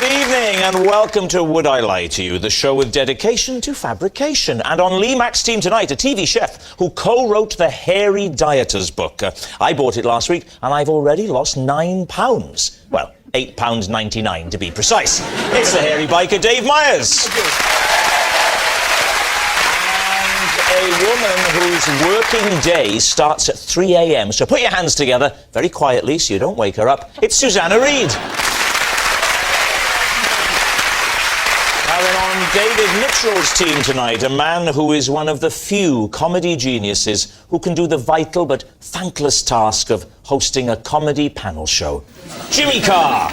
Good evening and welcome to Would I Lie to You, the show with dedication to fabrication. And on Lee Mack's team tonight, a TV chef who co-wrote the Hairy Dieter's book. I bought it last week and I've already lost £9. Well, £8.99 to be precise. It's the hairy biker Dave Myers. And a woman whose working day starts at 3 a.m. So put your hands together very quietly so you don't wake her up. It's Susanna Reid. On David Mitchell's team tonight, a man who is one of the few comedy geniuses who can do the vital but thankless task of hosting a comedy panel show. Jimmy Carr.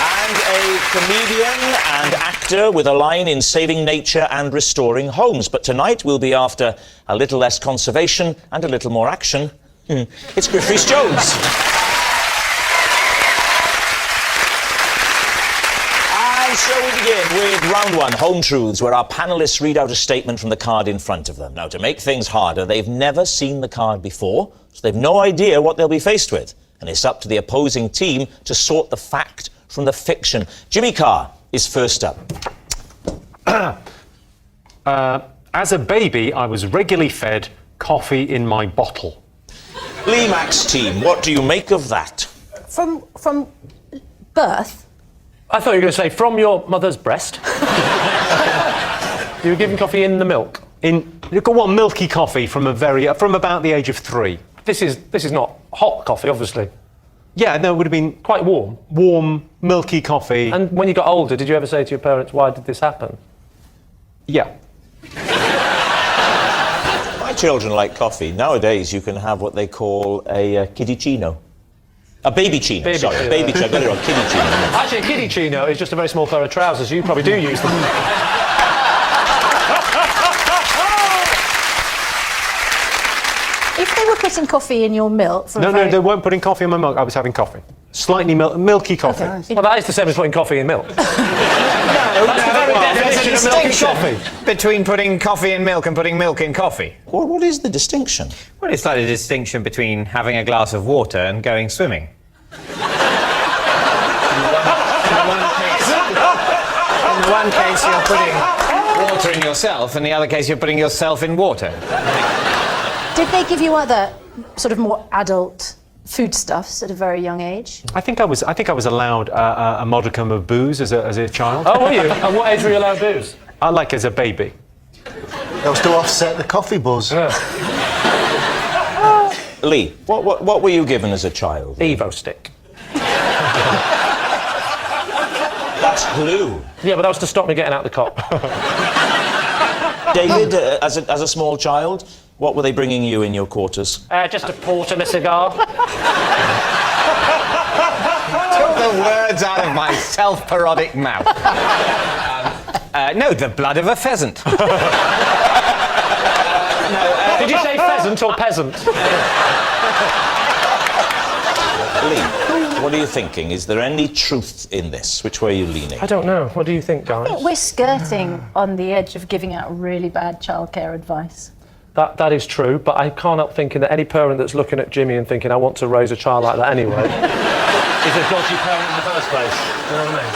And a comedian and actor with a line in saving nature and restoring homes. But tonight we'll be after a little less conservation and a little more action. It's Griff Jones. So we begin with round one, Home Truths, where our panellists read out a statement from the card in front of them. Now, to make things harder, they've never seen the card before, so they've no idea what they'll be faced with. And it's up to the opposing team to sort the fact from the fiction. Jimmy Carr is first up. As a baby, I was regularly fed coffee in my bottle. Lee Mack's team, what do you make of that? From birth? I thought you were going to say from your mother's breast. You were giving coffee in the milk. You've got one milky coffee from about the age of 3. This is not hot coffee, obviously. Yeah, no, it would have been quite warm. Warm, milky coffee. And when you got older, did you ever say to your parents, "Why did this happen?" Yeah. My children like coffee. Nowadays, you can have what they call a kiddie-chino. A baby chino, baby sorry. chino. Baby chino. I got it wrong. Kiddie chino. Actually, a kiddie chino is just a very small pair of trousers. You probably do use them. If they were putting coffee in your milk... No, they weren't putting coffee in my milk. I was having coffee. Slightly milky coffee. Okay. Well, that is the same as putting coffee in milk. There's a distinction between putting coffee in milk and putting milk in coffee. Well, what is the distinction? Well, it's like the distinction between having a glass of water and going swimming. In the one case, you're putting water in yourself, and in the other case, you're putting yourself in water. Did they give you other sort of more adult foodstuffs at a very young age? I think I was allowed a modicum of booze as a child. Oh, were you? At what age were you allowed booze? Like as a baby. That was to offset the coffee buzz. Yeah. Lee, what were you given as a child? Evo stick. That's glue. Yeah, but that was to stop me getting out the cop. David, as a small child, what were they bringing you in your quarters? Just a port and a cigar. Took the words out of my self-parodic mouth. No, the blood of a pheasant. Did you say pheasant or peasant? Lee, what are you thinking? Is there any truth in this? Which way are you leaning? I don't know. What do you think, guys? We're skirting on the edge of giving out really bad childcare advice. That is true, but I can't help thinking that any parent that's looking at Jimmy and thinking, I want to raise a child like that anyway, is a dodgy parent in the first place. You know what I mean?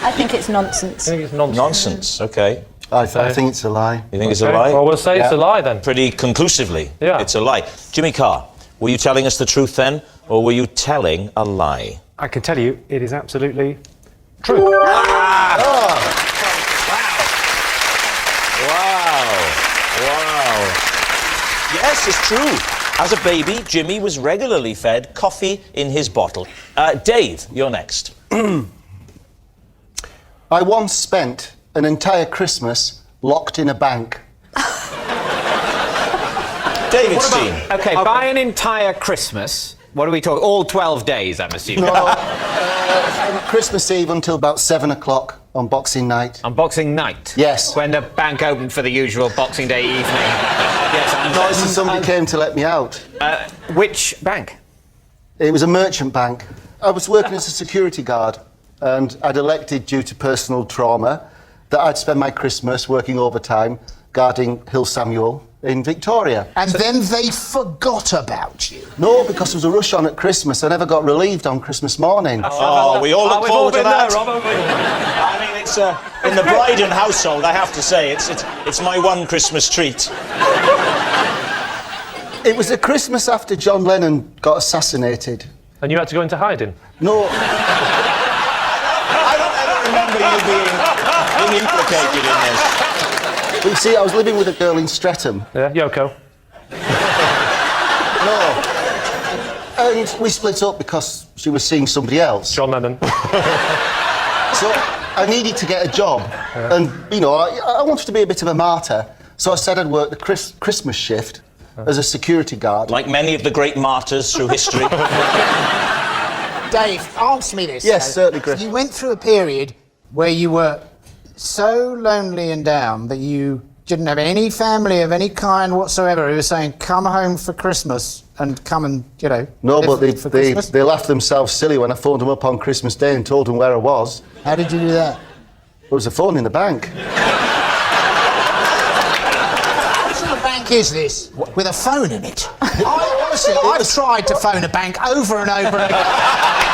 I think it's nonsense. I think it's nonsense. Nonsense, OK. I think it's a lie. You think it's a lie? Well, we'll say it's a lie then. Pretty conclusively, yeah. It's a lie. Jimmy Carr, were you telling us the truth then, or were you telling a lie? I can tell you, it is absolutely true. Ah! Oh. Wow. Yes, it's true. As a baby, Jimmy was regularly fed coffee in his bottle. Dave, you're next. I once spent an entire Christmas locked in a bank. David's team. OK, by an entire Christmas, what are we talking? All 12 days, I'm assuming. No, from Christmas Eve until about 7 o'clock on Boxing Night. On Boxing Night? Yes. When the bank opened for the usual Boxing Day evening. Yes, No, somebody came to let me out. which bank? It was a merchant bank. I was working as a security guard, and I'd elected, due to personal trauma, that I'd spend my Christmas working overtime guarding Hill Samuel in Victoria. And then they forgot about you. No, because there was a rush on at Christmas. I never got relieved on Christmas morning. Oh, we all look forward to that. There, Rob, haven't we? I mean, it's in the Brydon household, I have to say, it's my one Christmas treat. It was the Christmas after John Lennon got assassinated. And you had to go into hiding? No, I don't remember you being implicated in this. but you see, I was living with a girl in Streatham. Yeah, Yoko. No. And we split up because she was seeing somebody else. John Lennon. So I needed to get a job. Yeah. And, you know, I wanted to be a bit of a martyr. So I said I'd work the Christmas shift as a security guard. Like many of the great martyrs through history. Dave, answer me this. Yes, certainly, Griff. You went through a period where you were so lonely and down that you didn't have any family of any kind whatsoever who was saying, come home for Christmas and come and, you know... No, but for they Christmas. laughed themselves silly when I phoned them up on Christmas Day and told them where I was. How did you do that? There was a phone in the bank. What sort of bank is this with a phone in it? Honestly, I've tried to phone a bank over and over and again.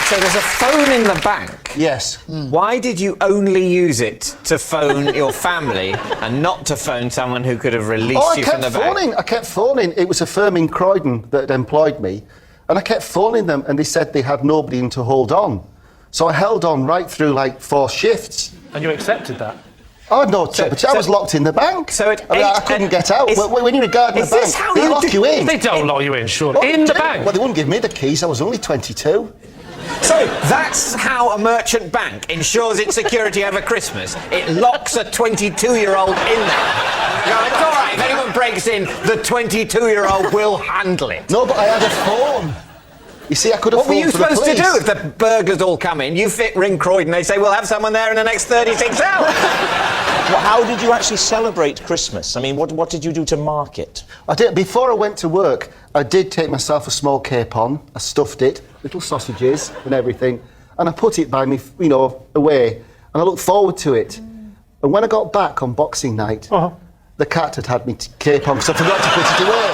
So there's a phone in the bank. Yes. Why did you only use it to phone your family and not to phone someone who could have released you from the bank? I kept phoning. It was a firm in Croydon that had employed me. And I kept phoning them and they said they had nobody in to hold on. So I held on right through like 4 shifts. And you accepted that? I had no chocolate. I was locked in the bank. So I couldn't get out. When you're guarding the bank, they lock you in. They don't lock you in, surely. In the bank? Well, they wouldn't give me the keys. I was only 22. So that's how a merchant bank ensures its security over Christmas. It locks a 22-year-old in there. You know, it's all right. If anyone breaks in, the 22-year-old will handle it. No, but I had a phone. You see, I could have What were you phoned for the supposed to police. do if the burglars all come in? You ring Croydon, they say, we'll have someone there in the next 36 hours. Well, how did you actually celebrate Christmas? I mean, what did you do to mark it? I did. Before I went to work, I did take myself a small capon. I stuffed it, little sausages and everything, and I put it by me, you know, away. And I looked forward to it. And when I got back on Boxing Night, the cat had me capon because I forgot to put it away.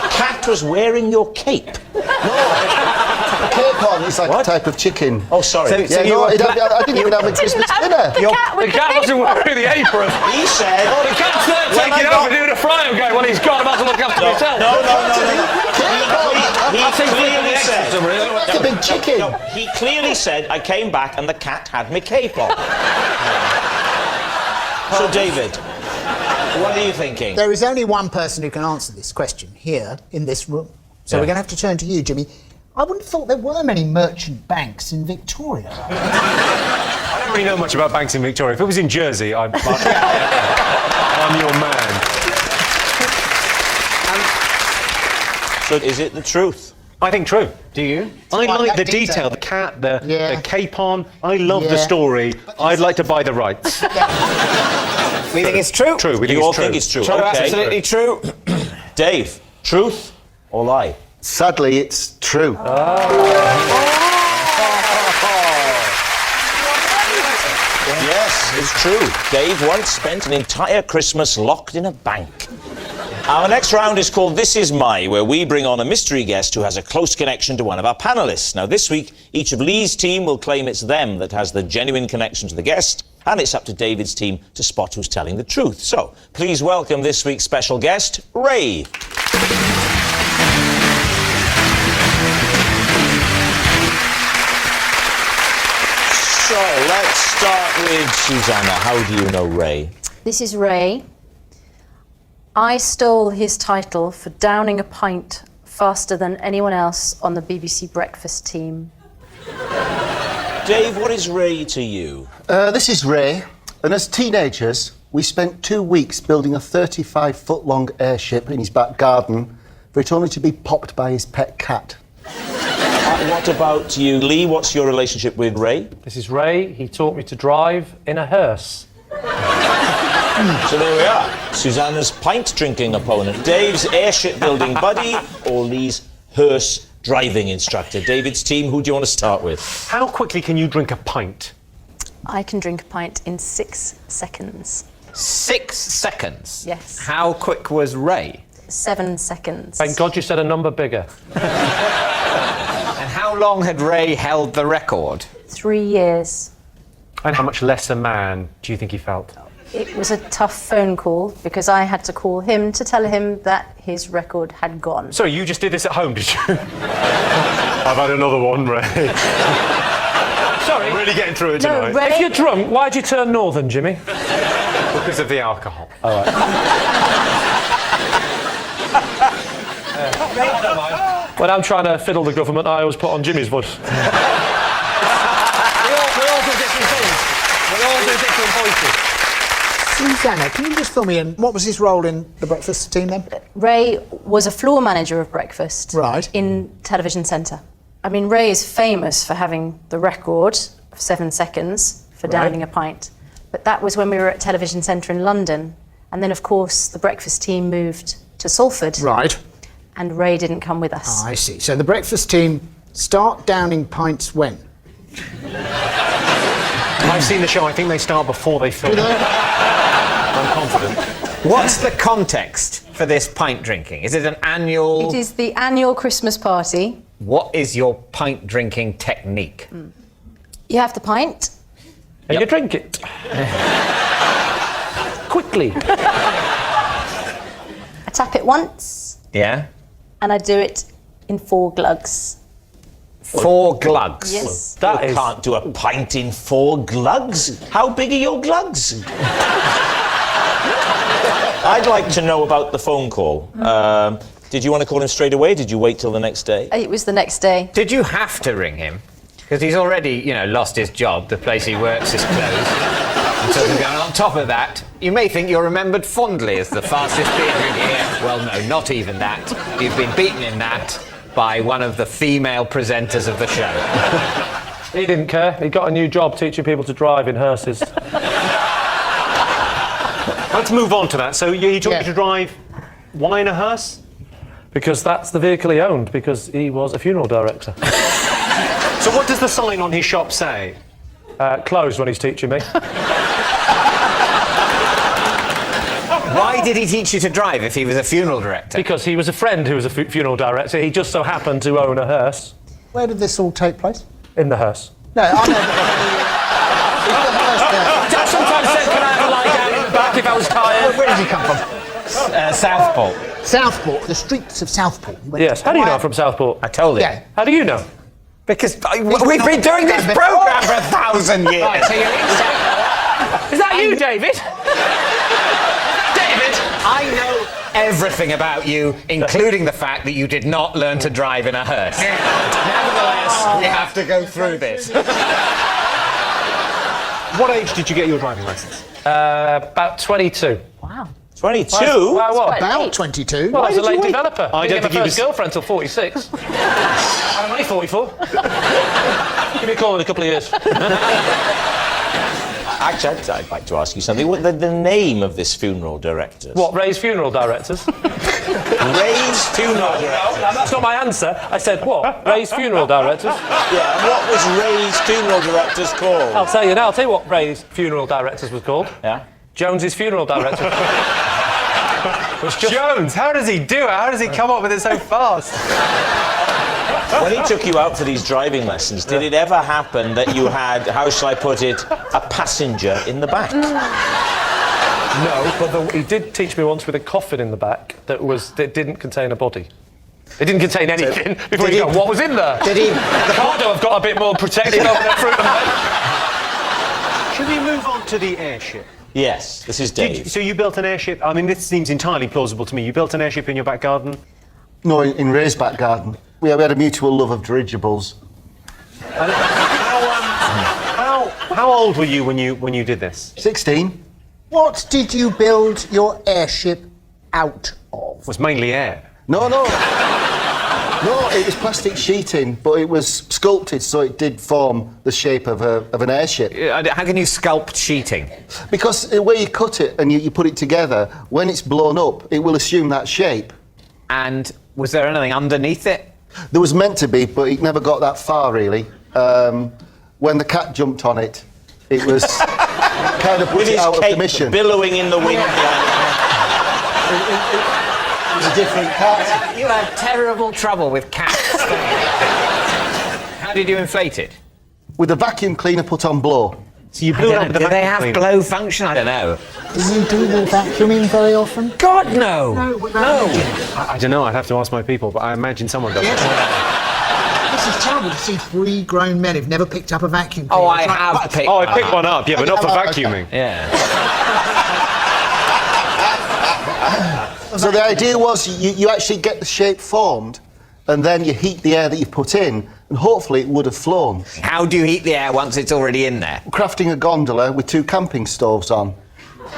The cat was wearing your cape. A capon is like a type of chicken. Oh, sorry. I didn't even have a Christmas dinner. The cat wasn't wearing the apron. He said... Oh, the cat's there taking off and doing a fry and going, well, he's gone, I'm about to look after myself. No. He It's a big chicken. No, he clearly said, I came back and the cat had me cape on. So, David, what are you thinking? There is only one person who can answer this question here in this room. So we're going to have to turn to you, Jimmy. I wouldn't have thought there were many merchant banks in Victoria. I don't really know much about banks in Victoria. If it was in Jersey, I'm your man. So, is it the truth? I think true. Do you? I Like like that the detail. detail, the cat, the Yeah. capon. I love the Yeah. story. I'd like to buy the rights. We think it's true. True, we You think all it's true. think it's true? True, Okay. absolutely true. Dave, truth or lie? Sadly, it's true. Yes, it's true. Dave once spent an entire Christmas locked in a bank. Our next round is called This Is My, where we bring on a mystery guest who has a close connection to one of our panellists. Now, this week, each of Lee's team will claim it's them that has the genuine connection to the guest, and it's up to David's team to spot who's telling the truth. So, please welcome this week's special guest, Ray. So, let's start with Susanna. How do you know Ray? This is Ray. I stole his title for downing a pint faster than anyone else on the BBC breakfast team. Dave, what is Ray to you? This is Ray, and as teenagers, we spent 2 weeks building a 35-foot-long airship in his back garden for it only to be popped by his pet cat. What about you, Lee? What's your relationship with Ray? This is Ray. He taught me to drive in a hearse. So there we are. Susanna's pint-drinking opponent, Dave's airship-building buddy, or Lee's hearse driving instructor. David's team, who do you want to start with? How quickly can you drink a pint? I can drink a pint in 6 seconds. 6 seconds? Yes. How quick was Ray? 7 seconds. Thank God you said a number bigger. And how long had Ray held the record? 3 years. And how much less a man do you think he felt? It was a tough phone call because I had to call him to tell him that his record had gone. Sorry, you just did this at home, did you? I've had another one, Ray. Sorry. I'm really getting through it tonight. Ray, If you're drunk, why'd you turn northern, Jimmy? Because of the alcohol. All right. When I'm trying to fiddle the government, I always put on Jimmy's voice. We all do different things. We all do different voices. Susanna, can you just fill me in? What was his role in the breakfast team then? Ray was a floor manager of breakfast Right. in Television Centre. I mean, Ray is famous for having the record of 7 seconds for downing a pint. But that was when we were at Television Centre in London. And then, of course, the breakfast team moved to Salford. Right. And Ray didn't come with us. I see. So the breakfast team start downing pints when? I've seen the show. I think they start before they film. I'm confident. What's the context for this pint drinking? Is it an annual... It is the annual Christmas party. What is your pint drinking technique? You have the pint. And you drink it. Quickly. I tap it once, Yeah? and I do it in 4 glugs. 4 glugs. Yes. That You is... can't do a pint in 4 glugs. How big are your glugs? I'd like to know about the phone call. Did you want to call him straight away? Did you wait till the next day? It was the next day. Did you have to ring him? Because he's already, lost his job. The place he works is closed. And so going on top of that, you may think you're remembered fondly as the fastest beer drinker here. Well, no, not even that. You've been beaten in that by one of the female presenters of the show. He didn't care. He got a new job teaching people to drive in hearses. Let's move on to that. So he taught you to drive why in a hearse? Because that's the vehicle he owned, because he was a funeral director. So what does the sign on his shop say? Closed when he's teaching me. Why did he teach you to drive if he was a funeral director? Because he was a friend who was a funeral director. He just so happened to own a hearse. Where did this all take place? In the hearse. No, I know. I sometimes said, can I have a lie down in the back if I was tired? Where did he come from? Southport. Southport, the streets of Southport. He went Yes. to How do you know Wire- I'm from Southport? I told him. Yeah. How do you know? Because we've been doing this programme for 1,000 years. Right, so you're in Southport. Is that you, David? David, I know everything about you, including the fact that you did not learn to drive in a hearse. Nevertheless, we have to go through this. What age did you get your driving licence? About 22. Wow. 22? Why, what? About 22. Well, I was a did you late wait? developer. I don't didn't think get my he first was- girlfriend till 46. I'm only 44. Give me a call in a couple of years. Actually, I'd like to ask you something. What the name of this funeral director? What, Ray's funeral directors? Ray's funeral director. No, that's not my answer. I said, what? Ray's funeral directors? Yeah, and what was Ray's funeral directors called? I'll tell you now. I'll tell you what Ray's funeral directors was called. Yeah? Jones's funeral director. Jones, how does he do it? How does he come up with it so fast? When he took you out for these driving lessons, did it ever happen that you had, how shall I put it, a passenger in the back? No, but he did teach me once with a coffin in the back that didn't contain a body. It didn't contain anything. Before you go, what was in there? Did he? The Cardo have got a bit more protected over their fruit and veg. Should we move on to the airship? Yes, this is Dave. So you built an airship. I mean, this seems entirely plausible to me. You built an airship in your back garden. No, in Ray's back garden. We had a mutual love of dirigibles. How old were you when you did this? 16. What did you build your airship out of? It was mainly air. No, it was plastic sheeting, but it was sculpted so it did form the shape of an airship. How can you sculpt sheeting? Because the way you cut it and you put it together, when it's blown up, it will assume that shape. And was there anything underneath it? There was meant to be, but it never got that far, really. When the cat jumped on it, It was kind of put With it his out of cape commission. billowing in the wind behind It was a different cat. You have terrible trouble with cats. don't you? How did you inflate it? With a vacuum cleaner put on blow. So you blew it up with the Do they vacuum have cleaner. blow function? I don't know. Do you do the vacuuming very often? God, no. I don't know, I'd have to ask my people, but I imagine someone does. This is terrible to see 3 grown men who've never picked up a vacuum cleaner. Oh, I It's like, have right, picked Oh, I picked one up, yeah, but not for vacuuming. Yeah. So the idea was you actually get the shape formed, and then you heat the air that you put in, and hopefully it would have flown. How do you heat the air once it's already in there? Crafting a gondola with 2 camping stoves on.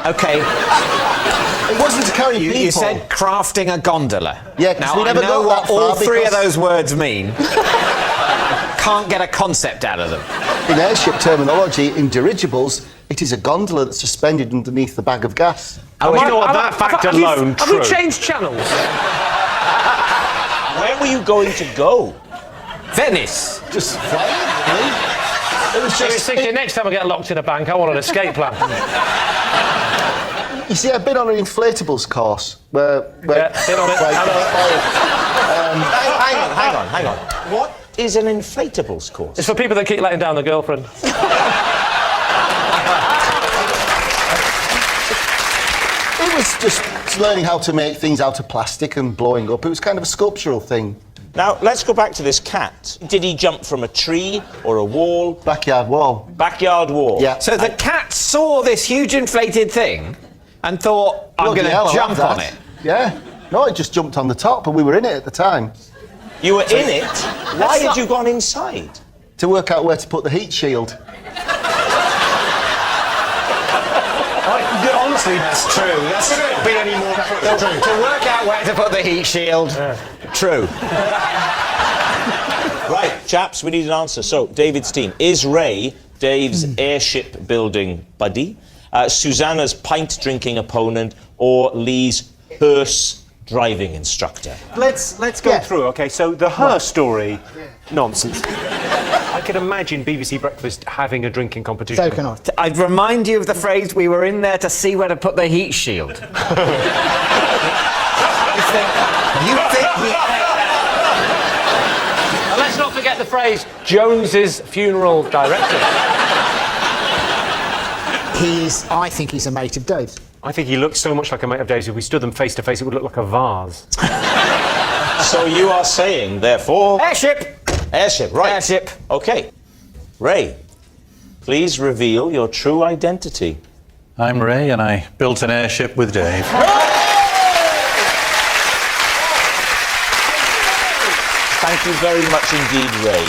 Okay. It wasn't to carry people. You said crafting a gondola. Yeah, 'cause now we never I know got what that all far 3 of because- those words mean. Can't get a concept out of them. In airship terminology, in dirigibles, it is a gondola that's suspended underneath the bag of gas. Oh, you know what, that fact alone, Have true. you changed channels? Where were you going to go? Venice. Just flying, really. It was I was just... thinking next time I get locked in a bank, I want an escape plan. You see, I've been on an inflatables course where Yeah, been on it. Hang on. What is an inflatables course? It's for people that keep letting down their girlfriend. It was just learning how to make things out of plastic and blowing up. It was kind of a sculptural thing. Now, let's go back to this cat. Did he jump from a tree or a wall? Backyard wall. Backyard wall? Yeah. So the cat saw this huge inflated thing and thought, I'm Bloody going hell, to I jump love on that. it. Yeah. No, it just jumped on the top, and we were in it at the time. You were in it? Why had you gone inside? To work out where to put the heat shield. Honestly, that's true. That's couldn't be any more true. To work out where to put the heat shield. True. Right, chaps, we need an answer. So, David's team. Is Ray Dave's airship building buddy, Susanna's pint drinking opponent, or Lee's hearse driving instructor? Let's go through, okay? So the her story, nonsense. I could imagine BBC Breakfast having a drinking competition. So can I. I'd remind you of the phrase, we were in there to see where to put the heat shield. You think And let's not forget the phrase, Jones's funeral director. I think he's a mate of Dave's. I think he looked so much like a mate of Dave's. If we stood them face to face, it would look like a vase. So you are saying, therefore... Airship! Airship, right. Airship. OK. Ray, please reveal your true identity. I'm Ray, and I built an airship with Dave. Thank you very much indeed, Ray.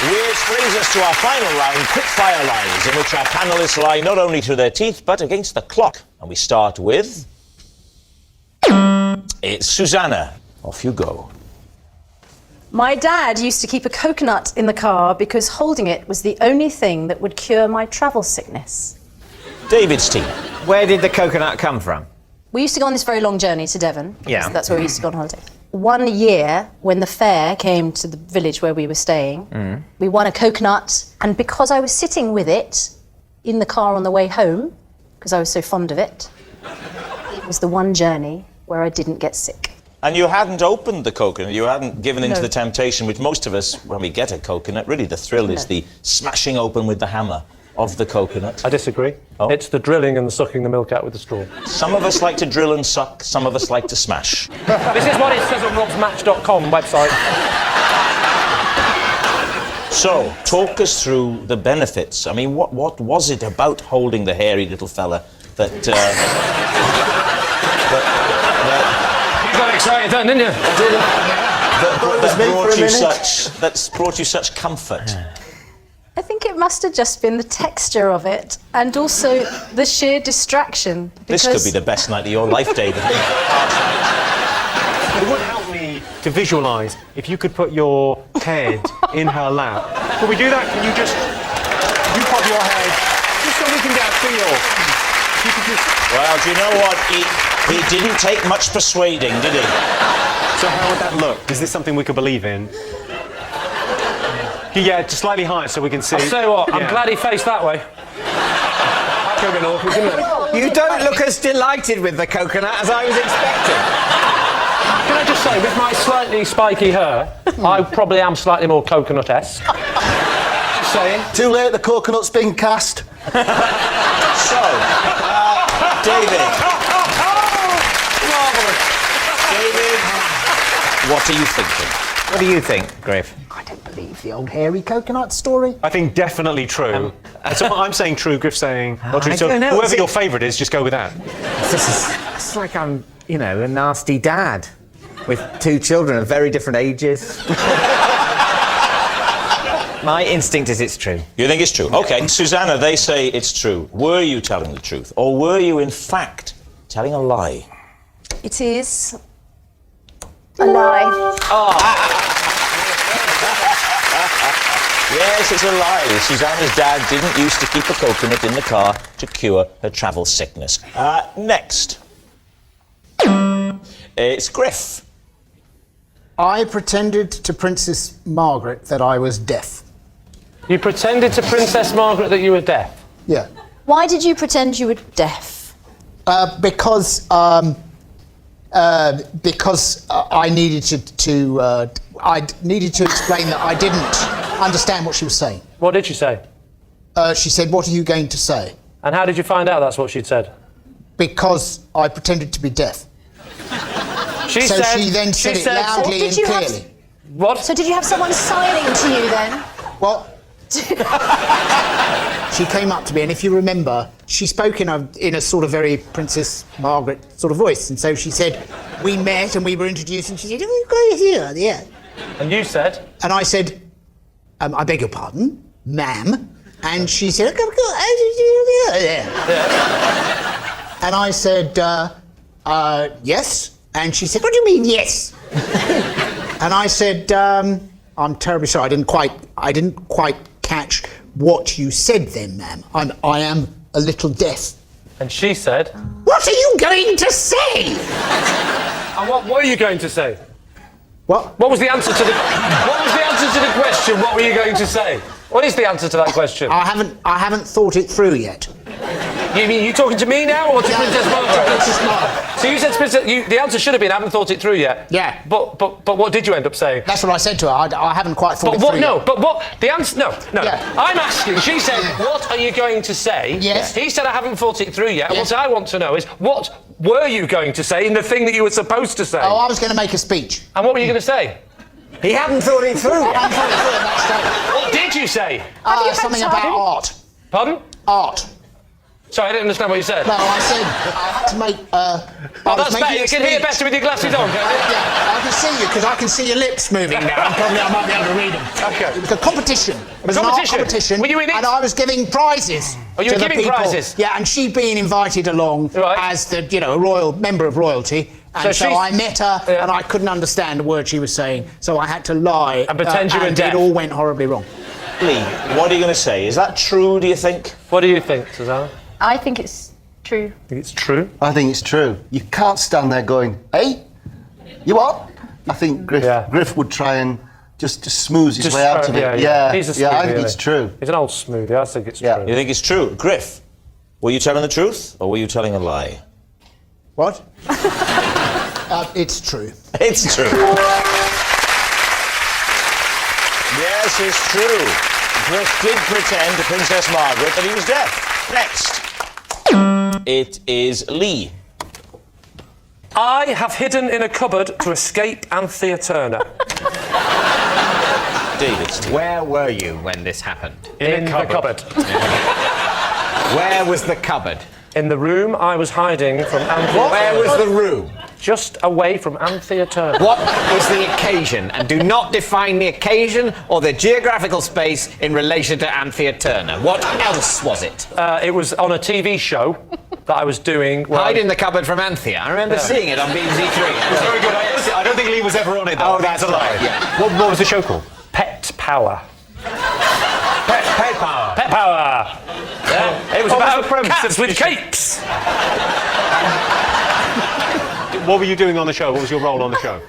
Which brings us to our final round, quick-fire lines, in which our panellists lie not only to their teeth, but against the clock. And we start with... It's Susanna. Off you go. My dad used to keep a coconut in the car because holding it was the only thing that would cure my travel sickness. David's team. Where did the coconut come from? We used to go on this very long journey to Devon. Yeah. That's where we used to go on holiday. One year, when the fair came to the village where we were staying, we won a coconut, and because I was sitting with it in the car on the way home, because I was so fond of it, it was the one journey where I didn't get sick. And you hadn't opened the coconut, you hadn't given in to No. the temptation, which most of us, when we get a coconut, really the thrill is the smashing open with the hammer of the coconut. I disagree. Oh. It's the drilling and the sucking the milk out with the straw. Some of us like to drill and suck, some of us like to smash. This is what it says on robsmatch.com website. So, talk us through the benefits. I mean, what was it about holding the hairy little fella that... You got excited then, didn't you? That's brought you such comfort? I think it must have just been the texture of it and also the sheer distraction. This could be the best night of your life, David. It would help me to visualise if you could put your head in her lap. Can we do that? Can you just... You pop your head, just so we can get a feel. You could just... Well, do you know what? He didn't take much persuading, did he? So how would that look? Is this something we could believe in? Yeah, just slightly higher so we can see. I'll tell you what, I'm Yeah. glad he faced that way. That could have been awkward, couldn't it? You don't look as delighted with the coconut as I was expecting. Can I just say, with my slightly spiky hair, I probably am slightly more coconut-esque. Just saying. Too late, the coconut's been cast. So, David. David, what are you thinking? What do you think, Griff? I don't believe the old hairy coconut story. I think definitely true. So I'm saying true, Griff saying not true. I So don't know. whoever your favourite is, just go with that. It's like I'm, you know, a nasty dad with 2 children of very different ages. My instinct is it's true. You think it's true? OK, Susanna, they say it's true. Were you telling the truth? Or were you, in fact, telling a lie? It is a lie. Yes, it's a lie. Susanna's dad didn't used to keep a coconut in the car to cure her travel sickness. Next. It's Griff. I pretended to Princess Margaret that I was deaf. You pretended to Princess Margaret that you were deaf. Yeah. Why did you pretend you were deaf? Because I needed I needed to explain that I didn't understand what she was saying. What did she say? She said, "What are you going to say?" And how did you find out that's what she'd said? Because I pretended to be deaf. She So said, she then said it loudly Did and you have- clearly. What? So did you have someone signing to you then? Well, she came up to me, and if you remember, she spoke in a sort of very Princess Margaret sort of voice, and so she said, "We met and we were introduced," and she said, "Oh, go here, yeah." And you said? And I said, "I beg your pardon, ma'am," and she said, yeah. And I said, "Yes," and she said, "What do you mean, yes?" And I said, "I'm terribly sorry. I didn't quite catch what you said then, ma'am. I am a little deaf." And she said? "What are you going to say?" And what were you going to say? What? What was the answer to the question? What were you going to say? What is the answer to that question? I haven't thought it through yet. You mean you talking to me now or to Princess Margaret? Princess Margaret. So you said the answer should have been I haven't thought it through yet. Yeah. But what did you end up saying? That's what I said to her. I haven't quite thought But it through what? No. yet. But what? The answer? No. Yeah. I'm asking. She said, "What are you going to say?" Yes. He said, "I haven't thought it through yet." And Yes. what I want to know is, what were you going to say in the thing that you were supposed to say? Oh, I was going to make a speech. And what were you going to say? He hadn't thought it through I yet. hadn't thought it through at that stage. What did you say? Something about art. Pardon? Art. Sorry, I didn't understand what you said. No, I said I had to make. Oh, that's better. You can hear better with your glasses on, can't you? Yeah, I can see you because I can see your lips moving now. And probably I might be able to read them. Okay. It was a competition. It was an art Competition? competition. Were you in it? And I was giving prizes. Oh, you were to the giving people. prizes? Yeah, and she'd been invited along Right. as the a royal member of royalty. And so she's- I met her, Yeah. and I couldn't understand a word she was saying, so I had to lie And pretend you were and deaf. it all went horribly wrong. Lee, what are you going to say? Is that true, do you think? What do you think, Susanna? I think it's true. Think it's true? I think it's true. You can't stand there going, "Hey, you what?" I think Griff would try and just smooth his way out of it. Yeah. He's a smoothie, I think isn't it's he? true. He's an old smoothie. I think it's Yeah. true. You think it's true? Griff, were you telling the truth or were you telling a lie? What? It's true. It's true. Yes, it's true. Griff did pretend to Princess Margaret that he was deaf. Next. It is Lee. I have hidden in a cupboard to escape Anthea Turner. David. Where were you when this happened? In the cupboard. Where was the cupboard? In the room I was hiding from Anthea Where Turner. was the room? Just away from Anthea Turner. What was the occasion? And do not define the occasion or the geographical space in relation to Anthea Turner. What else was it? It was on a TV show that I was doing. Hide in the cupboard from Anthea. I remember seeing it on BBC Three. Very good. I don't think Lee was ever on it, though. Oh, that's a lie. right, yeah. What was the show called? Pet Power. Pet Power. Pet Power. Yeah. It was about the premise cats of with the show? capes. What were you doing on the show? What was your role on the show?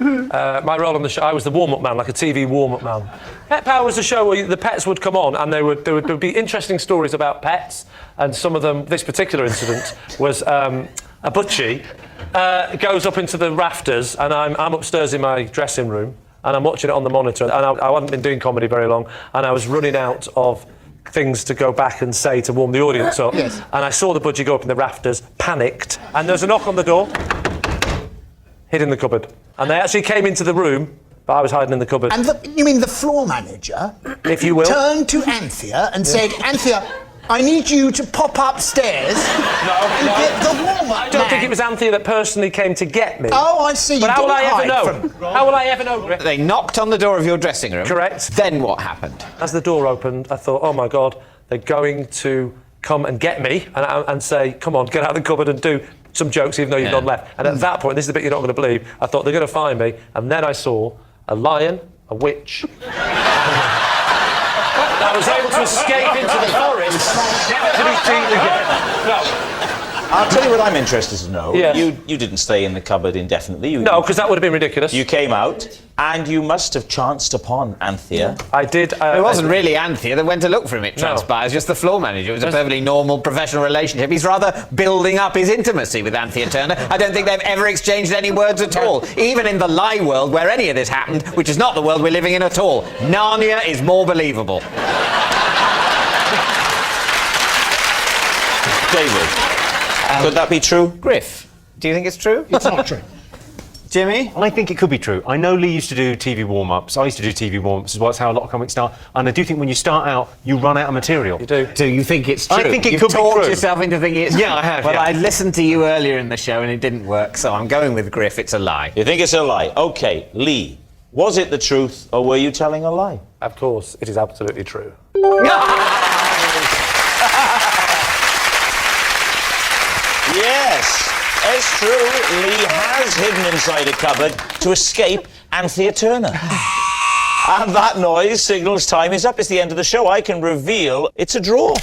My role on the show, I was the warm-up man, like a TV warm-up man. Pet Power was a show where the pets would come on and there would be interesting stories about pets, and some of them, this particular incident, was a butchie goes up into the rafters, and I'm upstairs in my dressing room, and I'm watching it on the monitor, and I hadn't been doing comedy very long, and I was running out of things to go back and say to warm the audience up. Yes. And I saw the budgie go up in the rafters, panicked, and there was a knock on the door, hid in the cupboard. And they actually came into the room, but I was hiding in the cupboard. And you mean the floor manager, if you will, turned to Anthea and said, Anthea, I need you to pop upstairs and get the warm-up. I don't think it was Anthea that personally came to get me. Oh, I see. But You how will I didn't ever know? hide from- How will I ever know, Griff? They knocked on the door of your dressing room. Correct. Then what happened? As the door opened, I thought, oh my God, they're going to come and get me and say, come on, get out of the cupboard and do some jokes even though you've gone left. And at that point, this is the bit you're not going to believe, I thought they're going to find me, and then I saw a lion, a witch. I was able to escape into the forest, get to his teeth again. No. I'll tell you what I'm interested to know. Yeah. You didn't stay in the cupboard indefinitely. No, because that would have been ridiculous. You came out, and you must have chanced upon Anthea. I did. It wasn't really Anthea that went to look for him, it transpires, just the floor manager. It was a perfectly normal professional relationship. He's rather building up his intimacy with Anthea Turner. I don't think they've ever exchanged any words at all. Even in the lie world where any of this happened, which is not the world we're living in at all. Narnia is more believable. David, could that be true? Griff, do you think it's true? It's not true. Jimmy? I think it could be true. I know Lee used to do TV warm-ups. I used to do TV warm-ups as well. It's how a lot of comics start. And I do think when you start out, you run out of material. You do. Do you think it's true? I think it You've could be talked true. yourself into thinking it's Yeah, I have, Well, yeah. I listened to you earlier in the show and it didn't work, so I'm going with Griff. It's a lie. You think it's a lie? OK, Lee, was it the truth, or were you telling a lie? Of course, it is absolutely true. Yes, it's true. Lee has hidden inside a cupboard to escape Anthea Turner. And that noise signals time is up. It's the end of the show. I can reveal it's a draw. But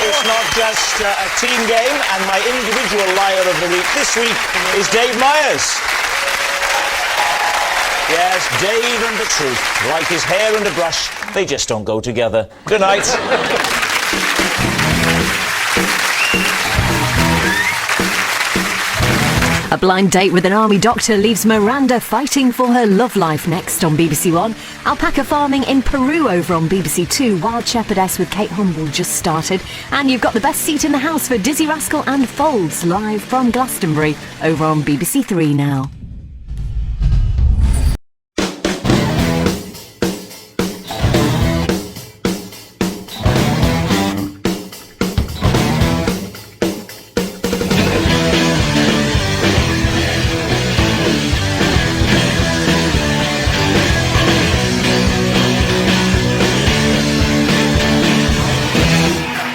it's not just a team game, and my individual liar of the week this week is Dave Myers. Yes, Dave and the truth. Like his hair and a brush, they just don't go together. Good night. A blind date with an army doctor leaves Miranda fighting for her love life next on BBC One. Alpaca farming in Peru over on BBC Two. Wild Shepherdess with Kate Humble just started. And you've got the best seat in the house for Dizzy Rascal and Folds live from Glastonbury over on BBC Three now.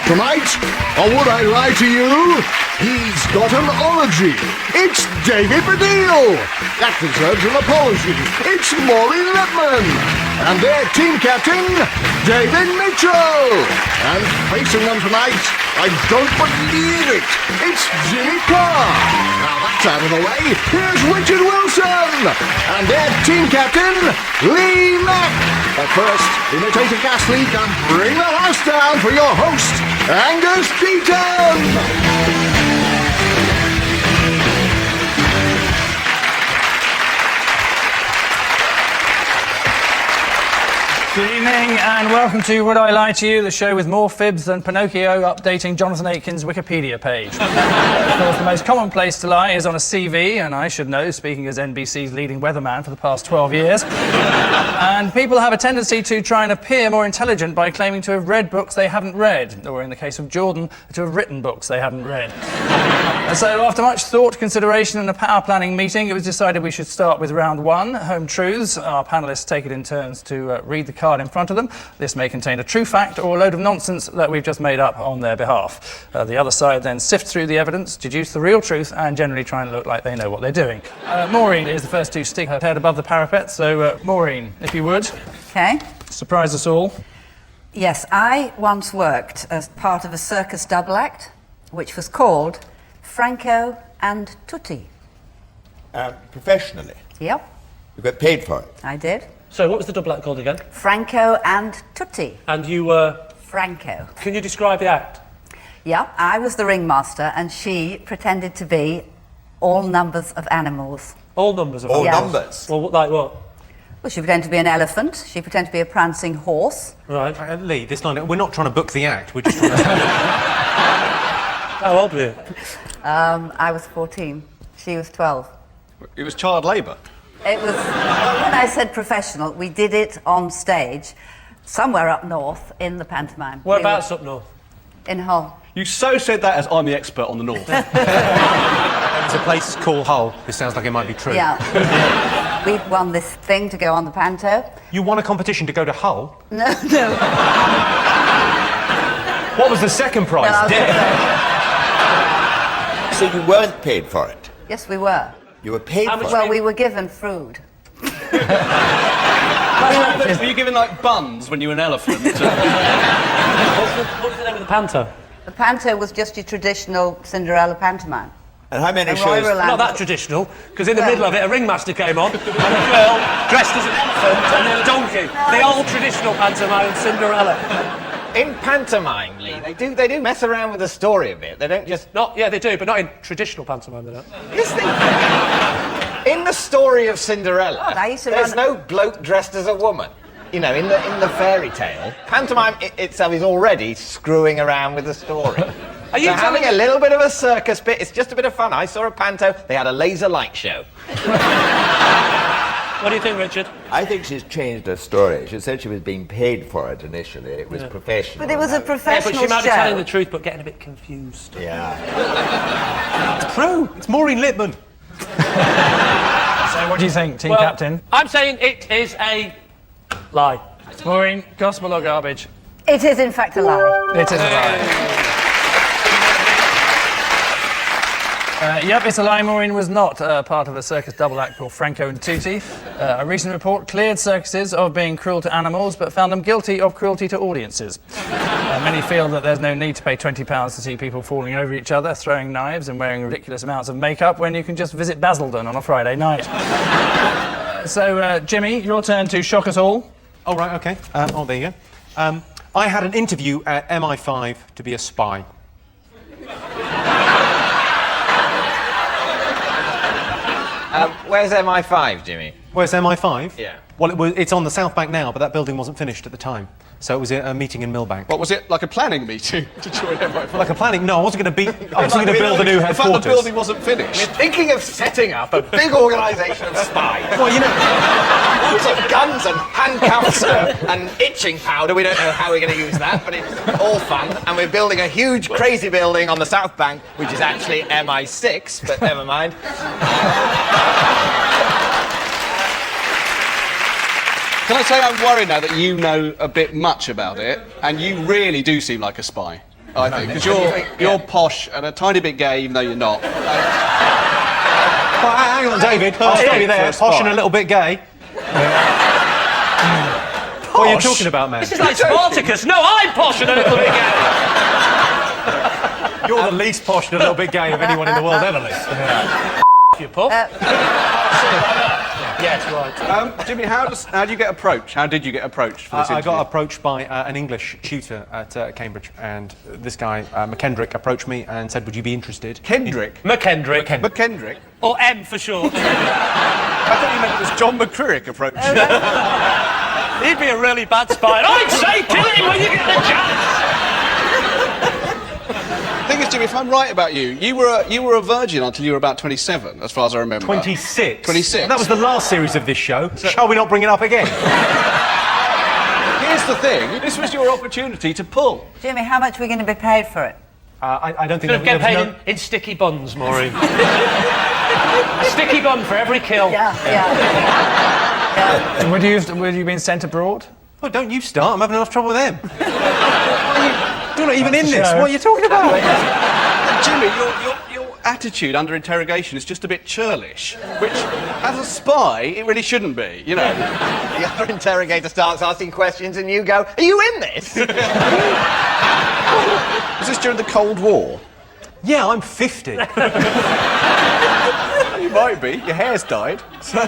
Tonight, or would I lie to you? He's got an ology. It's David Baddiel. That deserves an apology. It's Maureen Lipman. And their team captain, David Mitchell. And facing them tonight, I don't believe it. It's Jimmy Carr. Now that's out of the way. Here's Richard Wilson. And their team captain, Lee Mack. But first, imitate a gas leak and bring the house down for your host, Angus Deaton! Good evening and welcome to Would I Lie to You, the show with more fibs than Pinocchio updating Jonathan Aitken's Wikipedia page. Of course, the most common place to lie is on a CV, and I should know, speaking as NBC's leading weatherman for the past 12 years. And people have a tendency to try and appear more intelligent by claiming to have read books they haven't read, or in the case of Jordan, to have written books they haven't read. And so after much thought, consideration and a power planning meeting, it was decided we should start with round one, Home Truths. Our panellists take it in turns to read the card in front of them. This may contain a true fact or a load of nonsense that we've just made up on their behalf. The other side then sift through the evidence, deduce the real truth, and generally try and look like they know what they're doing. Maureen is the first to stick her head above the parapet, so Maureen, if you would. Okay. Surprise us all. Yes, I once worked as part of a circus double act, which was called Franco and Tutti. Professionally? Yep. You got paid for it? I did. So what was the double act called again? Franco and Tutti. And you were... Franco. Can you describe the act? Yeah, I was the ringmaster and she pretended to be all numbers of animals. All numbers of All animals? numbers? Well, like what? Well, she pretended to be an elephant, she pretended to be a prancing horse. Right. Lee, this line, we're not trying to book the act, we're just trying to... How old were you? I was 14, she was 12. It was child labour. It was, when I said professional, we did it on stage, somewhere up north in the pantomime. Whereabouts up north? In Hull. You so said that as I'm the expert on the north. It's a place called Hull. This sounds like it might be true. Yeah. We won this thing to go on the panto. You won a competition to go to Hull? No. What was the second prize? No, So you weren't paid for it? yes, we were. You were paid for it? Well, we were given food. Were you given like buns when you were an elephant? What was the name of the panto? The panto was just your traditional Cinderella pantomime. And how many And shows? Not that traditional, because in the middle of it, a ringmaster came on, and a girl dressed as an elephant and then a donkey. The old traditional pantomime of Cinderella. In pantomime, Lee, they do mess around with the story a bit. They don't just... Yeah, they do, but not in traditional pantomime, they don't. In the story of Cinderella, God, I used to there's run- no bloke dressed as a woman. You know, in the fairy tale, pantomime itself is already screwing around with the story. Are you having a little bit of a circus bit? It's just a bit of fun. I saw a panto. They had a laser light show. What do you think, Richard? I think she's changed her story. She said she was being paid for it initially. It was professional. But it was a Yeah, professional but she might be show. telling the truth, but getting a bit confused. Yeah. It's true. It's Maureen Lipman. So what do you think, team captain? I'm saying it is a lie. Maureen, gospel or garbage? It is, in fact, a lie. It is a lie. Yep, it's a lie. Maureen was not part of a circus double act called Franco and Tutti. A recent report cleared circuses of being cruel to animals, but found them guilty of cruelty to audiences. Many feel that there's no need to pay £20 to see people falling over each other, throwing knives and wearing ridiculous amounts of makeup when you can just visit Basildon on a Friday night. So, Jimmy, your turn to shock us all. Oh, right, OK. There you go. I had an interview at MI5 to be a spy. Where's MI5, Jimmy? Where's MI5? Yeah. Well, it's on the South Bank now, but that building wasn't finished at the time. So it was a meeting in Millbank. What was it, like a planning meeting to join MI5? Like a planning? No, I wasn't going to build a new In fact, the headquarters. building wasn't finished. We're thinking of setting up a big organisation of spies. Well, you know... Lots of guns and handcuffs and itching powder. We don't know how we're going to use that, but it's all fun. And we're building a huge, crazy building on the South Bank, which is actually MI6, but never mind. Can I say I'm worried now that you know a bit much about it, and you really do seem like a spy, I think, because you're posh and a tiny bit gay, even though you're not. Well, hang on, David. I'll stop you there. Posh and a little bit gay. What are you talking about, man? This is like Spartacus. No, I'm posh and a little bit gay. You're the least posh and a little bit gay of anyone in the world ever, Lee. You puff. Yes, right. Jimmy, how do you get approached? How did you get approached for this I interview? got approached by an English tutor at Cambridge, and this guy, McKendrick, approached me and said, would you be interested? Kendrick? McKendrick. McKendrick? Or M for short. I thought you meant it was John McCririck approached you. He'd be a really bad spy. And I'd say kill him when you get the chance. The thing is, Jimmy, if I'm right about you, you were a virgin until you were about 27, as far as I remember. 26. 26. That was the last series of this show. Shall we not bring it up again? Here's the thing. This was your opportunity to pull. Jimmy, how much are we going to be paid for it? I don't think... Could have get paid in sticky buns, Maureen. A sticky bun for every kill. Yeah. Would you been sent abroad? Well, don't you start. I'm having enough trouble with them. You're not even in this. What are you talking about? Jimmy, your attitude under interrogation is just a bit churlish, which, as a spy, it really shouldn't be, you know. The other interrogator starts asking questions and you go, are you in this? Was this during the Cold War? Yeah, I'm 50. You might be. Your hair's dyed. So.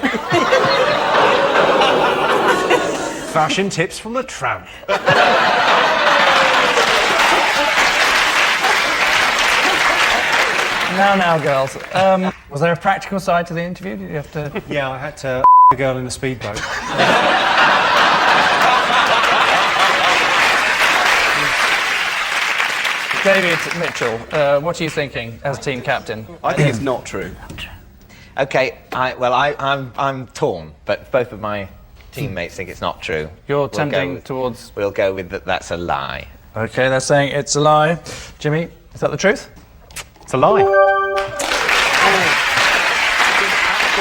Fashion tips from the tramp. Now, girls. Was there a practical side to the interview? Did you have to... Yeah, I had to a girl in a speedboat. David Mitchell, what are you thinking as team captain? I think it's not true. OK, I'm torn, but both of my teammates think it's not true. You're tending towards... We'll go with that's a lie. OK, they're saying it's a lie. Jimmy, is that the truth? It's a lie. Can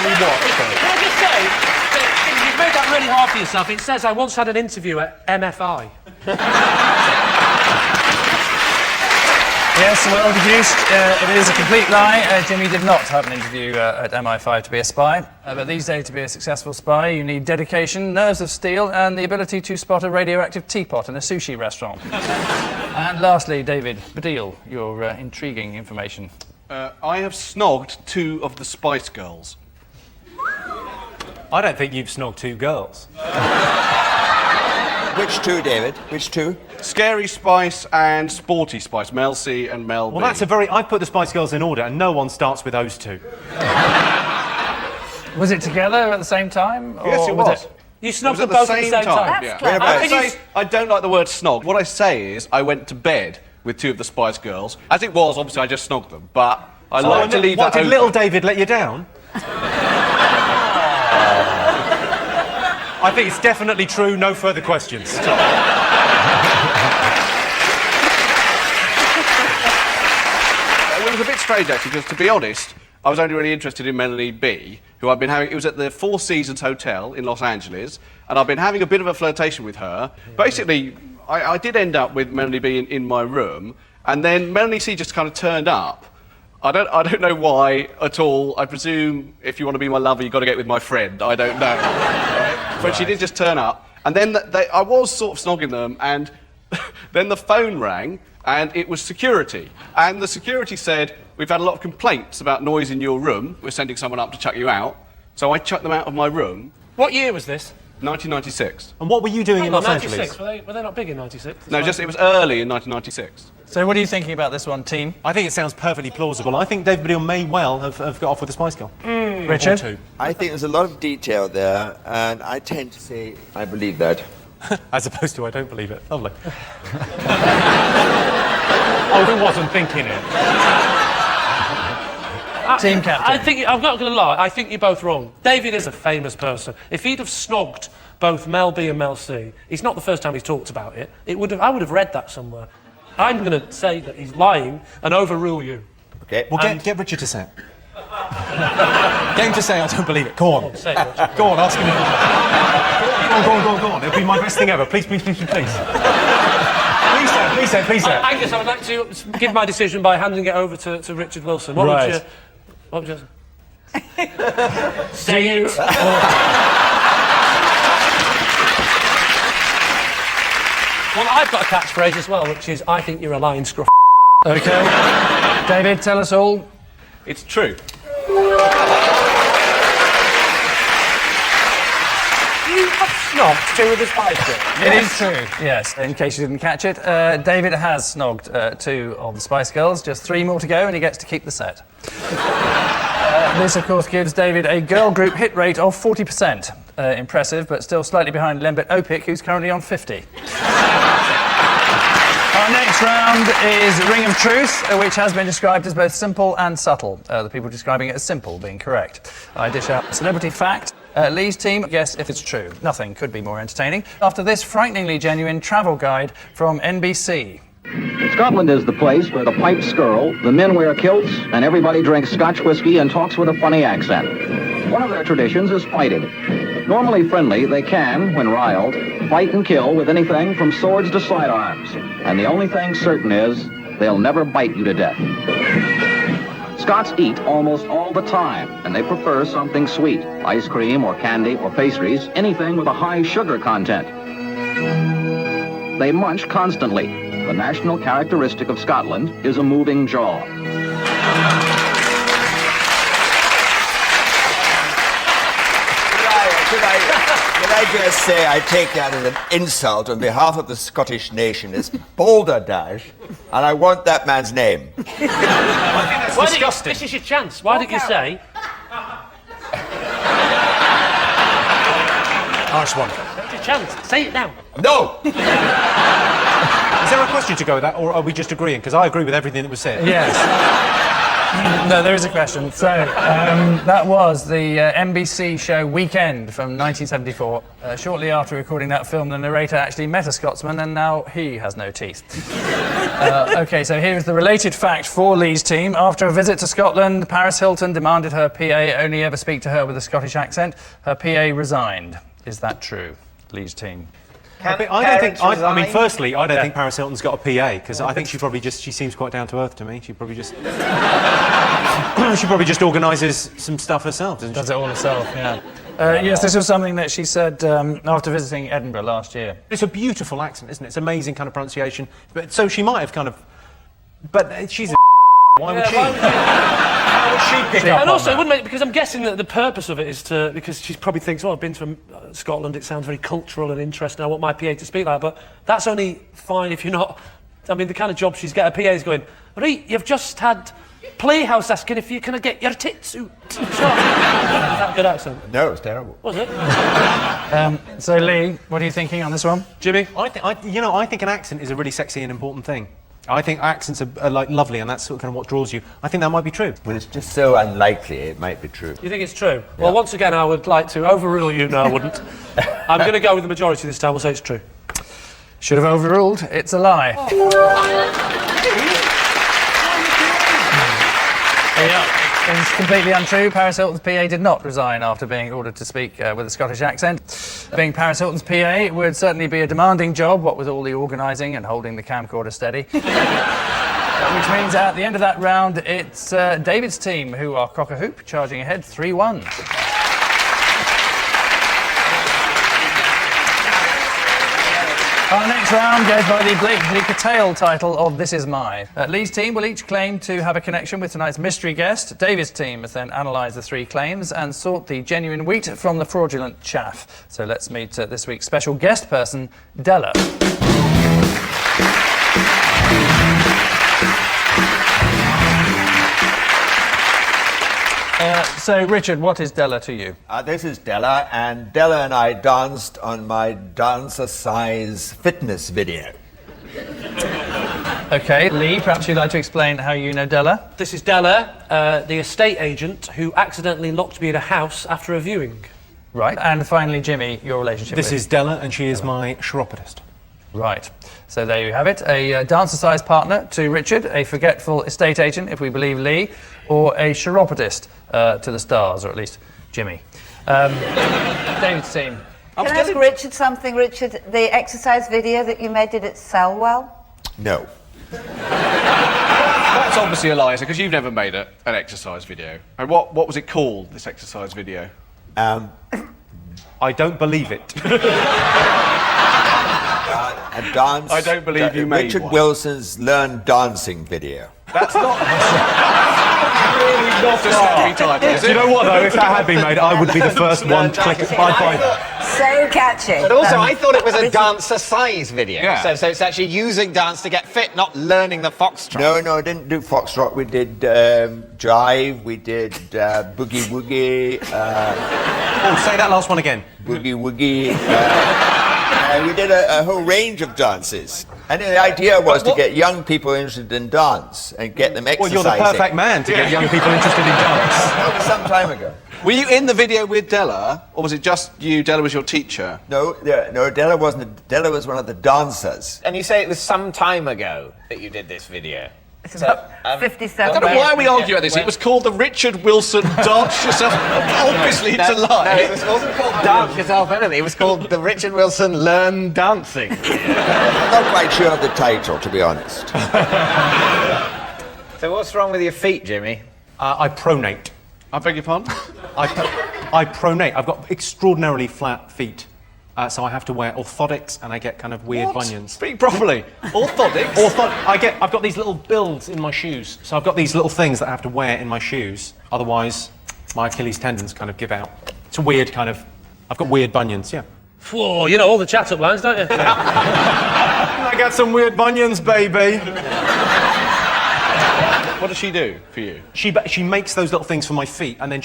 I just say, you've made that really hard for yourself. It says I once had an interview at MFI. Yes, well deduced. It is a complete lie. Jimmy did not have an interview at MI5 to be a spy. But these days, to be a successful spy, you need dedication, nerves of steel, and the ability to spot a radioactive teapot in a sushi restaurant. And lastly, David Baddiel, your intriguing information. I have snogged 2 of the Spice Girls. I don't think you've snogged 2 girls. Which 2, David? Which 2? Scary Spice and Sporty Spice, Mel C and Mel B. Well, that's a very... I've put the Spice Girls in order, and no one starts with those 2. Was it together at the same time? Yes, it was. You snogged them both at the same time? Yeah. I don't like the word snog. What I say is I went to bed with 2 of the Spice Girls. As it was, obviously, I just snogged them, but I like to leave that What, did open. little David let you down? I think it's definitely true, no further questions. It was a bit strange, actually, because, to be honest, I was only really interested in Melanie B, who I've been having... It was at the Four Seasons Hotel in Los Angeles, and I've been having a bit of a flirtation with her. Basically, I did end up with Melanie B in my room, and then Melanie C just kind of turned up. I don't know why at all. I presume if you want to be my lover, you've got to get with my friend. I don't know. Right? But she did just turn up. And then I was sort of snogging them, and then the phone rang, and it was security. And the security said, we've had a lot of complaints about noise in your room. We're sending someone up to chuck you out. So I chucked them out of my room. What year was this? 1996. And what were you doing in Los 96. Angeles? Were they not big in 96? No, just it was early in 1996. So what are you thinking about this one, team? I think it sounds perfectly plausible. I think David Baddiel may well have got off with a Spice Girl. Richard? Or 2. I think there's a lot of detail there, and I tend to say I believe that. As opposed to I don't believe it. Lovely. Oh, who wasn't thinking it? Team captain. I'm not going to lie, I think you're both wrong. David is a famous person. If he'd have snogged both Mel B and Mel C, it's not the first time he's talked about it. I would have read that somewhere. I'm going to say that he's lying and overrule you. Okay. Well, get Richard to say it. Get him to say I don't believe it. Go on. Say it, Richard. Go on, ask him. Go on. It'll be my best thing ever. Please. Please say. Angus, I would like to give my decision by handing it over to Richard Wilson. What would you say it? Well, I've got a catchphrase as well, which is, I think you're a lying scruff. OK. David, tell us all. It's true. You have snogged 2 of the Spice Girls. It is true, yes. In case you didn't catch it, David has snogged 2 of the Spice Girls, just 3 more to go, and he gets to keep the set. This, of course, gives David a girl group hit rate of 40%. Impressive, but still slightly behind Lembit Opik, who's currently on 50. Our next round is Ring of Truth, which has been described as both simple and subtle. The people describing it as simple being correct. I dish out celebrity fact. Lee's team, guess if it's true. Nothing could be more entertaining. After this frighteningly genuine travel guide from NBC. Scotland is the place where the pipes skirl, the men wear kilts, and everybody drinks Scotch whiskey and talks with a funny accent. One of their traditions is fighting. Normally friendly, they can, when riled, fight and kill with anything from swords to sidearms. And the only thing certain is, they'll never bite you to death. Scots eat almost all the time, and they prefer something sweet, ice cream or candy or pastries, anything with a high sugar content. They munch constantly. The national characteristic of Scotland is a moving jaw. Can I just say I take that as an insult on behalf of the Scottish nation. It's balderdash, and I want that man's name. Disgusting. This is your chance. Why didn't you say... Nice one. It's your chance. Say it now. No! Is there a question to go with that, or are we just agreeing? Because I agree with everything that was said. Yes. No, there is a question. So, that was the NBC show Weekend from 1974. Shortly after recording that film, the narrator actually met a Scotsman, and now he has no teeth. OK, so here's the related fact for Lee's team. After a visit to Scotland, Paris Hilton demanded her PA only ever speak to her with a Scottish accent. Her PA resigned. Is that true, Lee's team? I mean, firstly, I don't think Paris Hilton's got a PA, because I think she seems quite down to earth to me. She probably just organises some stuff herself, doesn't she? Does it all herself, yeah. Yes, this was something that she said after visiting Edinburgh last year. It's a beautiful accent, isn't it? It's amazing kind of pronunciation. But so she might have kind of... But she's a Why would she? How would she pick up And also, on that? wouldn't it, because I'm guessing that the purpose of it is to, because she probably thinks, oh, I've been to Scotland, it sounds very cultural and interesting, I want my PA to speak like that, but that's only fine if you're not, I mean, the kind of job she's got, her PA is going, Reid, you've just had Playhouse asking if you can get your tits suit. That good accent? No, it's terrible. Was it? So, Lee, what are you thinking on this one? Jimmy? I think an accent is a really sexy and important thing. I think accents are like lovely, and that's sort of kind of what draws you. I think that might be true. Well, it's just so unlikely it might be true. You think it's true? Yeah. Well, once again, I would like to overrule you. No, I wouldn't. I'm going to go with the majority this time. We'll say it's true. Should have overruled. It's a lie. Yeah. It's completely untrue. Paris Hilton's PA did not resign after being ordered to speak with a Scottish accent. Being Paris Hilton's PA would certainly be a demanding job, what with all the organising and holding the camcorder steady. Which means at the end of that round, it's David's team who are cock-a-hoop, charging ahead 3-1. Our next round goes by the blatantly curtailed title of This Is Mine. Lee's team will each claim to have a connection with tonight's mystery guest. David's team has then analysed the three claims and sought the genuine wheat from the fraudulent chaff. So let's meet this week's special guest person, Della. So, Richard, what is Della to you? This is Della, and Della and I danced on my dancer-size fitness video. OK, Lee, perhaps you'd like to explain how you know Della? This is Della, the estate agent who accidentally locked me in a house after a viewing. Right, and finally, Jimmy, your relationship with... This is Della, and she is my chiropodist. Right, so there you have it. A dancer-sized partner to Richard, a forgetful estate agent, if we believe Lee, or a chiropodist to the stars, or at least Jimmy. David's team. Can I ask Richard something? Richard, the exercise video that you made, did it sell well? No. That's obviously a lie, because you've never made an exercise video. And what was it called, this exercise video? I don't believe it. A dance. I don't believe you made Richard one. Wilson's Learn Dancing video. That's not... really not a snappy title, is it? Do you know what, though? If that had been made, I would be the first one to click it. I'd buy that. So catchy. But also, I thought it was a dancer-size video. Yeah. So it's actually using dance to get fit, not learning the foxtrot. No, I didn't do foxtrot. We did jive, we did boogie woogie. Oh, say that last one again. Boogie woogie. We did a whole range of dances. And the idea was to get young people interested in dance and get them exercising. Well, you're the perfect man to get young people interested in dance. That was some time ago. Were you in the video with Della, or was it just you? Della was your teacher? No, Della wasn't. Della was one of the dancers. And you say it was some time ago that you did this video. It's about 57. I don't know why we argue about this. It was called the Richard Wilson Dance Yourself. Obviously, it's a lie. No, it wasn't called Dance Yourself anything. It was called the Richard Wilson Learn Dancing. I'm not quite sure of the title, to be honest. So what's wrong with your feet, Jimmy? I pronate. I beg your pardon? I pronate. I've got extraordinarily flat feet. So I have to wear orthotics, and I get kind of weird bunions. Speak properly. Orthotics? I've got these little builds in my shoes. So I've got these little things that I have to wear in my shoes. Otherwise, my Achilles tendons kind of give out. It's a weird kind of... I've got weird bunions, yeah. Whoa, you know all the chat-up lines, don't you? I got some weird bunions, baby. What does she do for you? She makes those little things for my feet, and then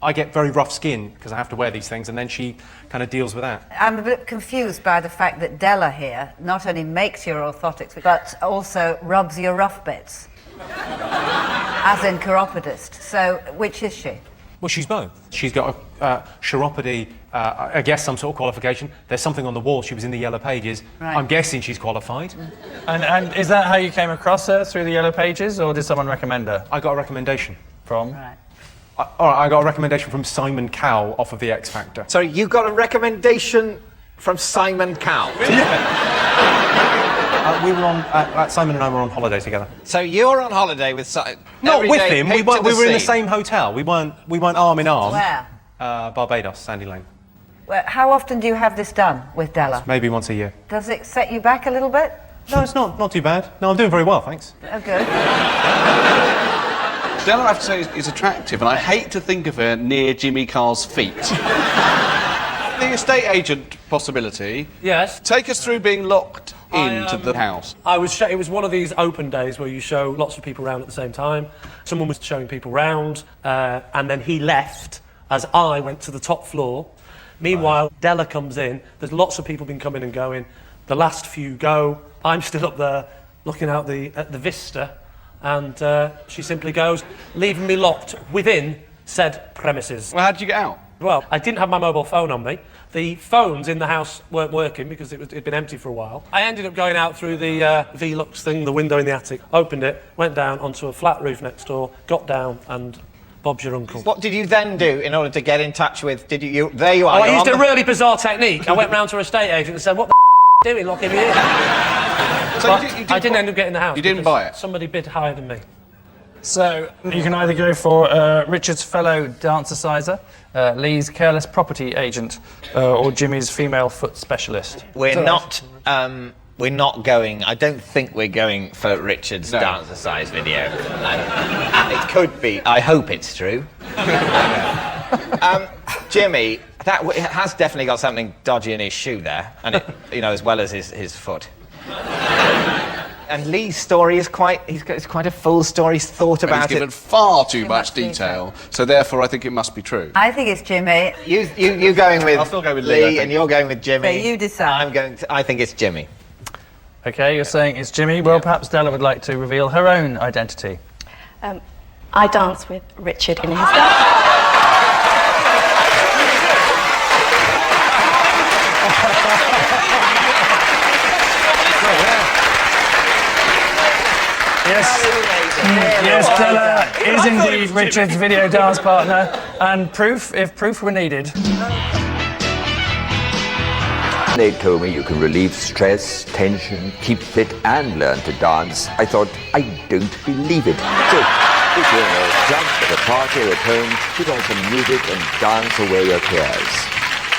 I get very rough skin because I have to wear these things, and then she kind of deals with that. I'm a bit confused by the fact that Della here not only makes your orthotics, but also rubs your rough bits. As in chiropodist. So, which is she? Well, she's both. She's got a chiropody, I guess some sort of qualification. There's something on the wall. She was in the Yellow Pages. Right. I'm guessing she's qualified. And is that how you came across her, through the Yellow Pages, or did someone recommend her? I got a recommendation. From? Right. I got a recommendation from Simon Cowell off of The X Factor. Sorry, you got a recommendation from Simon Cowell? We were on... Simon and I were on holiday together. So you're on holiday with Simon? Not with him. We were in the same hotel. We weren't arm in arm. Where? Barbados, Sandy Lane. Well, how often do you have this done with Della? Maybe once a year. Does it set you back a little bit? No, it's not too bad. No, I'm doing very well, thanks. Oh, good. Della, I have to say, is attractive, and I hate to think of her near Jimmy Carr's feet. The estate agent possibility. Yes. Take us through being locked into the house. It was one of these open days where you show lots of people around at the same time. Someone was showing people round, and then he left as I went to the top floor. Meanwhile, Della comes in. There's lots of people been coming and going. The last few go. I'm still up there looking out at the vista, and she simply goes, leaving me locked within said premises. Well, how did you get out? Well, I didn't have my mobile phone on me. The phones in the house weren't working because it'd been empty for a while. I ended up going out through the Velux thing, the window in the attic, opened it, went down onto a flat roof next door, got down, and Bob's your uncle. What did you then do in order to get in touch with... There you are. I used a really bizarre technique. I went round to a estate agent and said, what the doing locking me in? So I didn't end up getting the house. You didn't buy it? Somebody bid higher than me. So, you can either go for Richard's fellow dancerciser, Lee's careless property agent, or Jimmy's female foot specialist. We're not going... I don't think we're going for Richard's dancer-size video. It could be. I hope it's true. Jimmy, it has definitely got something dodgy in his shoe there, and as well as his foot. And Lee's story is it's quite a full story. He's thought about it. He's given far too much detail, so therefore I think it must be true. I think it's Jimmy. You going with I'll still go with Lee, and you're going with Jimmy. So you decide. I think it's Jimmy. Okay, you're saying it's Jimmy. Well, perhaps Della would like to reveal her own identity. I dance with Richard in his dance. Yes, Della is indeed Richard's video dance partner, and if proof were needed. They told me you can relieve stress, tension, keep fit and learn to dance. I thought, I don't believe it. So, if you're in a jump at a party or at home, put on some music and dance away your cares.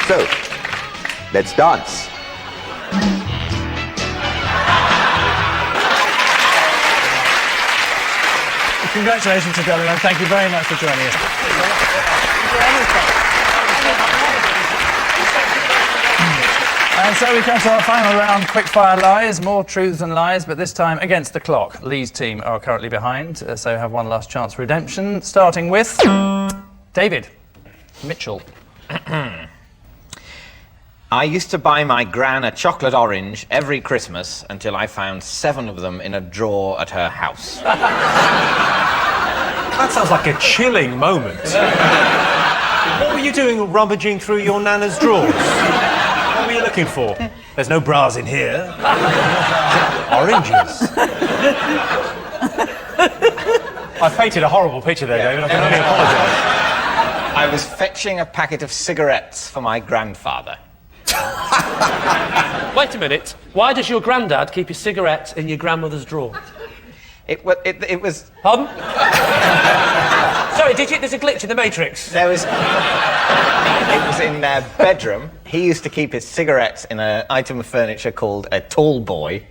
So, let's dance. Congratulations to Della, and thank you very much for joining us. And so we come to our final round, quickfire lies, more truths than lies, but this time against the clock. Lee's team are currently behind, so have one last chance for redemption, starting with David Mitchell. I used to buy my gran a chocolate orange every Christmas until I found 7 of them in a drawer at her house. That sounds like a chilling moment. What were you doing rummaging through your nana's drawers? What were you looking for? There's no bras in here. Oranges. I've painted a horrible picture there, David. I can only apologise. I was fetching a packet of cigarettes for my grandfather. Wait a minute. Why does your granddad keep his cigarettes in your grandmother's drawer? It was... Pardon? Sorry, there's a glitch in the Matrix. It was in their bedroom. He used to keep his cigarettes in an item of furniture called a tall boy.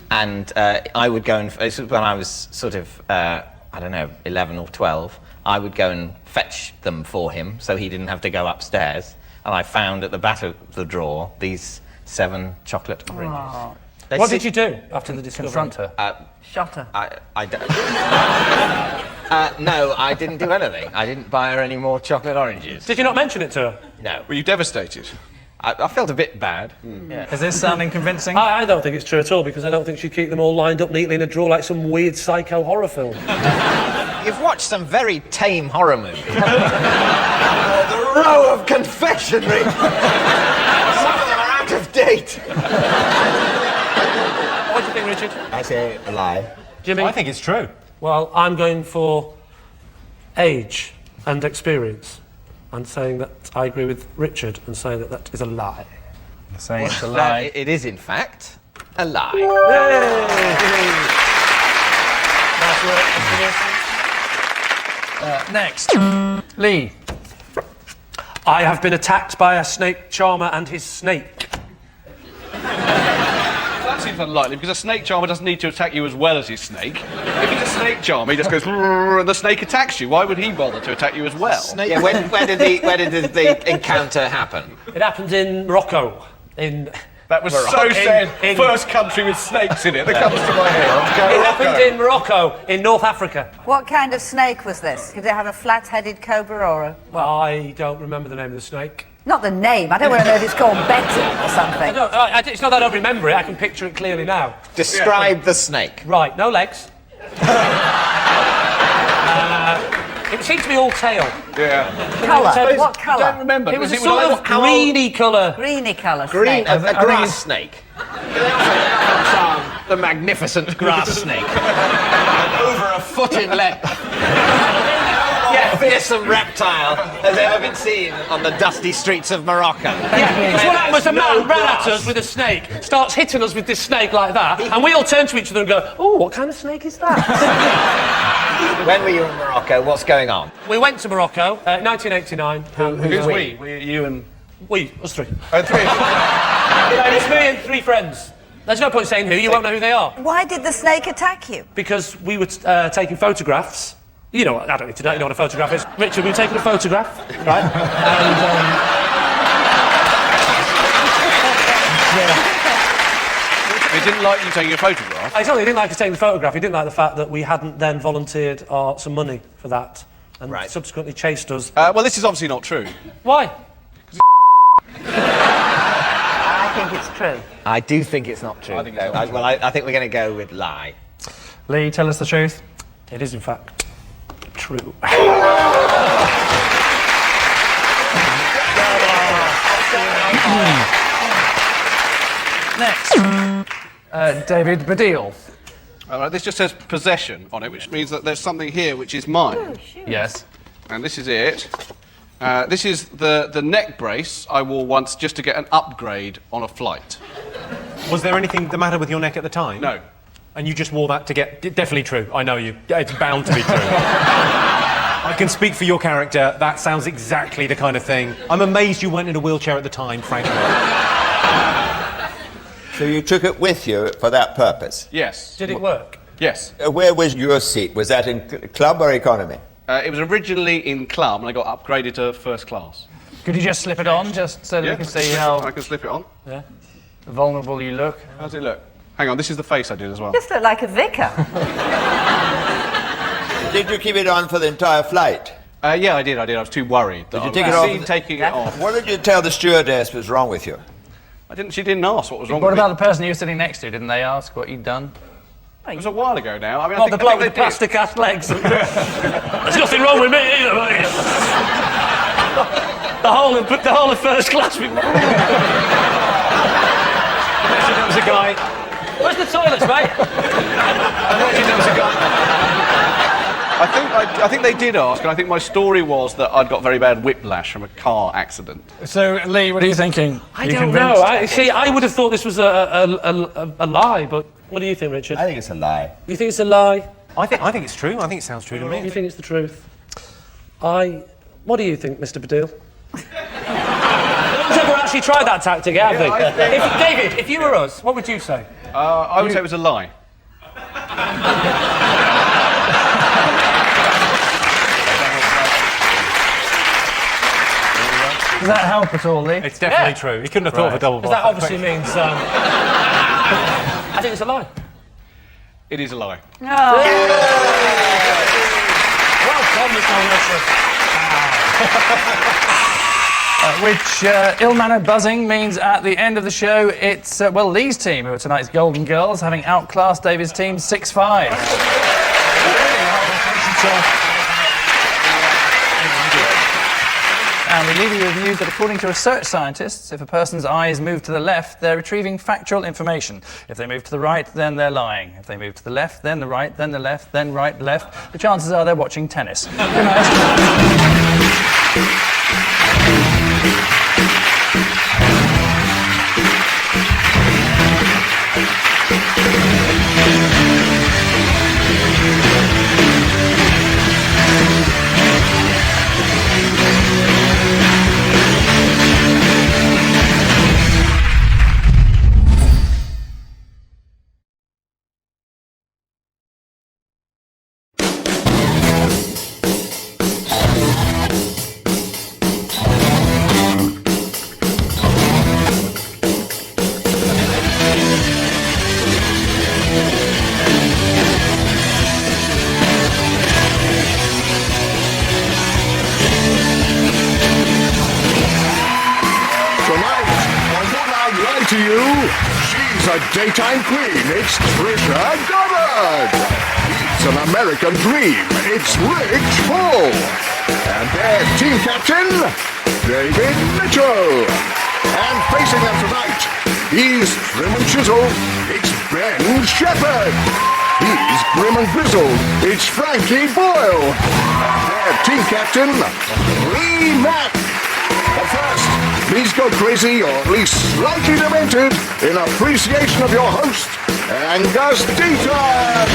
And I would go and... This was when I was sort of, 11 or 12. I would go and fetch them for him so he didn't have to go upstairs. and I found at the back of the drawer these 7 chocolate oranges. Oh. What did you do after the discovery? Confront her? Shot her. No, I didn't do anything. I didn't buy her any more chocolate oranges. Did you not mention it to her? No. Were you devastated? I felt a bit bad. Is this sounding convincing? I don't think it's true at all, because I don't think she'd keep them all lined up neatly in a drawer like some weird psycho horror film. You've watched some very tame horror movies. The row of confectionery. Some of them are out of date. What do you think, Richard? I say a lie. Jimmy? I think it's true. Well, I'm going for age and experience. I'm saying that I agree with Richard and say that that is a lie. Saying it's a lie. It is, in fact, a lie. Next. Lee. I have been attacked by a snake charmer and his snake. That seems unlikely, because a snake charmer doesn't need to attack you as well as his snake. If he's a snake charmer, he just goes and the snake attacks you. Why would he bother to attack you as well? Yeah, where did the encounter happen? It happened in Morocco. That was Morocco. so sad. First country with snakes in it that comes to my head. It happened in Morocco, in North Africa. What kind of snake was this? Did it have a flat-headed cobra or a... Well, I don't remember the name of the snake. Not the name. I don't want to know if it's called Betty or something. It's not that I don't remember it. I can picture it clearly now. Describe the snake. Right, no legs. It seemed to be all tail. Yeah. Colour. What I colour? don't remember. It was a sort of greeny colour. Greeny colour Green, snake. a grass snake. The magnificent grass snake. Over a foot in length. Yeah, fearsome reptile has ever been seen on the dusty streets of Morocco. Yeah, so what happened was a man ran at us with a snake, starts hitting us with this snake like that, and we all turn to each other and go, oh, what kind of snake is that? When were you in Morocco? What's going on? We went to Morocco, 1989. Who's we? You and... We, us three. Oh, 3. It's me and 3 friends. There's no point saying who, you won't know who they are. Why did the snake attack you? Because we were taking photographs. You know, I don't need to know, you know what a photograph is. Richard, we were taking a photograph, right? And, He didn't like you taking a photograph? I told you he didn't like us taking the photograph. He didn't like the fact that we hadn't then volunteered some money for that. And subsequently chased us. Well, this is obviously not true. Why? I think it's true. I do think it's not true. I think I think we're going to go with lie. Lee, tell us the truth. It is, in fact, true. Next. David Baddiel. All right, this just says possession on it, which means that there's something here which is mine. Oh, Yes. And this is it. This is the neck brace I wore once just to get an upgrade on a flight. Was there anything the matter with your neck at the time? No. And you just wore that to get... Definitely true. I know you. It's bound to be true. I can speak for your character. That sounds exactly the kind of thing. I'm amazed you weren't in a wheelchair at the time, frankly. So you took it with you for that purpose? Yes. Did it work? Yes. Where was your seat? Was that in club or economy? It was originally in club, and I got upgraded to first class. Could you just slip it on, just so that we can see how I can slip it on. Yeah. Vulnerable you look? How does it look? Hang on, this is the face I did as well. Just look like a vicar. Did you keep it on for the entire flight? Yeah, I did. I was too worried. Did you take it off? Taking it off. What did you tell the stewardess was wrong with you? She didn't ask what was wrong What with about me. the person you were sitting next to? Didn't they ask what you'd done? It was a while ago now. I mean, Not I the think bloke with they the did. plastic-ass legs. There's nothing wrong with me either, mate. The whole of first class. There was a guy... Where's the toilets, mate? There was a guy... I think they did ask, and I think my story was that I'd got very bad whiplash from a car accident. So, Lee, what are you thinking? I don't know. I would have thought this was a lie, but what do you think, Richard? I think it's a lie. You think it's a lie? I think it's true. I think it sounds true to me. You think it's the truth? What do you think, Mr. Baddiel? No one's ever actually tried that tactic, have they? David, if you were us, what would you say? I would say it was a lie. Does that help at all, Lee? It's definitely true. He couldn't have thought of a double bluff. That obviously means... I think it's a lie. It is a lie. Oh. Well done, Mr. Which ill-mannered buzzing means at the end of the show, it's, Lee's team, who are tonight's Golden Girls, having outclassed David's team 6-5. And we leave you with news that according to research scientists, if a person's eyes move to the left, they're retrieving factual information. If they move to the right, then they're lying. If they move to the left, then the right, then the left, then right, left, the chances are they're watching tennis. Good night. To you, she's a daytime queen. It's Trisha Goddard. He's an American dream. It's Rich Paul. And their team captain, David Mitchell. And facing them tonight, he's trim and chiseled. It's Ben Shepherd. He's grim and grizzled. It's Frankie Boyle. And their team captain, Lee Mack. But first, please go crazy or at least slightly demented in appreciation of your host, Angus Deaton.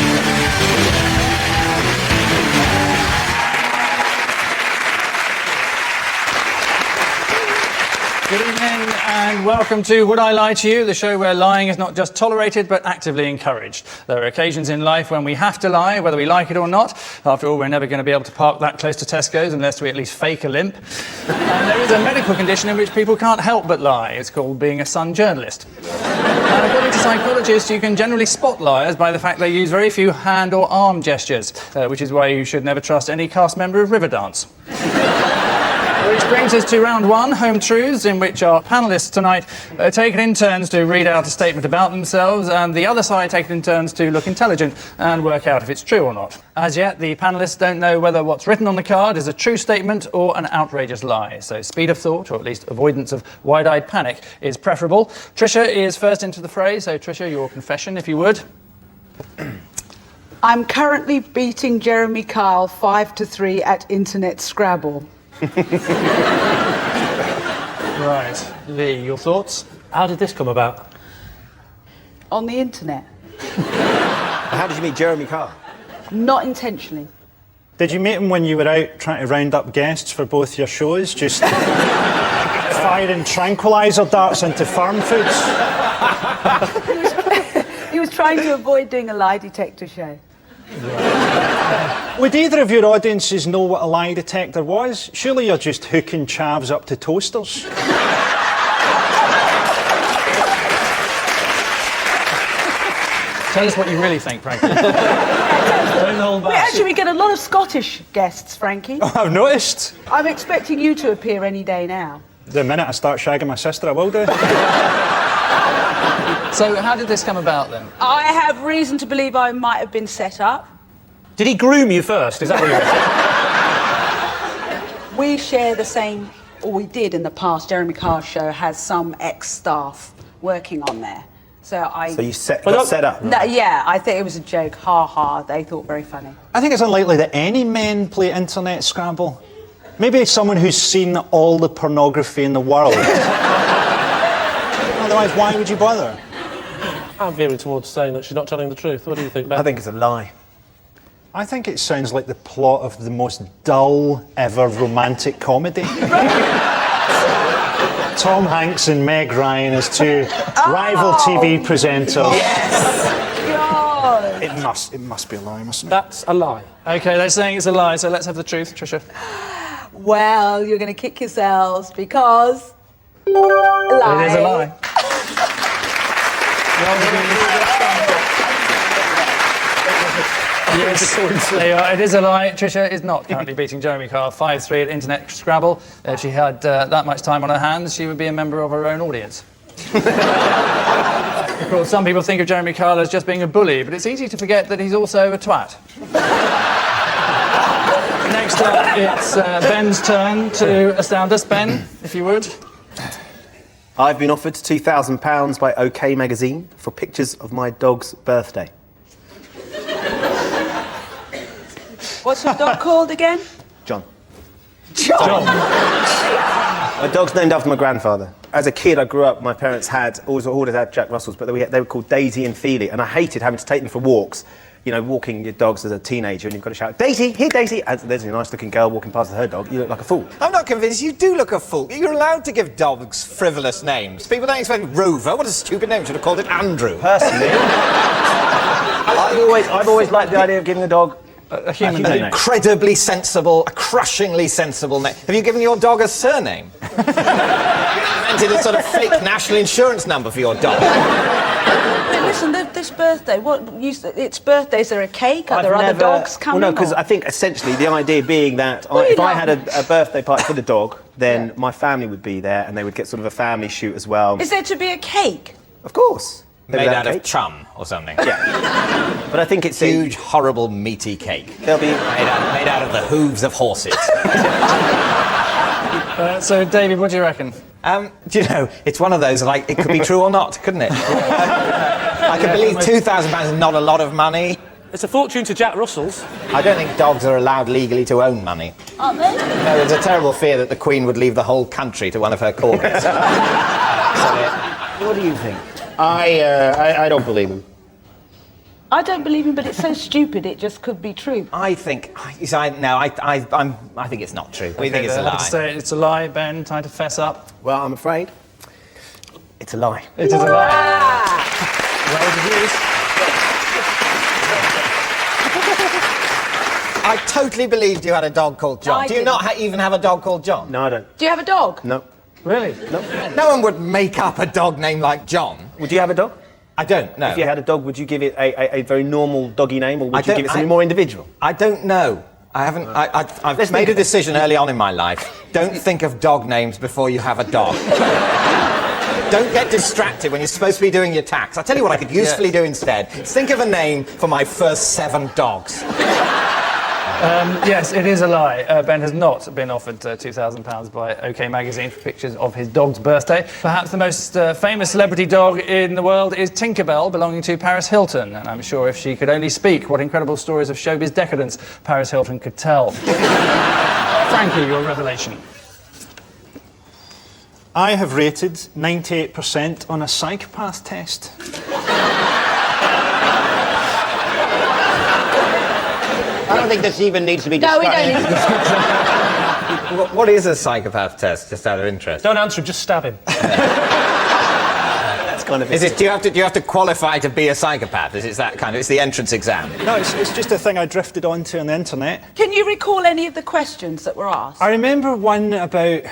Good evening and welcome to Would I Lie to You, the show where lying is not just tolerated but actively encouraged. There are occasions in life when we have to lie, whether we like it or not. After all, we're never going to be able to park that close to Tesco's unless we at least fake a limp. And there is a medical condition in which people can't help but lie. It's called being a Sun journalist. And according to psychologists, you can generally spot liars by the fact they use very few hand or arm gestures, which is why you should never trust any cast member of Riverdance. Which brings us to round one, Home Truths, in which our panellists tonight take it in turns to read out a statement about themselves, and the other side take it in turns to look intelligent and work out if it's true or not. As yet, the panellists don't know whether what's written on the card is a true statement or an outrageous lie, so speed of thought, or at least avoidance of wide-eyed panic, is preferable. Trisha is first into the fray, so Trisha, your confession, if you would. I'm currently beating Jeremy Kyle 5-3 at Internet Scrabble. Right. Lee, your thoughts? How did this come about? On the internet. How did you meet Jeremy Carr? Not intentionally. Did you meet him when you were out trying to round up guests for both your shows? Just firing tranquiliser darts into farm foods? He was trying to avoid doing a lie detector show. Would either of your audiences know what a lie detector was? Surely you're just hooking chavs up to toasters. Tell us what you really think, Frankie. Don't hold back. Actually, we get a lot of Scottish guests, Frankie. Oh, I've noticed. I'm expecting you to appear any day now. The minute I start shagging my sister, I will do. So, how did this come about, then? I have reason to believe I might have been set up. Did he groom you first? Is that what We share the same, or we did in the past. Jeremy Carr's show has some ex-staff working on there. So you got set up? No, yeah, I think it was a joke. Ha ha, they thought very funny. I think it's unlikely that any men play Internet Scrabble. Maybe someone who's seen all the pornography in the world. Otherwise, why would you bother? I'm veering towards saying that she's not telling the truth. What do you think, Ben? I think it's a lie. I think it sounds like the plot of the most dull ever romantic comedy. Tom Hanks and Meg Ryan as two rival TV presenters. Yes! It must be a lie, mustn't it? That's a lie. OK, they're saying it's a lie, so let's have the truth, Trisha. Well, you're going to kick yourselves because... Lie. It is a lie. Yes, it is a lie. Tricia is not currently beating Jeremy Carr 5-3 at Internet Scrabble. If she had that much time on her hands, she would be a member of her own audience. Of course, some people think of Jeremy Carr as just being a bully, but it's easy to forget that he's also a twat. Next up, it's Ben's turn to astound us. Ben, if you would. I've been offered £2,000 by OK Magazine for pictures of my dog's birthday. What's your dog called again? John. My dog's named after my grandfather. As a kid, I grew up, my parents always had Jack Russells, but they were called Daisy and Feely, and I hated having to take them for walks. You know, walking your dogs as a teenager, and you've got to shout, Daisy, here, Daisy! And there's a nice-looking girl walking past her dog. You look like a fool. I'm not convinced you do look a fool. You're allowed to give dogs frivolous names. People don't expect Rover. What a stupid name. Should have called it Andrew. Personally, I've always liked the idea of giving a dog a human name. Incredibly sensible, a crushingly sensible name. Have you given your dog a surname? Invented a sort of fake national insurance number for your dog. Wait, listen, this birthday, it's birthday, is there a cake? Are there other dogs coming? Well, no, because I think essentially the idea being that if I had a birthday party for the dog, then my family would be there and they would get sort of a family shoot as well. Is there to be a cake? Of course. Made out of chum or something. Yeah. But I think it's huge, horrible, meaty cake. They'll be made out of the hooves of horses. So, David, what do you reckon? Do you know, it's one of those, like, it could be true or not, couldn't it? I can believe £2,000 is not a lot of money. It's a fortune to Jack Russell's. I don't think dogs are allowed legally to own money. Aren't they? No, there's a terrible fear that the Queen would leave the whole country to one of her corgis. What do you think? I don't believe him. I don't believe him, but it's so stupid it just could be true. I think it's not true. We think it's a lie. Say it's a lie. Ben, time to fess up. Well, I'm afraid it's a lie. It is a lie. Well deduced. I totally believed you had a dog called John. I Do you not even have a dog called John? No, I don't. Do you have a dog? No. Really? No. No one would make up a dog named like John. Would you have a dog? I don't, no. If you had a dog, would you give it a very normal doggy name, or would you give it something more individual? I don't know. I haven't. I've made a decision early on in my life. Don't think of dog names before you have a dog. Don't get distracted when you're supposed to be doing your tax. I'll tell you what I could usefully do instead. Think of a name for my first 7 dogs. Yes, it is a lie. Ben has not been offered £2,000 by OK Magazine for pictures of his dog's birthday. Perhaps the most famous celebrity dog in the world is Tinkerbell, belonging to Paris Hilton. And I'm sure if she could only speak, what incredible stories of showbiz decadence Paris Hilton could tell. Frankie, your revelation. I have rated 98% on a psychopath test. I don't think this even needs to be discussed. No, we don't need to discuss it. What is a psychopath test, just out of interest? Don't answer, just stab him. That's kind of. Do you have to qualify to be a psychopath? Is it that kind of? It's the entrance exam. No, it's just a thing I drifted onto on the internet. Can you recall any of the questions that were asked? I remember one about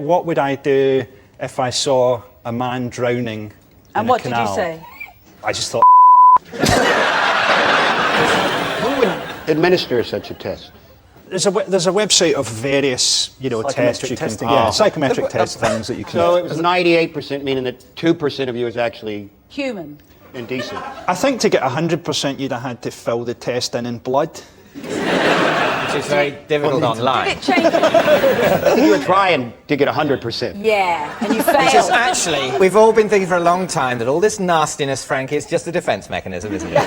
what would I do if I saw a man drowning And in what a did canal. you say? I just thought. Who would administer such a test? There's a website of various, tests you can... testing. Yeah, psychometric test things that you can... So it was 98%, meaning that 2% of you is actually Human. indecent. I think to get 100% you'd have had to fill the test in blood. Which is very difficult online. Did it change? I think you were trying to get 100%. Yeah, and you Which is failed. actually, we've all been thinking for a long time that all this nastiness, Frankie, is just a defence mechanism, isn't it?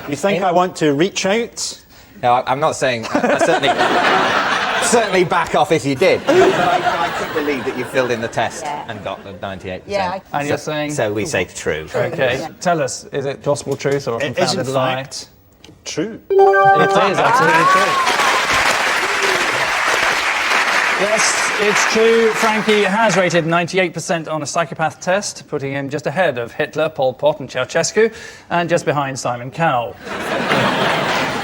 You think I want to reach out? No, I'm not saying... I certainly back off if you did. But I couldn't believe that you filled in the test and got the 98%. Yeah. And you're saying... So we say true. OK. Yeah. Tell us, is it gospel truth or a It is, in confounded lie? fact, true. It is absolutely true. Yes, it's true. Frankie has rated 98% on a psychopath test, putting him just ahead of Hitler, Pol Pot and Ceausescu, and just behind Simon Cowell.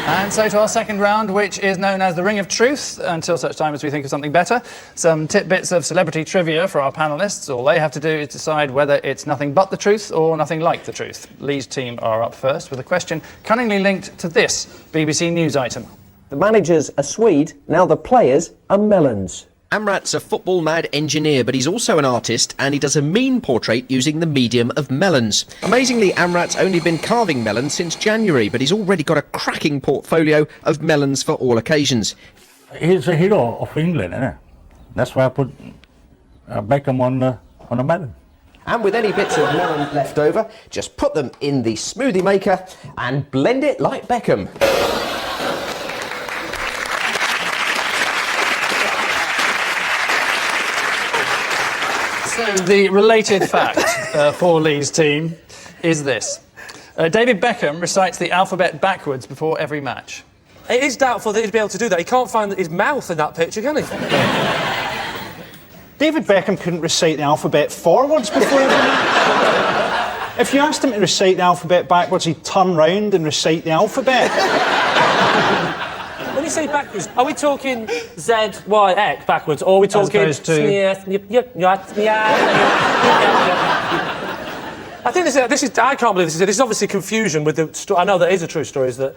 And so to our second round, which is known as the Ring of Truth, until such time as we think of something better. Some tidbits of celebrity trivia for our panellists. All they have to do is decide whether it's nothing but the truth or nothing like the truth. Lee's team are up first with a question cunningly linked to this BBC News item. The manager's a Swede, now the players are melons. Amrat's a football-mad engineer, but he's also an artist, and he does a mean portrait using the medium of melons. Amazingly, Amrat's only been carving melons since January, but he's already got a cracking portfolio of melons for all occasions. He's a hero of England, isn't he? That's why I put Beckham on a melon. And with any bits of melon left over, just put them in the smoothie maker and blend it like Beckham. So the related fact for Lee's team is this. David Beckham recites the alphabet backwards before every match. It is doubtful that he'd be able to do that. He can't find his mouth in that picture, can he? David Beckham couldn't recite the alphabet forwards before every match. If you asked him to recite the alphabet backwards, he'd turn round and recite the alphabet. When you say backwards, are we talking Z, Y, X backwards, or are we talking... I think this is... I can't believe this is... This is obviously confusion with the... I know that is a true story, is that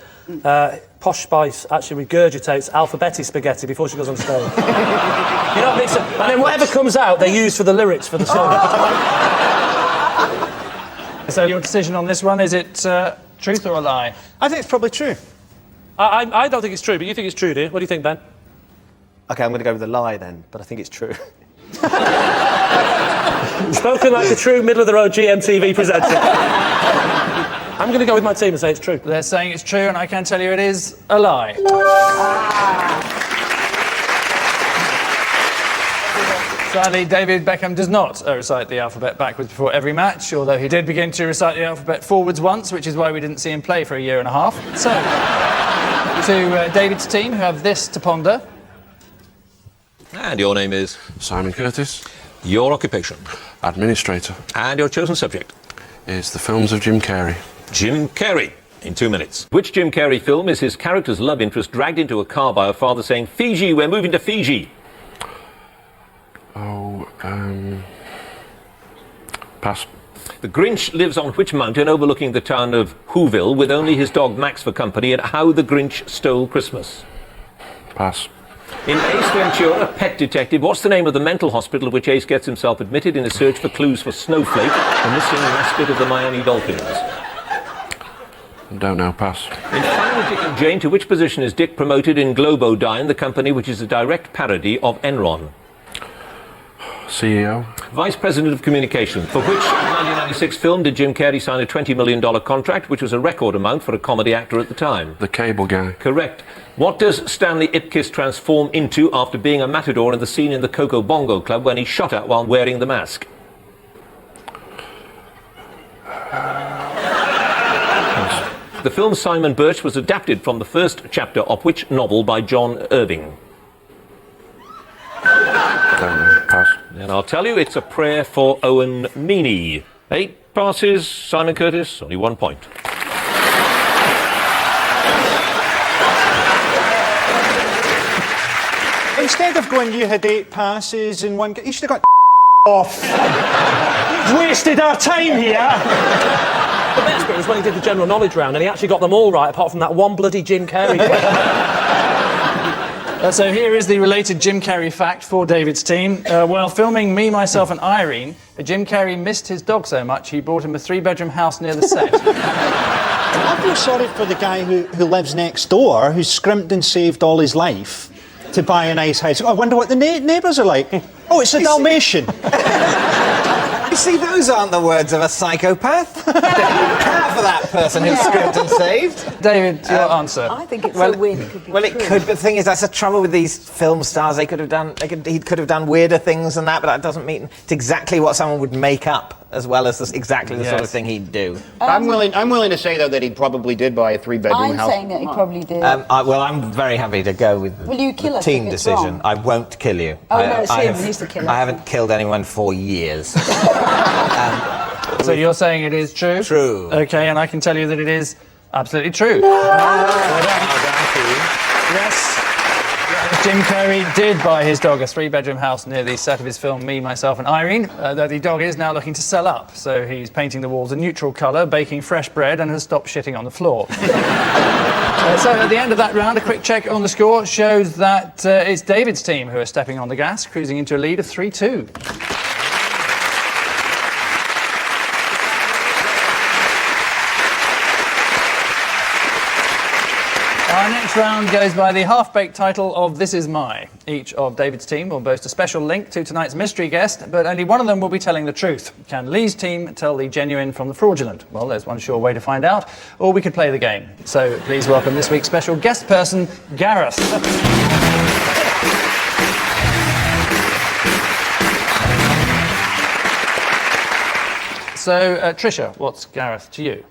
Posh Spice actually regurgitates alphabetti spaghetti before she goes on stage. You know what I mean? And then whatever comes out, they use for the lyrics for the song. So your decision on this one, is it truth or a lie? I think it's probably true. I don't think it's true, but you think it's true, do you? What do you think, Ben? OK, I'm going to go with a lie then, but I think it's true. Spoken like a true middle-of-the-road GMTV presenter. I'm going to go with my team and say it's true. They're saying it's true, and I can tell you it is a lie. Sadly, David Beckham does not recite the alphabet backwards before every match, although he did begin to recite the alphabet forwards once, which is why we didn't see him play for a year and a half. So, to David's team, who have this to ponder. And your name is? Simon Curtis. Your occupation? Administrator. And your chosen subject? Is the films of Jim Carrey. Jim Carrey. In 2 minutes. Which Jim Carrey film is his character's love interest dragged into a car by her father saying, "Fiji, we're moving to Fiji"? Pass. The Grinch lives on which mountain overlooking the town of Whoville with only his dog Max for company, and How the Grinch Stole Christmas? Pass. In Ace Ventura, Pet Detective, what's the name of the mental hospital at which Ace gets himself admitted in a search for clues for Snowflake, the missing mascot of the Miami Dolphins? Don't know. Pass. In Finding Dick and Jane, to which position is Dick promoted in Globodyne, the company which is a direct parody of Enron? CEO. Vice President of Communication. For which 1996 film did Jim Carrey sign a $20 million contract, which was a record amount for a comedy actor at the time? The Cable Guy. Correct. What does Stanley Ipkiss transform into after being a matador in the scene in the Coco Bongo Club when he's shot at while wearing the mask? The film Simon Birch was adapted from the first chapter of which novel by John Irving? Don't know. Pass. And I'll tell you, it's A Prayer for Owen Meany. 8 passes, Simon Curtis, only 1 point. Instead of going, you had 8 passes in one... You should have got off. You've wasted our time here. The best bit was when he did the general knowledge round and he actually got them all right, apart from that one bloody Jim Carrey. So here is the related Jim Carrey fact for David's team. While filming Me, Myself and Irene, Jim Carrey missed his dog so much he bought him a 3-bedroom house near the set. I feel sorry for the guy who lives next door, who's scrimped and saved all his life to buy a nice house. I wonder what the neighbours are like. Oh, it's a Dalmatian. You see, those aren't the words of a psychopath. Proud for that person who's scrimped and saved. David, your answer. I think it's so weird it could be Well, it true. could, but the thing is, that's the trouble with these film stars. He could have done weirder things than that, but that doesn't mean it's exactly what someone would make up, as well as exactly the sort of thing he'd do. I'm willing to say, though, that he probably did buy a 3-bedroom house. I'm saying that he probably did. Well, I'm very happy to go with Will you kill the us team if it's decision. wrong? I won't kill you. Oh, no, it's him. He's the killer. I haven't killed anyone for years. So you're saying it is true? True. OK, and I can tell you that it is absolutely true. Well done. Jim Carrey did buy his dog a 3-bedroom house near the set of his film Me, Myself and Irene, though the dog is now looking to sell up. So he's painting the walls a neutral colour, baking fresh bread and has stopped shitting on the floor. So at the end of that round, a quick check on the score shows that it's David's team who are stepping on the gas, cruising into a lead of 3-2. Our next round goes by the half-baked title of This Is My. Each of David's team will boast a special link to tonight's mystery guest, but only one of them will be telling the truth. Can Lee's team tell the genuine from the fraudulent? Well, there's one sure way to find out, or we could play the game. So please welcome this week's special guest person, Gareth. So, Tricia, what's Gareth to you?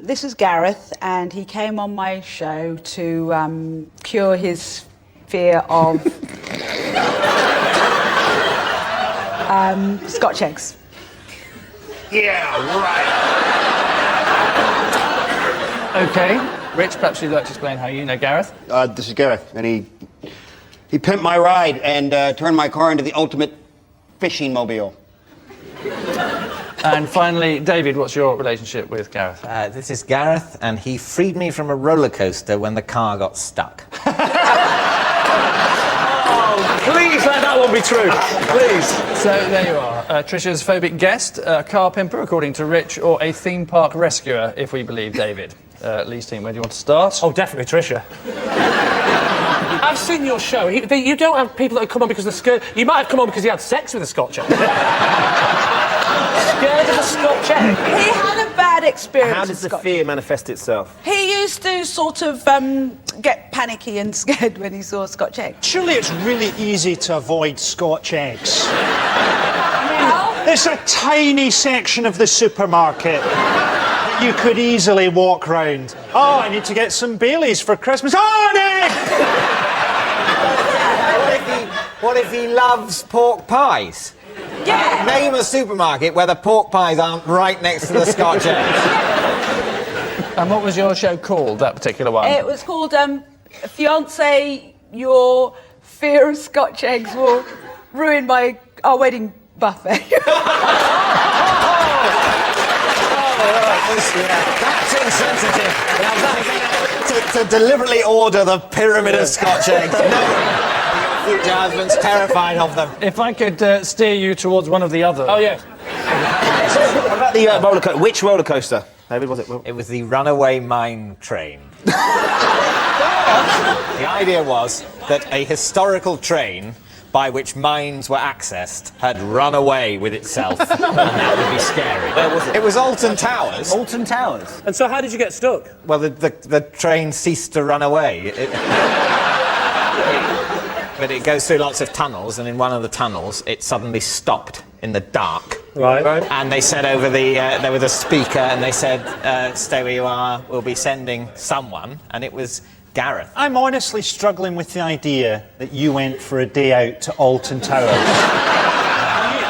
This is Gareth, and he came on my show to cure his fear of Scotch eggs. Yeah, right. Okay. Rich, perhaps you'd like to explain how you know Gareth? This is Gareth, and he pimped my ride and turned my car into the ultimate fishing mobile. And finally, David, what's your relationship with Gareth? This is Gareth, and he freed me from a roller coaster when the car got stuck. Oh, please let that one be true. Please. So there you are. Tricia's phobic guest, a car pimper, according to Rich, or a theme park rescuer, if we believe David. Lee's team, where do you want to start? Oh, definitely Tricia. I've seen your show. You don't have people that come on because they're scared. You might have come on because you had sex with a Scotch egg. Scared of a Scotch egg? He had a bad experience. How does the fear manifest itself? He used to sort of get panicky and scared when he saw a Scotch egg. Surely it's really easy to avoid Scotch eggs. It's a tiny section of the supermarket that you could easily walk round. Oh, I need to get some Baileys for Christmas. Oh, Nick! What if he loves pork pies? Yeah. Name a supermarket where the pork pies aren't right next to the Scotch eggs. And what was your show called, that particular one? It was called Fiancé, Your Fear of Scotch Eggs Will Ruin Our Wedding Buffet. That's insensitive. To deliberately order the pyramid of Scotch eggs. No. Future husband's terrified of them. If I could steer you towards one of the other. Oh, yes. So, what about the roller coaster? Which roller coaster, David, was it? It was the runaway mine train. The idea was that a historical train by which mines were accessed had run away with itself, and that would be scary. Where was it? It was Alton Towers. Alton Towers? And so how did you get stuck? Well, the train ceased to run away. But it goes through lots of tunnels, and in one of the tunnels, it suddenly stopped in the dark. Right. And they said over there was a speaker, and they said, stay where you are, we'll be sending someone, and it was Gareth. I'm honestly struggling with the idea that you went for a day out to Alton Towers.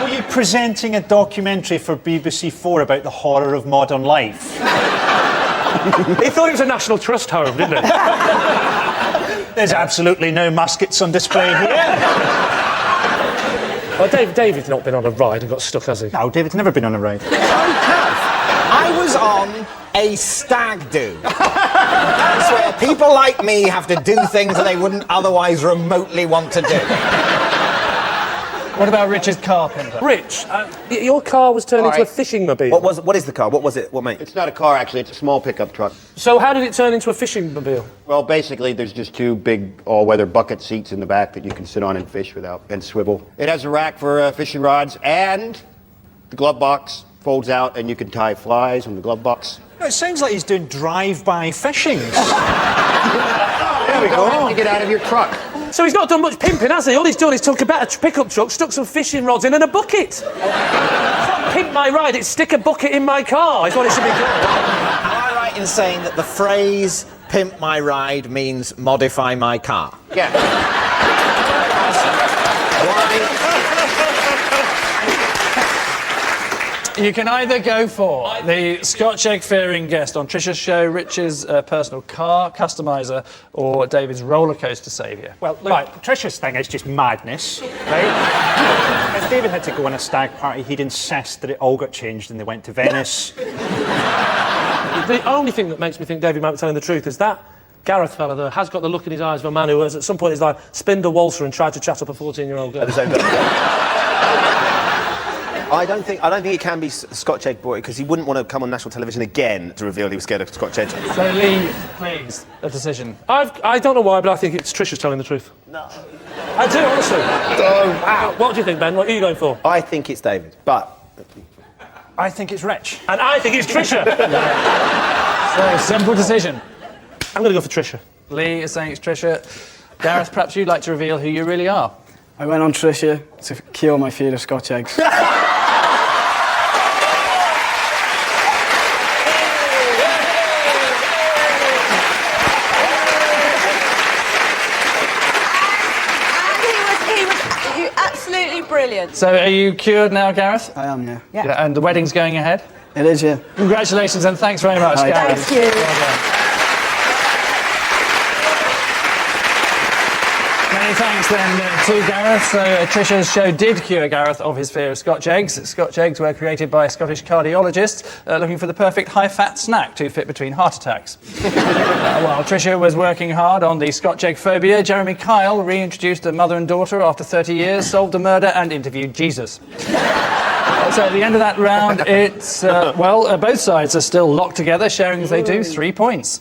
Were you presenting a documentary for BBC 4 about the horror of modern life? He thought it was a National Trust home, didn't he? There's absolutely no muskets on display here. Well, David's not been on a ride and got stuck, has he? No, David's never been on a ride. I was on a stag do. That's where people like me have to do things that they wouldn't otherwise remotely want to do. What about Rich's car pimper? Rich, your car was turned into a fishing mobile. What is the car? What was it? What make? It's not a car, actually. It's a small pickup truck. So how did it turn into a fishing mobile? Well, basically, there's just two big all-weather bucket seats in the back that you can sit on and fish without, and swivel. It has a rack for fishing rods, and the glove box folds out, and you can tie flies on the glove box. No, it sounds like he's doing drive-by fishing. There we go. You get out of your truck. So he's not done much pimping, has he? All he's done is took a better pickup truck, stuck some fishing rods in and a bucket. It's not pimp my ride, it's stick a bucket in my car, is what it should be called. Am I right in saying that the phrase pimp my ride means modify my car? Yeah. You can either go for the Scotch egg fearing guest on Trisha's show, Rich's personal car customiser, or David's roller coaster saviour. Well, look, Trisha's thing is just madness, right? If David had to go on a stag party, he'd insist that it all got changed and they went to Venice. The only thing that makes me think David might be telling the truth is that Gareth fella there has got the look in his eyes of a man who has at some point in his life spinned a waltzer and tried to chat up a 14-year-old girl. I don't think it can be Scotch egg boy because he wouldn't want to come on national television again to reveal he was scared of Scotch egg. So Lee, please, a decision. I don't know why, but I think it's Trisha's telling the truth. No. I do, honestly. Wow. What do you think, Ben? What are you going for? I think it's David, but I think it's Rich. And I think it's Trisha. So, simple decision. I'm going to go for Trisha. Lee is saying it's Trisha. Gareth, perhaps you'd like to reveal who you really are. I went on Trisha to cure my fear of Scotch eggs. Absolutely brilliant. So, are you cured now, Gareth? I am, yeah. Yeah. And the wedding's going ahead? It is, yeah. Congratulations and thanks very much, Gareth. Thank you. Well done. Many thanks then to Gareth. So Trisha's show did cure Gareth of his fear of Scotch eggs. Scotch eggs were created by a Scottish cardiologist looking for the perfect high-fat snack to fit between heart attacks. While Trisha was working hard on the Scotch egg phobia, Jeremy Kyle reintroduced a mother and daughter after 30 years, solved a murder and interviewed Jesus. So at the end of that round, it's, both sides are still locked together, sharing as they do 3 points.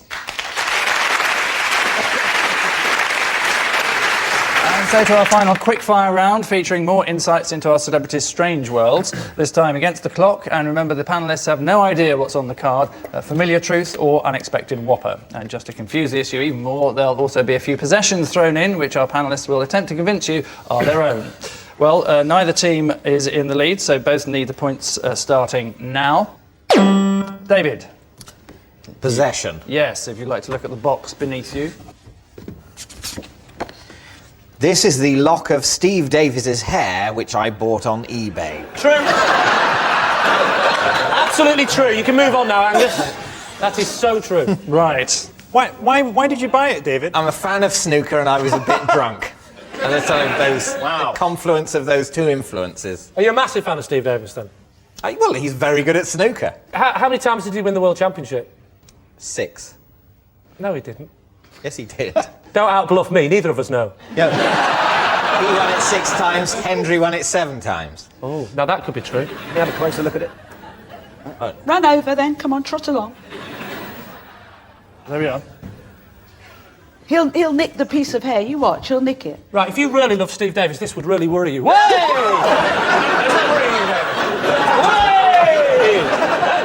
And so to our final quickfire round, featuring more insights into our celebrities' strange worlds, this time against the clock. And remember, the panellists have no idea what's on the card, familiar truth or unexpected whopper. And just to confuse the issue even more, there'll also be a few possessions thrown in, which our panellists will attempt to convince you are their own. Well, neither team is in the lead, so both need the points starting now. David. Possession. Yes, if you'd like to look at the box beneath you. This is the lock of Steve Davis's hair, which I bought on eBay. True. Absolutely true. You can move on now, Angus. That is so true. Right. Why did you buy it, David? I'm a fan of snooker and I was a bit drunk. And the confluence of those two influences. Are you a massive fan of Steve Davis, then? Well, he's very good at snooker. How many times did he win the World Championship? 6. No, he didn't. Yes, he did. Don't outbluff me, neither of us know. Yeah. He won it 6 times, Hendry won it 7 times. Oh, now that could be true. Can we have a closer look at it? Run over then, come on, trot along. There we are. He'll nick the piece of hair, you watch, he'll nick it. Right, if you really love Steve Davis, this would really worry you. Hey! Is that worrying you, David? Hey!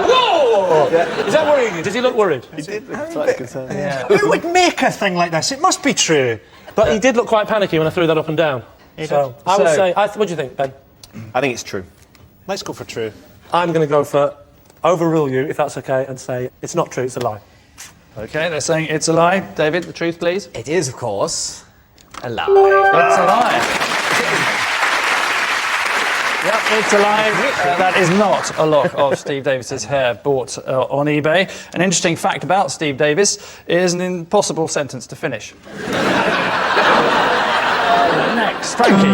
Whoa! Is that worrying you? Does he look worried? He did look slightly concerned. Yeah. Who would make a thing like this? It must be true. But he did look quite panicky when I threw that up and down. So, I would say... what do you think, Ben? I think it's true. Let's go for true. I'm going to go for overrule you, if that's OK, and say it's not true, it's a lie. OK, they're saying it's a lie. David, the truth, please. It is, of course, a lie. It's a lie. Yep, it's a lie. That is not a lock of Steve Davis's hair bought on eBay. An interesting fact about Steve Davis is an impossible sentence to finish. Next, Frankie.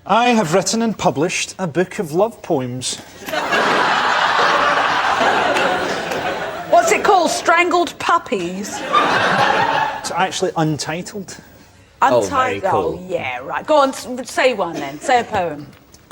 I have written and published a book of love poems. What's it called? Strangled Puppies? It's actually untitled. Untitled? very cool. Oh, yeah, right. Go on, say one then. Say a poem.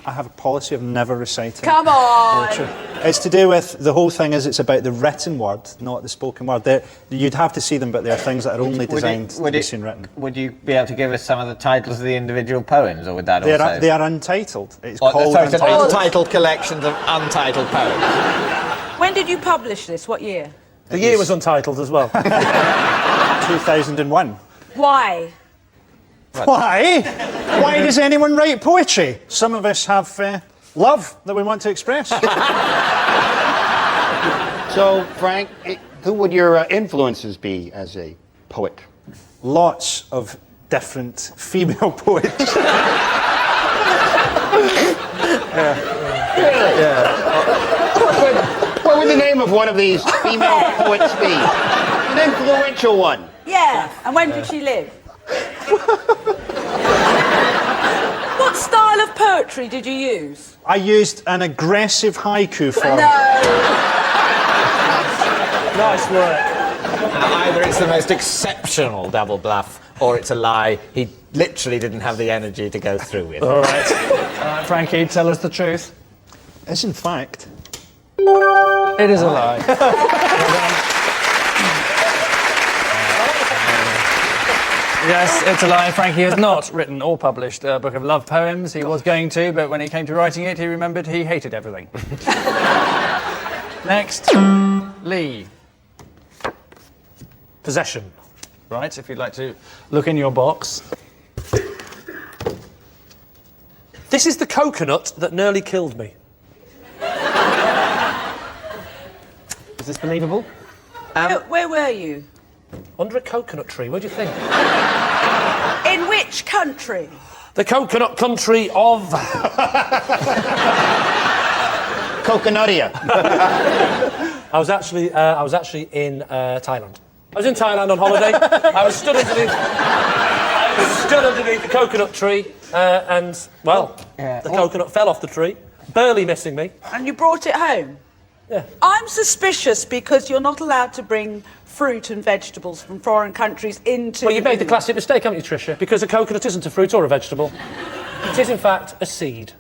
I have a policy of never reciting. Come on! Poetry. It's to do with, the whole thing is it's about the written word, not the spoken word. You'd have to see them, but they are things that are only designed to be seen written. Would you be able to give us some of the titles of the individual poems, or would that also... They are untitled. It's called It's Untitled. an untitled collections of untitled poems. When did you publish this? What year? The year was untitled as well. 2001. Why? Why? Why does anyone write poetry? Some of us have love that we want to express. So, Frank, who would your influences be as a poet? Lots of different female poets. What would the name of one of these female poets be? An influential one. Yeah, and when did she live? What style of poetry did you use? I used an aggressive haiku form. Nice work. Either it's the most exceptional double bluff or it's a lie he literally didn't have the energy to go through with. All right. Frankie, tell us the truth. It's in fact. It is a lie. Yes, it's a lie. Frankie has not written or published a book of love poems. He was going to, but when he came to writing it, he remembered he hated everything. Next, Lee. Possession. Right, if you'd like to look in your box. This is the coconut that nearly killed me. Is this believable? Where were you? Under a coconut tree, what do you think? In which country? The coconut country of... Coconutia. I was actually in Thailand. I was in Thailand on holiday. I was stood underneath the coconut tree, and, well, the coconut fell off the tree, barely missing me. And you brought it home? Yeah. I'm suspicious because you're not allowed to bring fruit and vegetables from foreign countries into... Well, you've made the classic mistake, haven't you, Tricia? Because a coconut isn't a fruit or a vegetable. It is, in fact, a seed.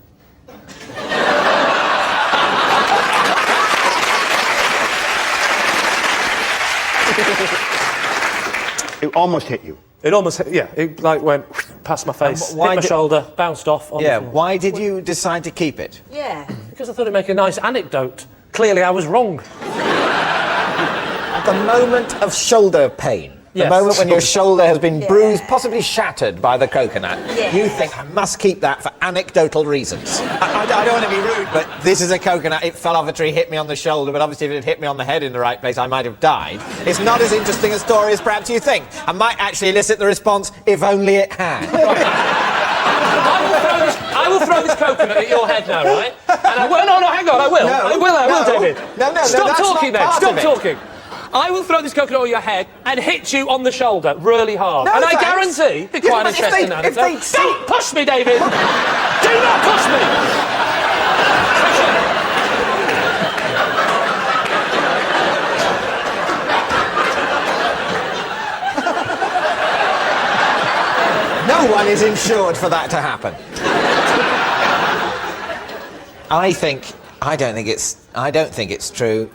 It almost hit you. It almost hit, yeah, it like went past my face, hit my shoulder, bounced off on the floor. Why did you decide to keep it? Yeah. Because I thought it'd make a nice anecdote. Clearly I was wrong. The moment of shoulder pain. Yes. The moment when your shoulder has been bruised, possibly shattered by the coconut. Yes. You think, I must keep that for anecdotal reasons. I don't want to be rude, but this is a coconut. It fell off a tree, hit me on the shoulder, but obviously if it had hit me on the head in the right place, I might have died. It's not as interesting a story as perhaps you think. I might actually elicit the response, if only it had. I will throw this coconut at your head now, right? And I will. No, hang on, I will. I will, David. No, Stop talking then. Stop talking. talking. I will throw this coconut at your head and hit you on the shoulder really hard. No, and I thanks. guarantee, be quite interesting now. Don't push me, David! Do not push me! No one is insured for that to happen. I don't think it's true,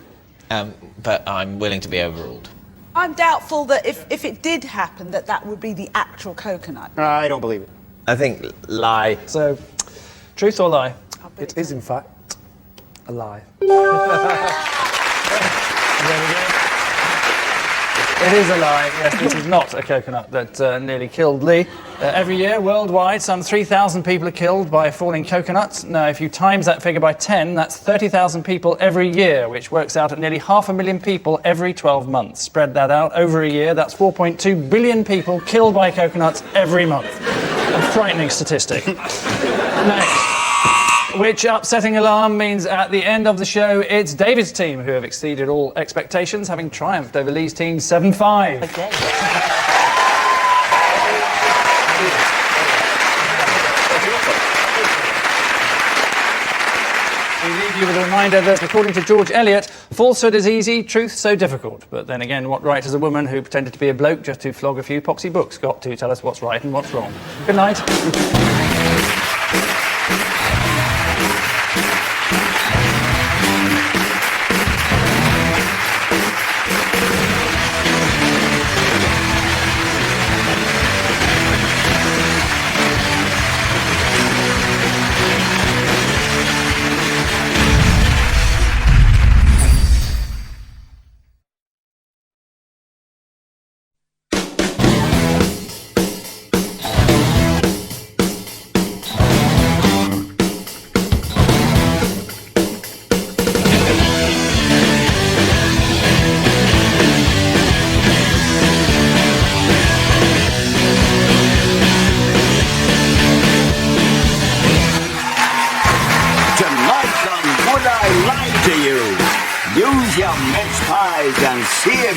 but I'm willing to be overruled. I'm doubtful that if it did happen, that would be the actual coconut. I don't believe it. I think lie. So, truth or lie? It is, in fact, a lie. It is a lie. Yes, this is not a coconut that nearly killed Lee. Every year, worldwide, some 3,000 people are killed by falling coconuts. Now, if you times that figure by 10, that's 30,000 people every year, which works out at nearly 500,000 people every 12 months. Spread that out over a year, that's 4.2 billion people killed by coconuts every month. A frightening statistic. Next. Which upsetting alarm means at the end of the show, it's David's team who have exceeded all expectations, having triumphed over Lee's team 7-5. Okay. We leave you with a reminder that, according to George Eliot, falsehood is easy, truth so difficult. But then again, what right has a woman who pretended to be a bloke just to flog a few poxy books got to tell us what's right and what's wrong? Good night.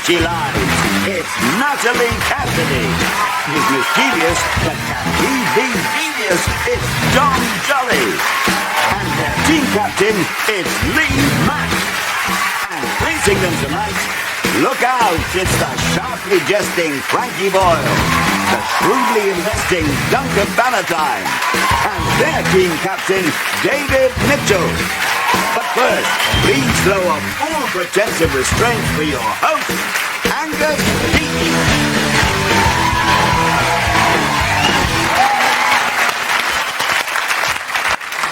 she lies. It's Natalie Cassidy. He's mischievous, but can he be genius? It's John Jolly. And their team captain, it's Lee Mack. And facing them tonight, look out, it's the sharply jesting Frankie Boyle, the shrewdly investing Duncan Valentine, and their team captain, David Mitchell. But first, please throw off all pretense of restraint for your host, Angus Beattie.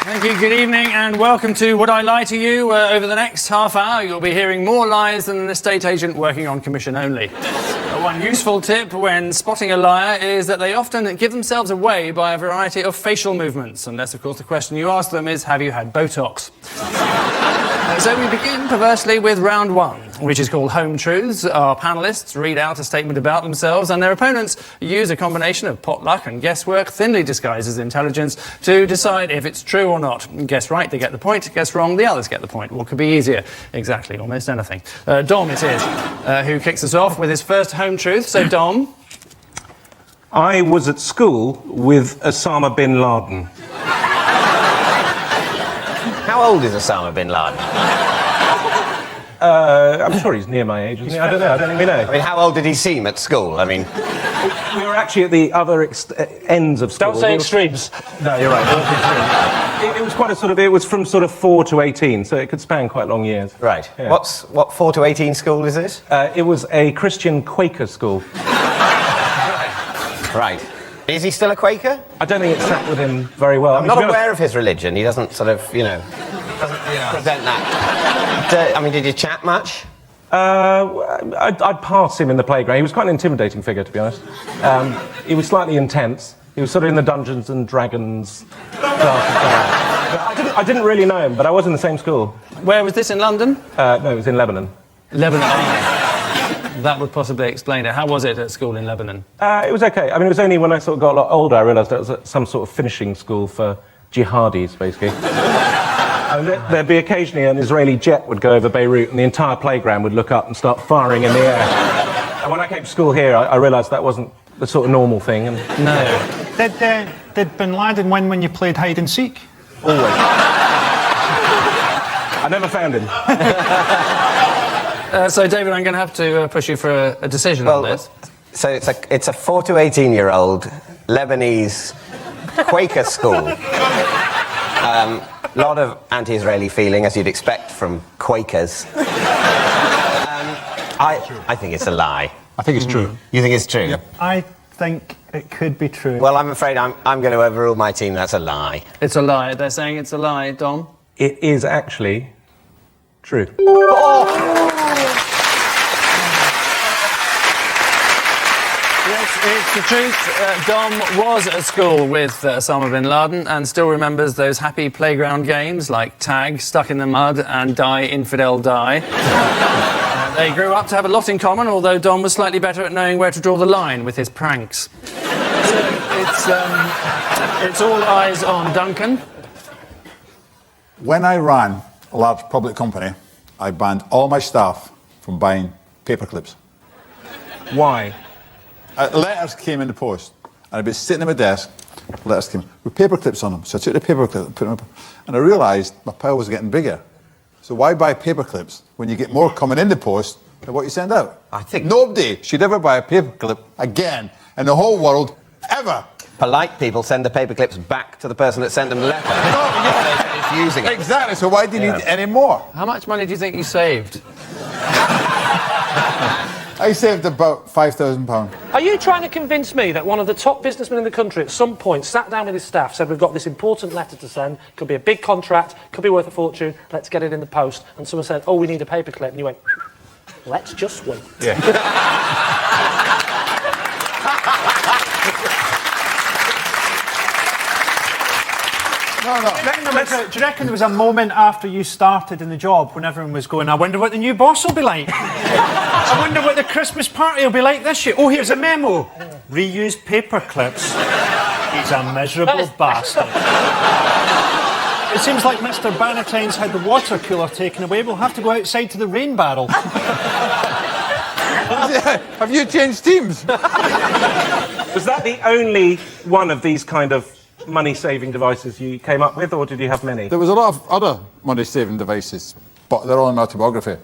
Thank you, good evening, and welcome to Would I Lie to You? Over the next half hour, you'll be hearing more lies than an estate agent working on commission only. One useful tip when spotting a liar is that they often give themselves away by a variety of facial movements, unless, of course, the question you ask them is, have you had Botox? So we begin, perversely, with round one, which is called Home Truths. Our panellists read out a statement about themselves, and their opponents use a combination of potluck and guesswork, thinly disguised as intelligence, to decide if it's true or not. Guess right, they get the point. Guess wrong, the others get the point. What could be easier? Exactly, almost anything. Dom it is, who kicks us off with his first home truth. So, Dom. I was at school with Osama bin Laden. How old is Osama bin Laden? I'm sure he's near my age, isn't he? I don't know, I don't even know. I mean, how old did he seem at school? I mean... We were actually at the other ends of school. Don't say extremes. No, you're right. It was quite a sort of... It was from sort of 4 to 18, so it could span quite long years. Right. Yeah. What 4 to 18 school is this? It was a Christian Quaker school. Right. Is he still a Quaker? I don't think it sat with him very well. I'm not aware of his religion. He doesn't sort of, doesn't present that. I mean, did you chat much? I'd pass him in the playground. He was quite an intimidating figure, to be honest. He was slightly intense. He was sort of in the Dungeons and Dragons class. I didn't really know him, but I was in the same school. Where was this, in London? No, it was in Lebanon. Lebanon. That would possibly explain it. How was it at school in Lebanon? It was okay. I mean, it was only when I sort of got a lot older I realised it was some sort of finishing school for jihadis, basically. And there'd be occasionally an Israeli jet would go over Beirut and the entire playground would look up and start firing in the air. And when I came to school here, I realised that wasn't the sort of normal thing. And no. Did bin Laden win when you played hide and seek? Always. I never found him. So, David, I'm going to have to push you for a decision on this. So it's a 4 to 18-year-old Lebanese Quaker school. A lot of anti-Israeli feeling, as you'd expect from Quakers. I think it's a lie. I think it's true. You think it's true? Yep. I think it could be true. Well, I'm afraid I'm going to overrule my team. That's a lie. It's a lie. They're saying it's a lie. Dom? It is actually true. Oh! It's the truth. Dom was at school with Osama bin Laden and still remembers those happy playground games like tag, stuck in the mud, and die, infidel, die. They grew up to have a lot in common, although Dom was slightly better at knowing where to draw the line with his pranks. It's all eyes on Duncan. When I ran a large public company, I banned all my staff from buying paper clips. Why? Letters came in the post, and I'd be sitting at my desk, letters came with paper clips on them. So I took the paper clip and put them up, and I realised my pile was getting bigger. So why buy paper clips when you get more coming in the post than what you send out? I think nobody should ever buy a paper clip again in the whole world, ever. Polite people send the paper clips back to the person that sent them the letter. Using it. Exactly. So why do you need any more? How much money do you think you saved? I saved about £5,000. Are you trying to convince me that one of the top businessmen in the country at some point sat down with his staff, said, we've got this important letter to send, could be a big contract, could be worth a fortune, let's get it in the post, and someone said, oh, we need a paperclip, and you went, let's just wait. Yeah. No. Do you reckon there was a moment after you started in the job when everyone was going, I wonder what the new boss will be like? I wonder what the Christmas party will be like this year. Oh, here's a memo. Reuse paper clips. He's a miserable bastard. It seems like Mr. Bannatyne's had the water cooler taken away. We'll have to go outside to the rain barrel. Have you changed teams? Was that the only one of these kind of money-saving devices you came up with, or did you have many? There was a lot of other money-saving devices, but they're all in my autobiography.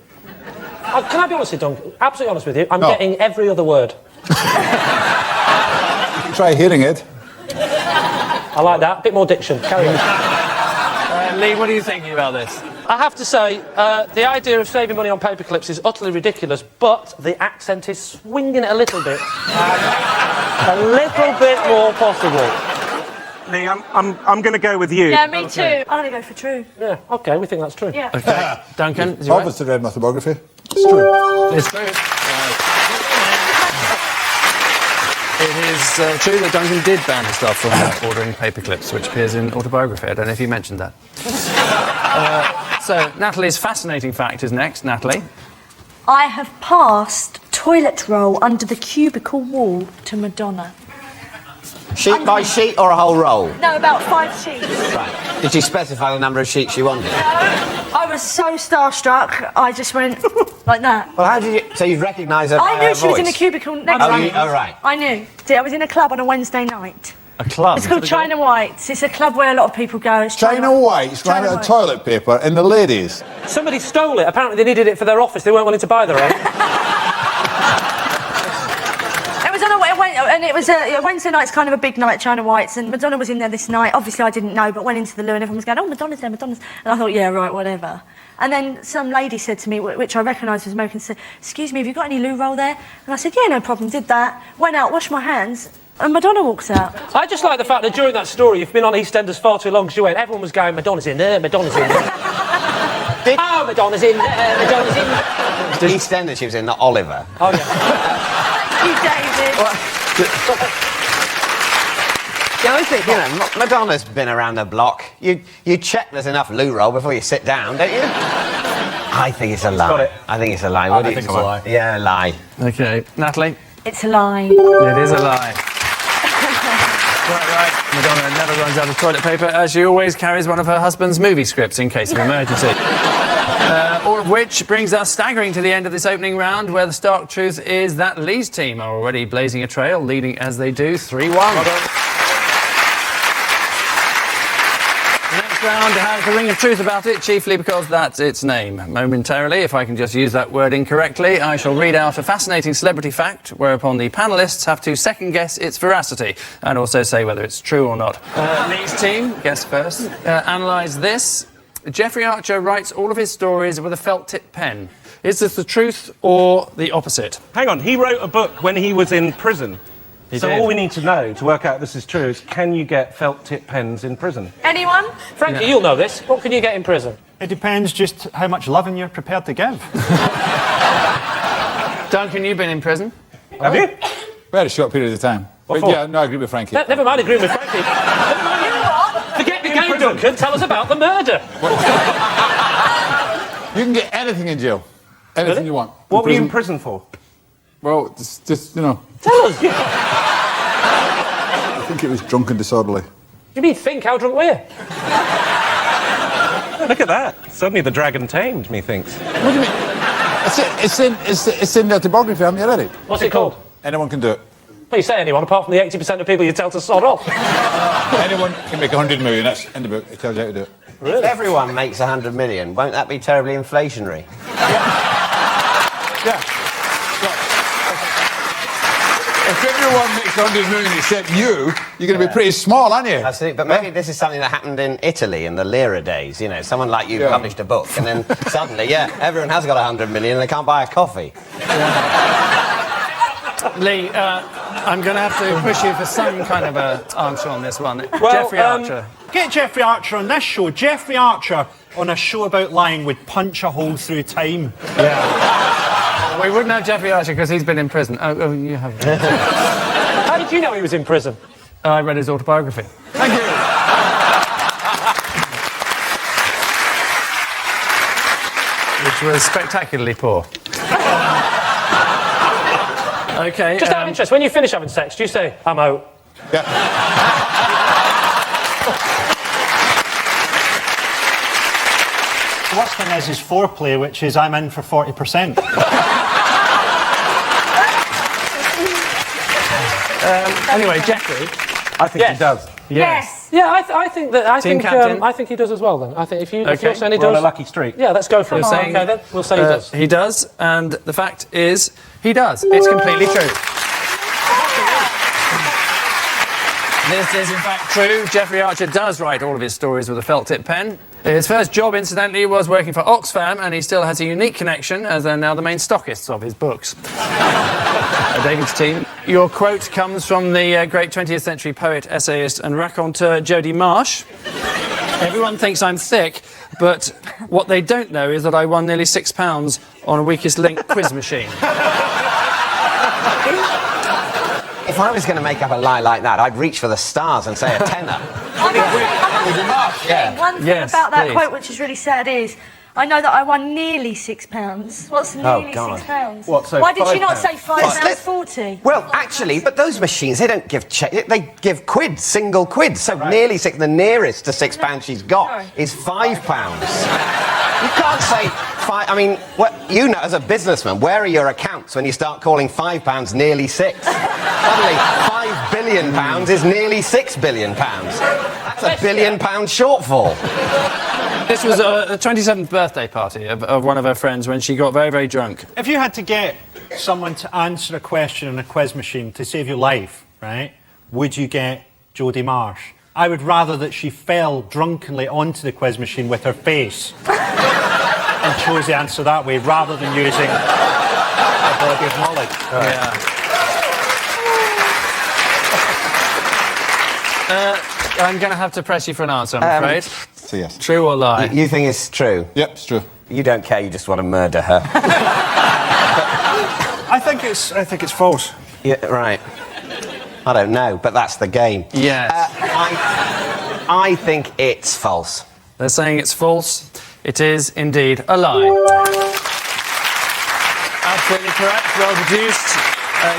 Can I be honest with you, Duncan? Absolutely honest with you. I'm No. getting every other word. Try hearing it. I like that. Bit more diction. Carry on. Lee, what are you thinking about this? I have to say, the idea of saving money on paper clips is utterly ridiculous, but the accent is swinging it a little bit. A little bit more possible. Lee, I'm going to go with you. Yeah, me too. I'm going to go for true. Yeah, OK, we think that's true. Yeah. OK. Duncan, is it I've right? obviously read my autobiography. It's true. It's true. It is true that Duncan did ban himself from ordering paper clips, which appears in autobiography. I don't know if you mentioned that. So, Natalie's fascinating fact is next. Natalie? I have passed toilet roll under the cubicle wall to Madonna. Sheet by sheet or a whole roll? No, about 5 sheets. Right. Did you specify the number of sheets you wanted? I was so starstruck, I just went like that. Well, how did you... So you'd recognise her by I knew her she was in a voice? cubicle next to me. Oh, right. I knew. See, I was in a club on a Wednesday night. A club? It's called China Whites. It's a club where a lot of people go. It's China Whites ran out of toilet paper in the ladies. Somebody stole it. Apparently they needed it for their office. They weren't willing to buy their own. And it was a Wednesday night's kind of a big night, China Whites, and Madonna was in there this night. Obviously, I didn't know, but went into the loo and everyone was going, "Oh, Madonna's there, Madonna's." And I thought, yeah, right, whatever. And then some lady said to me, which I recognised was American, said, "Excuse me, have you got any loo roll there?" And I said, "Yeah, no problem." Did that. Went out, washed my hands, and Madonna walks out. I just like the fact that during that story you've been on EastEnders far too long because you went. Everyone was going, "Madonna's in there, Madonna's in there." Oh, Madonna's in there, Madonna's in there. EastEnders she was in, not Oliver. Oh yeah. You, David. Yeah, I think, you know, Madonna's been around the block. You check there's enough loo roll before you sit down, don't you? I think it's a lie. Got it. I think it's a lie. I think it's a lie. Yeah, a lie. OK. Natalie? It's a lie. It is a lie. Right. Madonna never runs out of toilet paper, as she always carries one of her husband's movie scripts in case of emergency. All of which brings us staggering to the end of this opening round, where the stark truth is that Lee's team are already blazing a trail, leading as they do 3-1. The next round has the ring of truth about it, chiefly because that's its name. Momentarily, if I can just use that word incorrectly, I shall read out a fascinating celebrity fact, whereupon the panellists have to second-guess its veracity, and also say whether it's true or not. Lee's team, guess first. Analyse this. Jeffrey Archer writes all of his stories with a felt-tip pen. Is this the truth or the opposite? Hang on, he wrote a book when he was in prison. So did. all we need to know to work out this is true is, can you get felt-tip pens in prison? Anyone? Frankie, you'll know this. What can you get in prison? It depends just how much loving you're prepared to give. Duncan, you've been in prison. Have you? Very short period of time. What But for? yeah, no, I agree with Frankie. Never mind agreeing with Frankie. Forget the game, Duncan. Tell us about the murder. You can get anything in jail. Anything Really? you want. What were you in prison for? Well, just you know. Tell us. I think it was drunk and disorderly. You mean think? How drunk were you? Look at that. Suddenly the dragon tamed, methinks. What do you mean? It's in the autobiography, haven't you read it? What's it called? Anyone can do it. Well, you say anyone, apart from the 80% of people you tell to sod off. Anyone can make 100 million. That's in the book. It tells you how to do it. If everyone makes 100 million, won't that be terribly inflationary? Yeah. If everyone makes 100 million except you're going to be pretty small, aren't you? Absolutely, but maybe this is something that happened in Italy in the Lira days. You know, someone like you published a book, and then suddenly, everyone has got 100 million and they can't buy a coffee. Lee, I'm going to have to push you for some kind of an answer on this one. Well, Jeffrey Archer. Get Jeffrey Archer on this show. Jeffrey Archer on a show about lying would punch a hole through time. Yeah. We wouldn't have Jeffrey Archer because he's been in prison. Oh, you have. How did you know he was in prison? I read his autobiography. Thank you. Which was spectacularly poor. OK. Just out of interest, when you finish having sex, do you say, "I'm out"? Yeah. The worst thing is his foreplay, which is I'm in for 40%. Anyway, Jeffrey. I think he does. Yes. Yeah, I think that. Team captain. I think he does as well. Then I think if you're saying he We're on does, a lucky streak. yeah, let's go for it. You're saying- Okay, then we'll say he does. He does, and the fact is, he does. It's completely true. This is in fact true. Jeffrey Archer does write all of his stories with a felt tip pen. His first job, incidentally, was working for Oxfam, and he still has a unique connection, as they're now the main stockists of his books. David's team. Your quote comes from the great 20th century poet, essayist, and raconteur Jody Marsh. Everyone thinks I'm thick, but what they don't know is that I won nearly £6 on a Weakest Link quiz machine. If I was going to make up a lie like that, I'd reach for the stars and say a tenner. One thing about that quote which is really sad is, I know that I won nearly £6. What's nearly £6? What, so Why did you £5? not say £5.40? Well, actually, but those machines, they don't give they give quid, single quid. So nearly six. The nearest to £6 she's got is £5. You can't say five. I mean, what you know as a businessman, where are your accounts when you start calling £5 nearly £6? Suddenly, £5 billion is nearly £6 billion. That's a £1 billion shortfall. This was a 27th birthday party of one of her friends when she got very, very drunk. If you had to get someone to answer a question in a quiz machine to save your life, right, would you get Jody Marsh? I would rather that she fell drunkenly onto the quiz machine with her face and chose the answer that way, rather than using a body of knowledge. I'm going to have to press you for an answer, I'm afraid. Say yes. True or lie? You think it's true? Yep, it's true. You don't care, you just want to murder her. I think it's false. Yeah, right. I don't know, but that's the game. Yes. I think it's false. They're saying it's false. It is indeed a lie. Absolutely correct. Well deduced.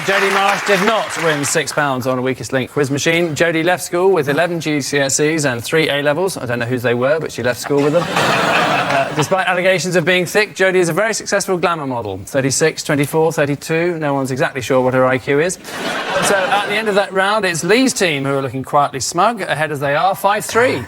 Jody Marsh did not win £6 on a Weakest Link quiz machine. Jody left school with 11 GCSEs and 3 A-levels. I don't know whose they were, but she left school with them. Despite allegations of being thick, Jody is a very successful glamour model. 36, 24, 32. No one's exactly sure what her IQ is. So at the end of that round, it's Lee's team who are looking quietly smug, ahead as they are, 5-3.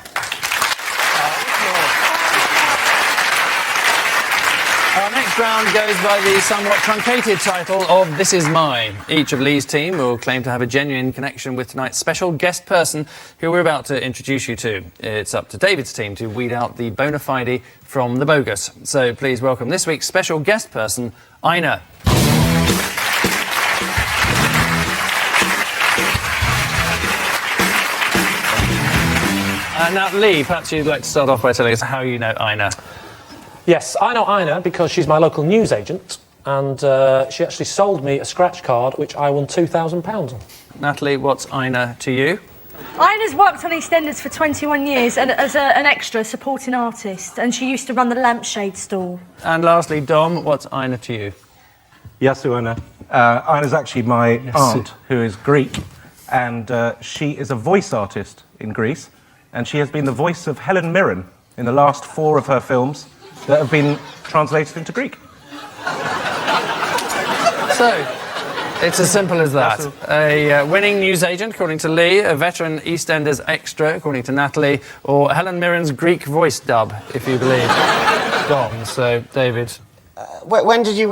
Our next round goes by the somewhat truncated title of This Is Mine. Each of Lee's team will claim to have a genuine connection with tonight's special guest person who we're about to introduce you to. It's up to David's team to weed out the bona fide from the bogus. So please welcome this week's special guest person, Ina. Now, Lee, perhaps you'd like to start off by telling us how you know Ina. Yes, I know Ina because she's my local newsagent, and she actually sold me a scratch card which I won £2,000 on. Natalie, what's Ina to you? Ina's worked on EastEnders for 21 years and as an extra supporting artist, and she used to run the lampshade stall. And lastly, Dom, what's Ina to you? Yasuana. Ina's actually my aunt, who is Greek, and she is a voice artist in Greece, and she has been the voice of Helen Mirren in the last 4 of her films that have been translated into Greek. So, it's as simple as that. A winning newsagent, according to Lee, a veteran EastEnders extra, according to Natalie, or Helen Mirren's Greek voice dub, if you believe Dom. So, David. When did you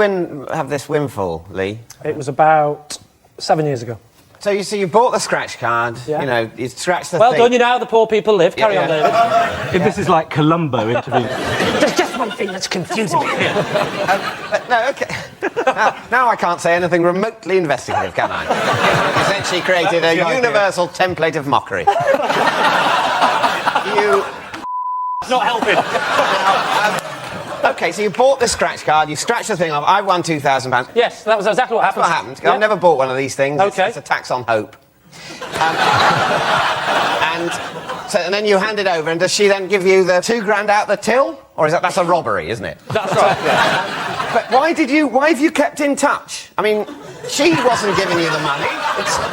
have this windfall, Lee? It was about 7 years ago. So you bought the scratch card, you know, you scratched the Well thing. done, you know how the poor people live. Carry on, David. This is like Columbo interviewing. There's just one thing that's confusing me. No, OK. Now I can't say anything remotely investigative, can I? Essentially created a universal template of mockery. Not helping. OK, so you bought the scratch card, you scratched the thing off, I won £2,000. Yes, that was exactly what happened. That's what happened. I've never bought one of these things. OK. It's a tax on hope. And then you hand it over, and does she then give you the £2,000 out the till? Or that's a robbery, isn't it? That's right, But why have you kept in touch? I mean, she wasn't giving you the money.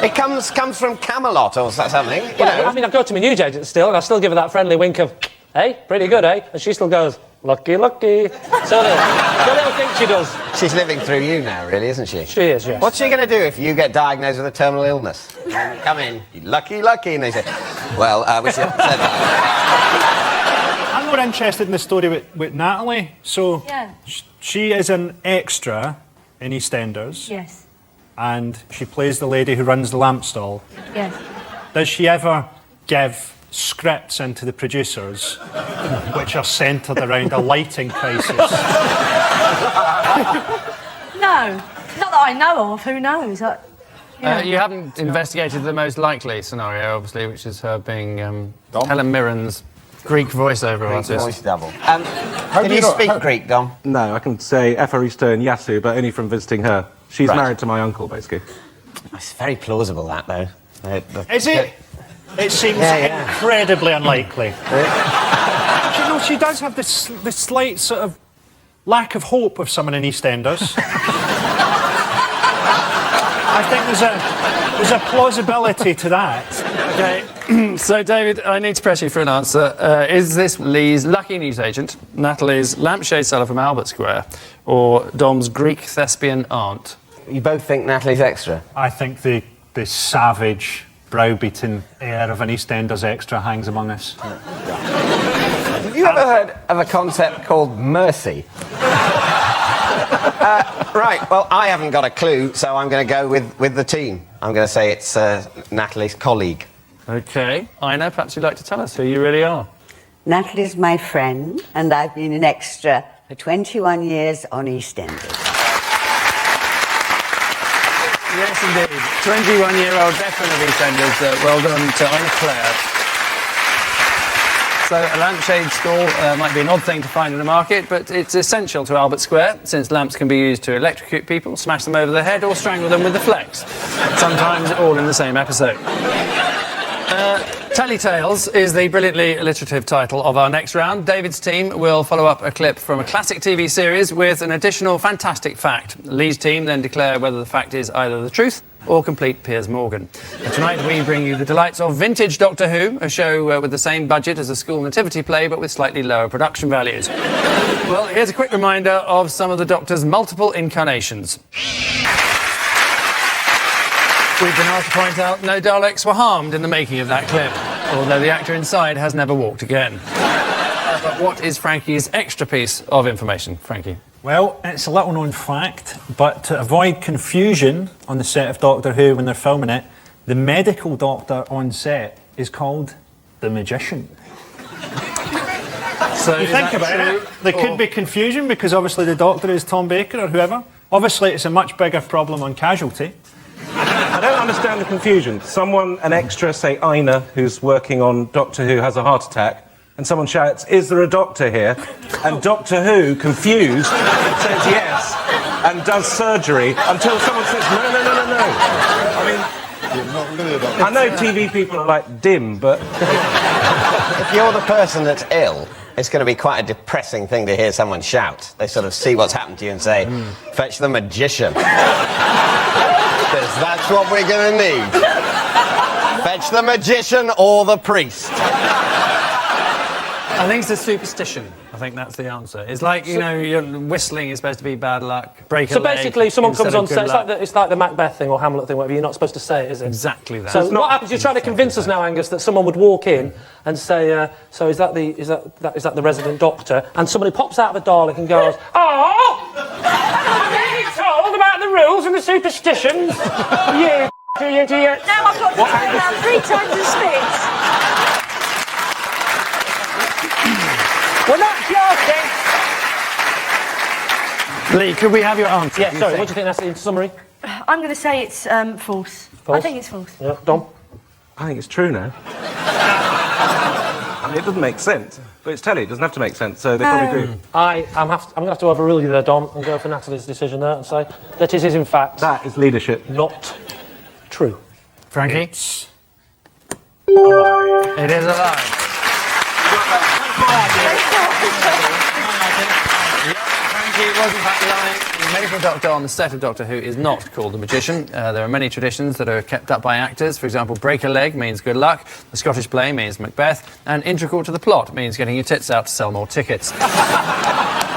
It comes from Camelot or something. I mean, I go to my newsagent still, and I still give her that friendly wink of, Eh? Pretty good, eh? And she still goes, lucky, lucky. So the little thing she does. She's living through you now, really, isn't she? She is, yes. What's she going to do if you get diagnosed with a terminal illness? Come in, lucky, lucky, and they say, well, we should have said that. I'm more interested in the story with Natalie. So, she is an extra in EastEnders. Yes. And she plays the lady who runs the lamp stall. Yes. Does she ever give scripts into the producers which are centred around a lighting crisis? No, not that I know of. Who knows? You haven't investigated the most likely scenario, obviously, which is her being Helen Mirren's Greek voiceover artist. Voice double. Can you speak Greek, Dom? No, I can say Epharisto and Yasu, but only from visiting her. She's Right. married to my uncle, basically. It's very plausible, that, though. Is it? It seems incredibly unlikely. You know, she does have this slight sort of lack of hope of someone in EastEnders. I think there's a plausibility to that. Okay, so David, I need to press you for an answer. Is this Lee's lucky newsagent, Natalie's lampshade seller from Albert Square, or Dom's Greek thespian aunt? You both think Natalie's extra? I think the savage, browbeaten air of an EastEnders extra hangs among us. Have you ever heard of a concept called mercy? Right, well, I haven't got a clue, so I'm going to go with the team. I'm going to say it's Natalie's colleague. OK. Ina, perhaps you'd like to tell us who you really are. Natalie's my friend, and I've been an extra for 21 years on EastEnders. Yes, indeed. 21-year-old veteran of EastEnders. Well done to Ina Claire. So a lampshade stall might be an odd thing to find in the market, but it's essential to Albert Square, since lamps can be used to electrocute people, smash them over the head, or strangle them with the flex. Sometimes all in the same episode. Tellytales is the brilliantly alliterative title of our next round. David's team will follow up a clip from a classic TV series with an additional fantastic fact. Lee's team then declare whether the fact is either the truth or complete Piers Morgan. Tonight we bring you the delights of vintage Doctor Who, a show with the same budget as a school nativity play but with slightly lower production values. Well, here's a quick reminder of some of the Doctor's multiple incarnations. We've been asked to point out no Daleks were harmed in the making of that clip, although the actor inside has never walked again. But what is Frankie's extra piece of information, Frankie? Well, it's a little-known fact, but to avoid confusion on the set of Doctor Who when they're filming it, the medical doctor on set is called the Magician. So you think about it, there could be confusion because obviously the Doctor is Tom Baker or whoever. Obviously, it's a much bigger problem on Casualty. I don't understand the confusion. Someone, an extra, say Ina, who's working on Doctor Who, has a heart attack, and someone shouts, "Is there a doctor here?" And Doctor Who, confused, says yes and does surgery until someone says, "No, no, no, no, no." I mean, I know TV people are like dim, but If you're the person that's ill, it's going to be quite a depressing thing to hear someone shout. They sort of see what's happened to you and say, "Fetch the magician." Because that's what we're going to need. Fetch the magician or the priest. I think it's a superstition. I think that's the answer. It's like, you know, whistling is supposed to be bad luck. Break a So leg basically, someone comes instead on of set. good It's like the Macbeth thing or Hamlet thing, whatever. You're not supposed to say it, is it? Exactly that. So what happens? You're trying to convince us now, Angus, that someone would walk in and say, "So is that the resident doctor?" And somebody pops out of a Dalek and goes, "Oh, I'm being told about the rules and the superstitions. You idiot." Now I've got to turn around 3 times as speed. We're not joking. Lee, could we have your answer? Yeah, sorry, what do you think that's in summary? I'm going to say it's false. I think it's false. Yeah, Dom? I think it's true now. I mean, it doesn't make sense, but it's telly. It doesn't have to make sense, so they probably do. I'm going to have to overrule you there, Dom, and go for Natalie's decision there and say that it is, in fact... That is leadership. ...not true. Frankie? It is a lie. Frankie was in fact lying. The medical doctor on the set of Doctor Who is not called the magician. There are many traditions that are kept up by actors. For example, break a leg means good luck, the Scottish play means Macbeth, and integral to the plot means getting your tits out to sell more tickets.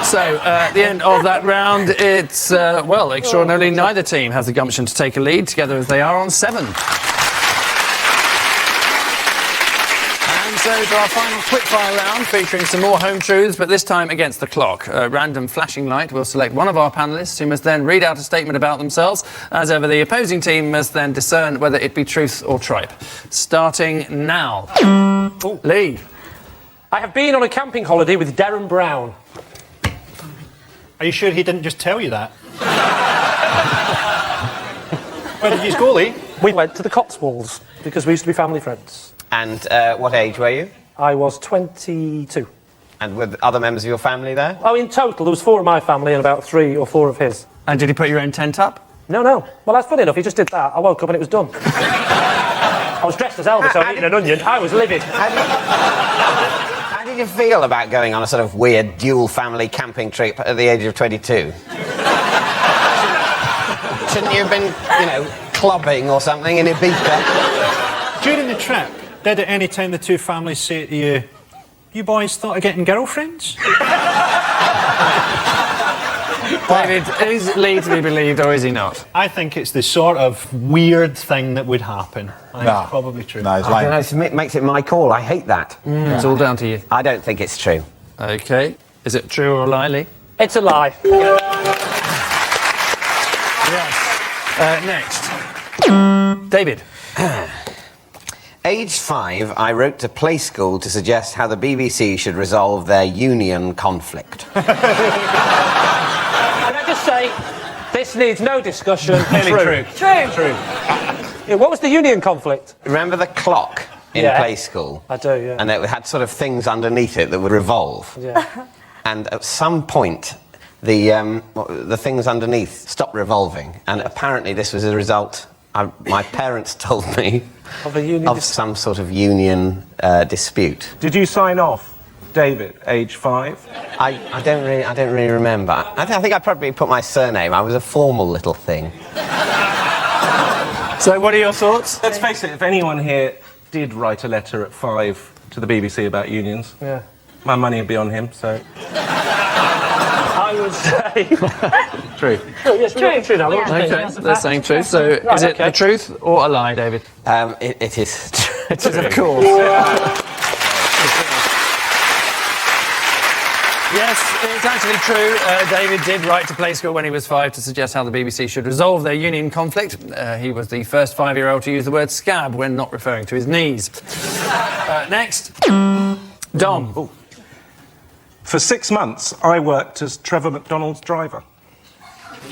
So, at the end of that round, it's, well, extraordinarily, neither team has the gumption to take a lead, together as they are on 7. So to our final quickfire round, featuring some more home truths, but this time against the clock. A random flashing light will select one of our panellists, who must then read out a statement about themselves. As ever, the opposing team must then discern whether it be truth or tripe. Starting now. Lee. I have been on a camping holiday with Darren Brown. Are you sure he didn't just tell you that? Where did you go, Lee? We went to the Cotswolds, because we used to be family friends. And what age were you? I was 22. And were the other members of your family there? Oh, in total, there was 4 of my family and about 3 or 4 of his. And did he put your own tent up? No. Well, that's funny enough. He just did that. I woke up and it was done. I was dressed as Elvis. I was eating an onion. I was livid. How did you feel about going on a sort of weird dual family camping trip at the age of 22? Shouldn't you have been, clubbing or something in Ibiza? During the trip, did at any time the two families say to you, you boys thought of getting girlfriends? David, is Lee to be believed or is he not? I think it's the sort of weird thing that would happen. I think it's probably true. No, he's lying. It makes it my call. I hate that. It's all down to you. I don't think it's true. OK. Is it true or a lie, Lee? It's a lie. Yes. Next. David. Age 5, I wrote to Play School to suggest how the BBC should resolve their union conflict. Can I just say, this needs no discussion. True. Yeah, what was the union conflict? Remember the clock in Play School? I do, yeah. And it had sort of things underneath it that would revolve. Yeah. And at some point, the things underneath stopped revolving. And apparently this was a result, my parents told me, of some sort of union dispute. Did you sign off, David, age 5? I don't really remember. I think I probably put my surname. I was a formal little thing. So what are your thoughts? Let's face it, if anyone here did write a letter at 5 to the BBC about unions, my money would be on him, so... I would say... True. Yes, true now. OK, they're saying truth. So is it the truth or a lie, David? It is true. It is, of course. Yes, it's actually true. David did write to Play School when he was 5 to suggest how the BBC should resolve their union conflict. He was the first 5-year-old to use the word scab when not referring to his knees. Next. Dom. Ooh. For 6 months, I worked as Trevor McDonald's driver.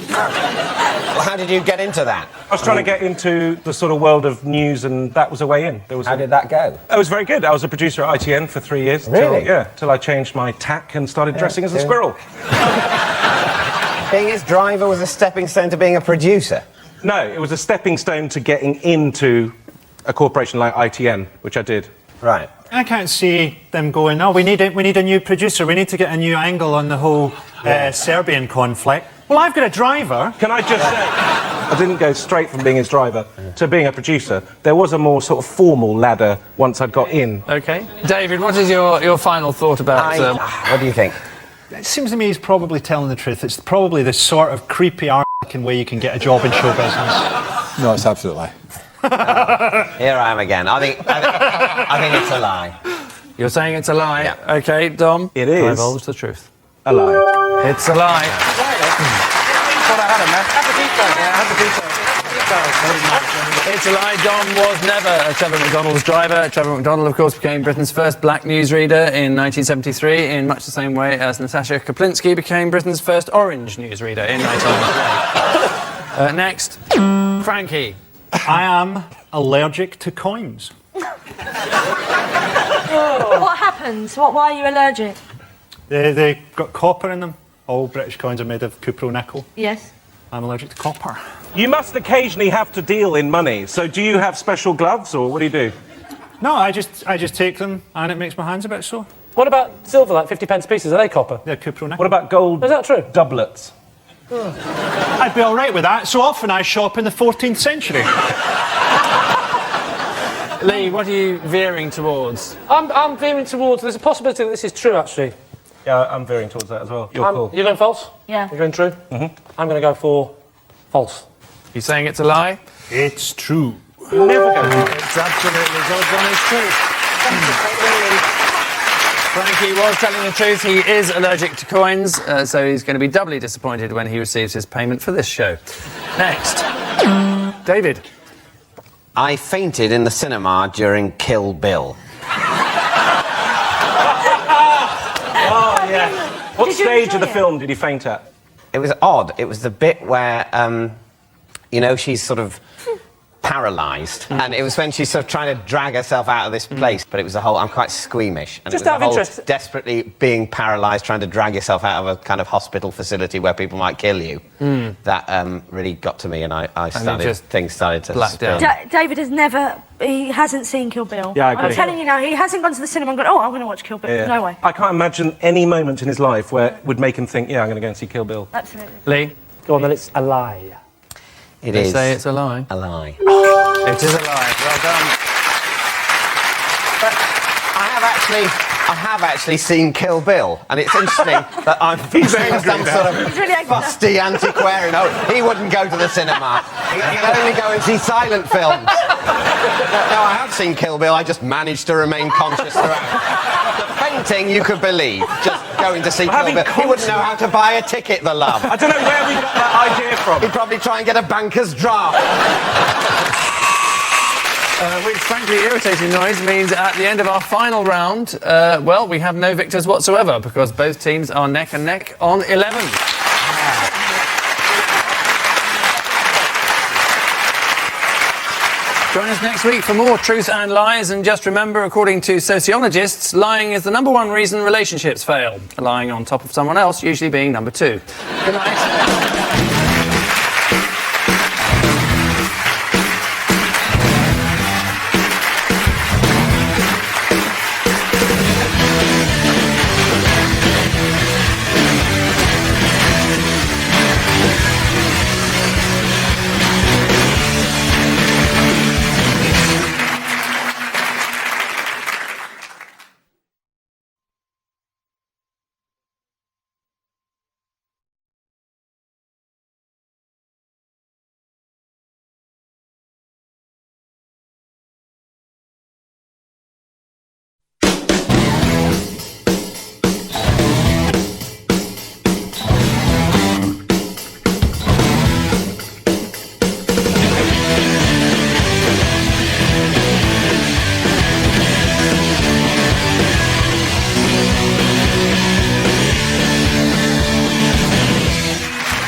Well, how did you get into that? I was trying to get into the sort of world of news, and that was a way in. How did that go? It was very good. I was a producer at ITN for 3 years. Really? Till I changed my tack and started dressing as a squirrel. Being his driver was a stepping stone to being a producer? No, it was a stepping stone to getting into a corporation like ITN, which I did. Right. I can't see them going, we need a new producer. We need to get a new angle on the whole Serbian conflict. Well, I've got a driver. Can I just say, I didn't go straight from being his driver to being a producer. There was a more sort of formal ladder once I'd got in. OK. David, what is your final thought about... what do you think? It seems to me he's probably telling the truth. It's probably the sort of creepy arcing way you can get a job in show business. No, it's absolutely. Here I am again. I think it's a lie. You're saying it's a lie? Yeah. OK, Dom. It is. Divulge the truth. A lie. It's a lie. It's a lie. Dom was never a Trevor McDonald's driver. Trevor McDonald, of course, became Britain's first black newsreader in 1973, in much the same way as Natasha Kaplinsky became Britain's first orange newsreader in 1993. Next, Frankie. I am allergic to coins. What happened? Why are you allergic? They got copper in them. All British coins are made of cupro nickel. Yes. I'm allergic to copper. You must occasionally have to deal in money. So do you have special gloves, or what do you do? No, I just take them and it makes my hands a bit sore. What about silver, like 50p pieces? Are they copper? They're cupronickel. What about gold? Is that true? Doublets. I'd be all right with that. So often I shop in the 14th century. Lee, what are you veering towards? I'm veering towards... There's a possibility that this is true, actually. Yeah, I'm veering towards that as well. You're cool. You're going false? Yeah. You're going true? Mm-hmm. I'm going to go for false. You saying it's a lie? It's true. Never go. It's absolutely done. It's true. Frankie was telling the truth. He is allergic to coins, so he's going to be doubly disappointed when he receives his payment for this show. Next. David. I fainted in the cinema during Kill Bill. Oh, yeah. What stage of the film did he faint at? It was odd. It was the bit where, you know, she's sort of paralysed, and it was when she's sort of trying to drag herself out of this place. But it was the whole. I'm quite squeamish, and Just it was out the of whole interest. desperately being paralysed, trying to drag yourself out of a kind of hospital facility where people might kill you. That really got to me, and things started to spin. David has never... He hasn't seen Kill Bill. Yeah, I agree. I'm telling you now, he hasn't gone to the cinema and gone, oh, I'm going to watch Kill Bill. Yeah. No way. I can't imagine any moment in his life where it would make him think, yeah, I'm going to go and see Kill Bill. Absolutely. Lee? Go on, then. It's a lie. They say it's a lie. A lie. It is a lie. Well done. But I have actually seen Kill Bill, and it's interesting that I'm some sort of fusty antiquarian. No, he wouldn't go to the cinema. He'd only go and see silent films. No, I have seen Kill Bill. I just managed to remain conscious throughout. The fainting, you could believe. Just going to see Kill Bill. He wouldn't know how to buy a ticket, the love. I don't know where we got that idea from. He'd probably try and get a banker's draft. Which, frankly, irritating noise means at the end of our final round, well, we have no victors whatsoever because both teams are neck and neck on 11. Join us next week for more Truth and Lies, and just remember, according to sociologists, lying is the #1 reason relationships fail. Lying on top of someone else usually being number 2. Good night.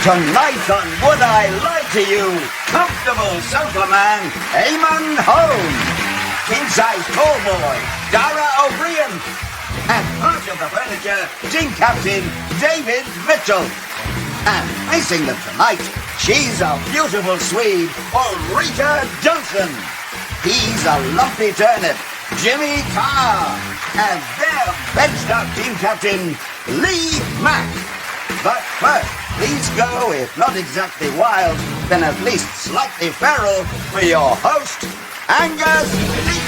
Tonight on Would I Lie to You, comfortable sofa man, Eamon Home, king-size tall boy, Dara O'Brien, and part of the furniture, team captain, David Mitchell. And facing them tonight, she's a beautiful Swede, Ulrika Johnson. He's a lumpy turnip, Jimmy Carr. And their benched-out team captain, Lee Mack. But first, please go, if not exactly wild, then at least slightly feral, for your host, Angus Lee.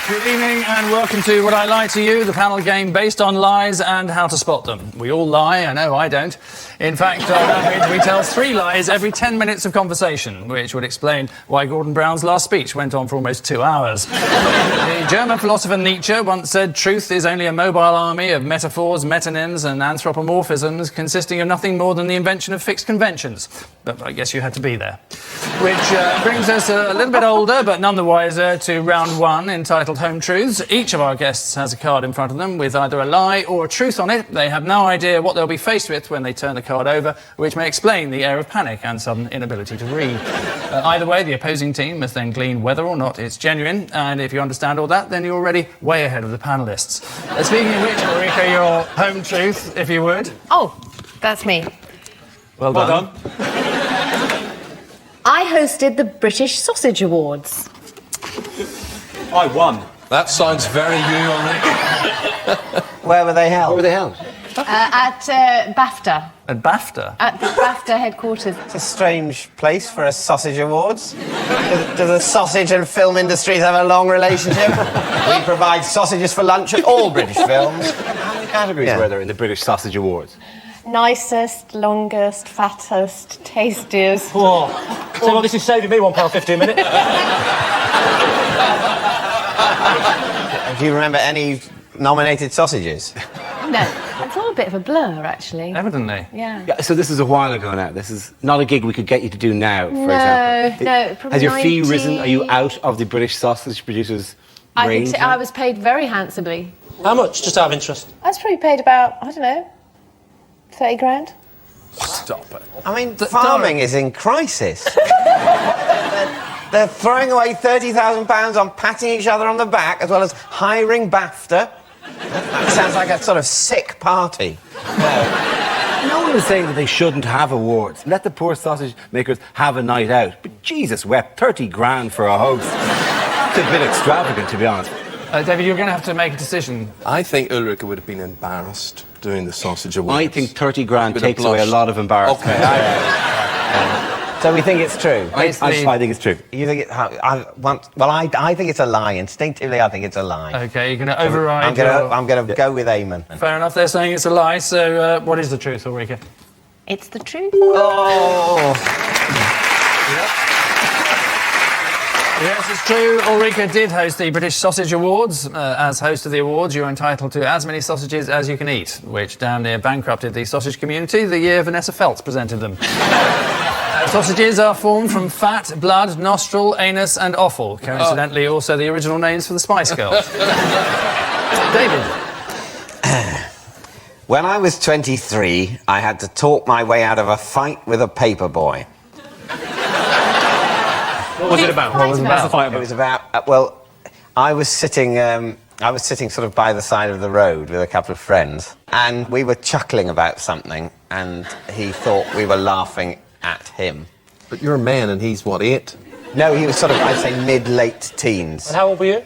Good evening and welcome to Would I Lie to You, the panel game based on lies and how to spot them. We all lie, I know I don't. In fact, on average, we tell 3 lies every 10 minutes of conversation, which would explain why Gordon Brown's last speech went on for almost 2 hours. The German philosopher Nietzsche once said truth is only a mobile army of metaphors, metonyms and anthropomorphisms consisting of nothing more than the invention of fixed conventions. But I guess you had to be there. Which brings us a little bit older, but none the wiser, to round 1, entitled Home Truths. Each of our guests has a card in front of them with either a lie or a truth on it. They have no idea what they'll be faced with when they turn the card over, which may explain the air of panic and sudden inability to read. Either way, the opposing team must then glean whether or not it's genuine, and if you understand all that, then you're already way ahead of the panellists. Speaking of which, Ulrika, your home truth, if you would. Oh, that's me. Well done. I I hosted the British Sausage Awards. I won. That sounds very you, Ulrika. Where were they held? Where were they held? At BAFTA. At BAFTA? At the BAFTA headquarters. It's a strange place for a sausage awards. Do the sausage and film industries have a long relationship? We provide sausages for lunch at all British films. How many categories were there in the British Sausage Awards? Nicest, longest, fattest, tastiest. Whoa. So well, this is saving me £1.50 a minute. Do you remember any nominated sausages? No, it's all a bit of a blur, actually. Evidently. Yeah. So this is a while ago now. This is not a gig we could get you to do now, for example. No, probably Has your fee risen? Are you out of the British sausage producers range? I was paid very handsomely. How much, just out of interest? I was probably paid about, I don't know, 30 grand. Stop it. I mean, farming is in crisis. They're throwing away £30,000 on patting each other on the back, as well as hiring BAFTA. That sounds like a sort of sick party. No one is saying that they shouldn't have awards. Let the poor sausage makers have a night out. But Jesus wept, 30 grand for a host. It's a bit extravagant, to be honest. David, you're going to have to make a decision. I think Ulrika would have been embarrassed doing the sausage awards. I think 30 grand Bit takes of away a blush. lot of embarrassment. Okay. So we think it's true. I think it's true. You think it? I think it's a lie. Instinctively, I think it's a lie. OK, you're going to override I'm going to go with Eamon. Fair enough, they're saying it's a lie, so what is the truth, Ulrika? It's the truth. Oh! Yes, it's true. Ulrika did host the British Sausage Awards. As host of the awards, you're entitled to as many sausages as you can eat, which damn near bankrupted the sausage community the year Vanessa Feltz presented them. Sausages are formed from fat, blood, nostril, anus and offal. Coincidentally, also the original names for the Spice Girls. David. When I was 23, I had to talk my way out of a fight with a paperboy. What was it about? What was the fight about? It was about, I was sitting sort of by the side of the road with a couple of friends, and we were chuckling about something, and he thought we were laughing at him. But you're a man and he's, what, 8? No, he was sort of, I'd say, mid-late teens. And how old were you?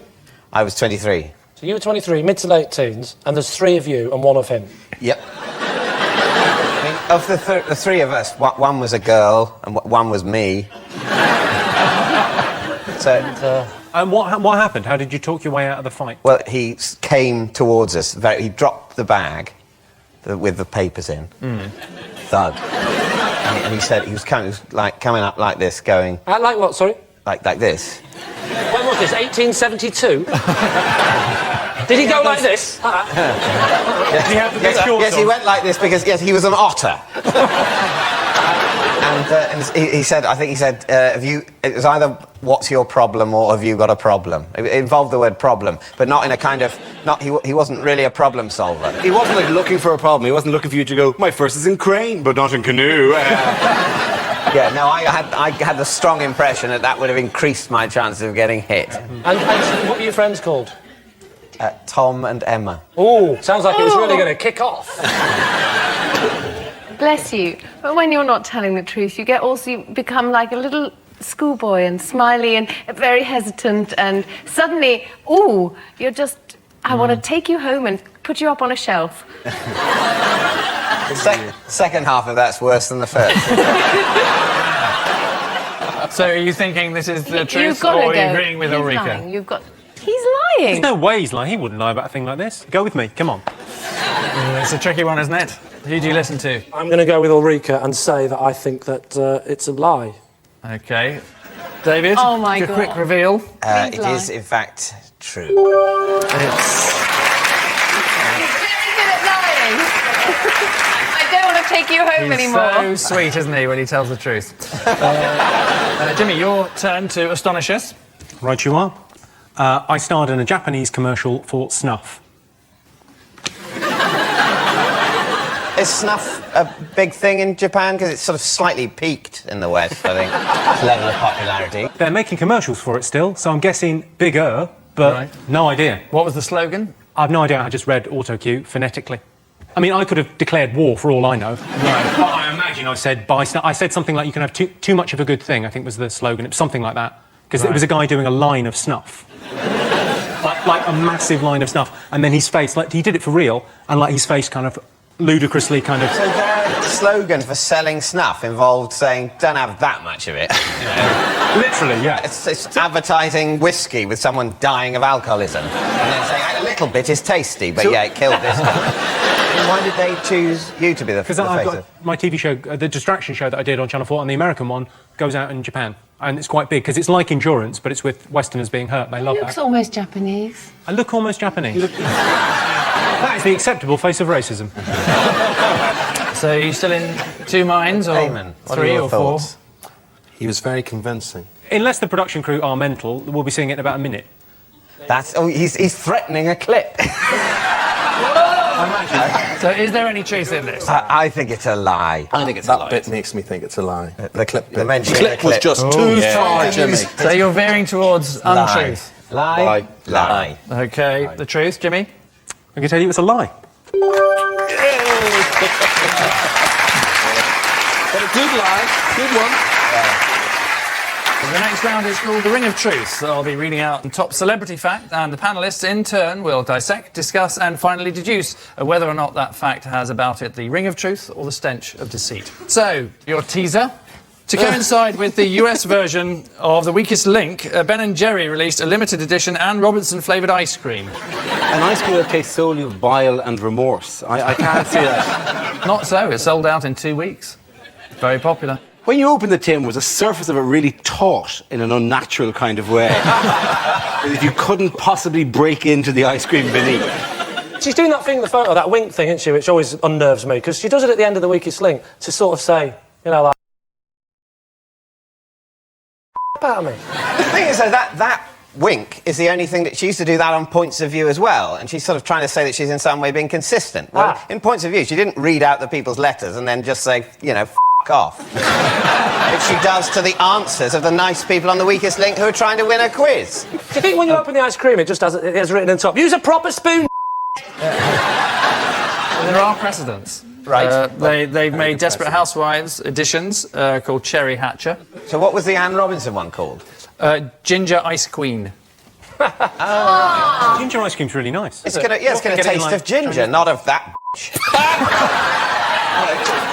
I was 23. So you were 23, mid to late teens, and there's 3 of you and 1 of him. Yep. I mean, of the 3 of us, one was a girl and 1 was me. And what happened? How did you talk your way out of the fight? Well, he came towards us. He dropped the bag with the papers in. Thud. And he said he was coming up like this, going. Like what? Sorry. Like this. When was this? 1872. Did he go like this? Yes, he went like this because he was an otter. And he said, it was either what's your problem or have you got a problem? It involved the word problem, but not in a kind of, he wasn't really a problem solver. He wasn't like looking for a problem. He wasn't looking for you to go, my first is in crane, but not in canoe. Yeah, no, I had the strong impression that would have increased my chances of getting hit. And what were your friends called? Tom and Emma. Oh, sounds like it was really going to kick off. Bless you. But when you're not telling the truth, you become like a little schoolboy and smiley and very hesitant, and suddenly, you're just, I want to take you home and put you up on a shelf. The second half of that's worse than the first. So are you thinking this is the truth, or are you agreeing with Ulrika? Lying. He's lying. There's no way he's lying. He wouldn't lie about a thing like this. Go with me. Come on. It's a tricky one, isn't it? Who do you listen to? I'm going to go with Ulrika and say that I think that it's a lie. OK. David? Oh, my God. A quick reveal. It is, in fact, true. He's very good at lying. I don't want to take you home anymore. So sweet, isn't he, when he tells the truth? Jimmy, your turn to astonish us. Right you are. I starred in a Japanese commercial for snuff. Is snuff a big thing in Japan? Because it's sort of slightly peaked in the West, I think, its level of popularity. They're making commercials for it still, so I'm guessing bigger, but no idea. What was the slogan? I've no idea. I just read autocue phonetically. I mean, I could have declared war for all I know. Right. But I imagine I said I said something like, you can have too much of a good thing, I think was the slogan. It was something like that. Because it was a guy doing a line of snuff. like a massive line of snuff. And then his face, like, he did it for real, and like his face kind of ludicrously kind of... So their slogan for selling snuff involved saying, don't have that much of it. You know? Literally, yeah. It's advertising whiskey with someone dying of alcoholism. And then saying, a little bit is tasty, but yeah, it killed this guy. Why did they choose you to be the face I've of? got my TV show, the Distraction show that I did on Channel 4, and the American one goes out in Japan. And it's quite big, because it's like Endurance, but it's with Westerners being hurt. They love He looks that. almost Japanese. I look almost Japanese. That is the acceptable face of racism. So you're still in two minds, or Eamon, what are 3 your or 4? thoughts? He was very convincing. Unless the production crew are mental, we'll be seeing it in about a minute. He's threatening a clip. So is there any truth in this? I think it's a lie. I think it's that bit makes me think it's a lie. The clip, the clip was just too far, Jimmy. So you're veering towards untruth. Lie. Okay, the truth, Jimmy? I can tell you it's a lie. But a good lie, good one. The next round is called The Ring of Truth. I'll be reading out the top celebrity fact, and the panellists in turn will dissect, discuss, and finally deduce whether or not that fact has about it the ring of truth or the stench of deceit. So, your teaser. To coincide with the US version of The Weakest Link, Ben & Jerry released a limited edition Anne Robinson flavoured ice cream. An ice cream that tastes solely of bile and remorse. I can't see that. Not so. It sold out in 2 weeks. Very popular. When you opened the tin, was the surface of it really taut in an unnatural kind of way? If you couldn't possibly break into the ice cream beneath. She's doing that thing in the photo, that wink thing, isn't she, which always unnerves me, because she does it at the end of The Weakest Link to sort of say, you know, like, out of me. The thing is, though, that wink is the only thing that she used to do that on Points of View as well, and she's sort of trying to say that she's in some way being consistent. Well, in Points of View, she didn't read out the people's letters and then just say, you know, off. Which she does to the answers of the nice people on The Weakest Link who are trying to win a quiz. Do you think when you open the ice cream, it just has written on top, use a proper spoon? There are precedents. Right. They've made Desperate Housewives editions called Cherry Hatcher. So what was the Anne Robinson one called? Ginger Ice Queen. Ginger ice cream's really nice. It's going to taste of ginger, not of that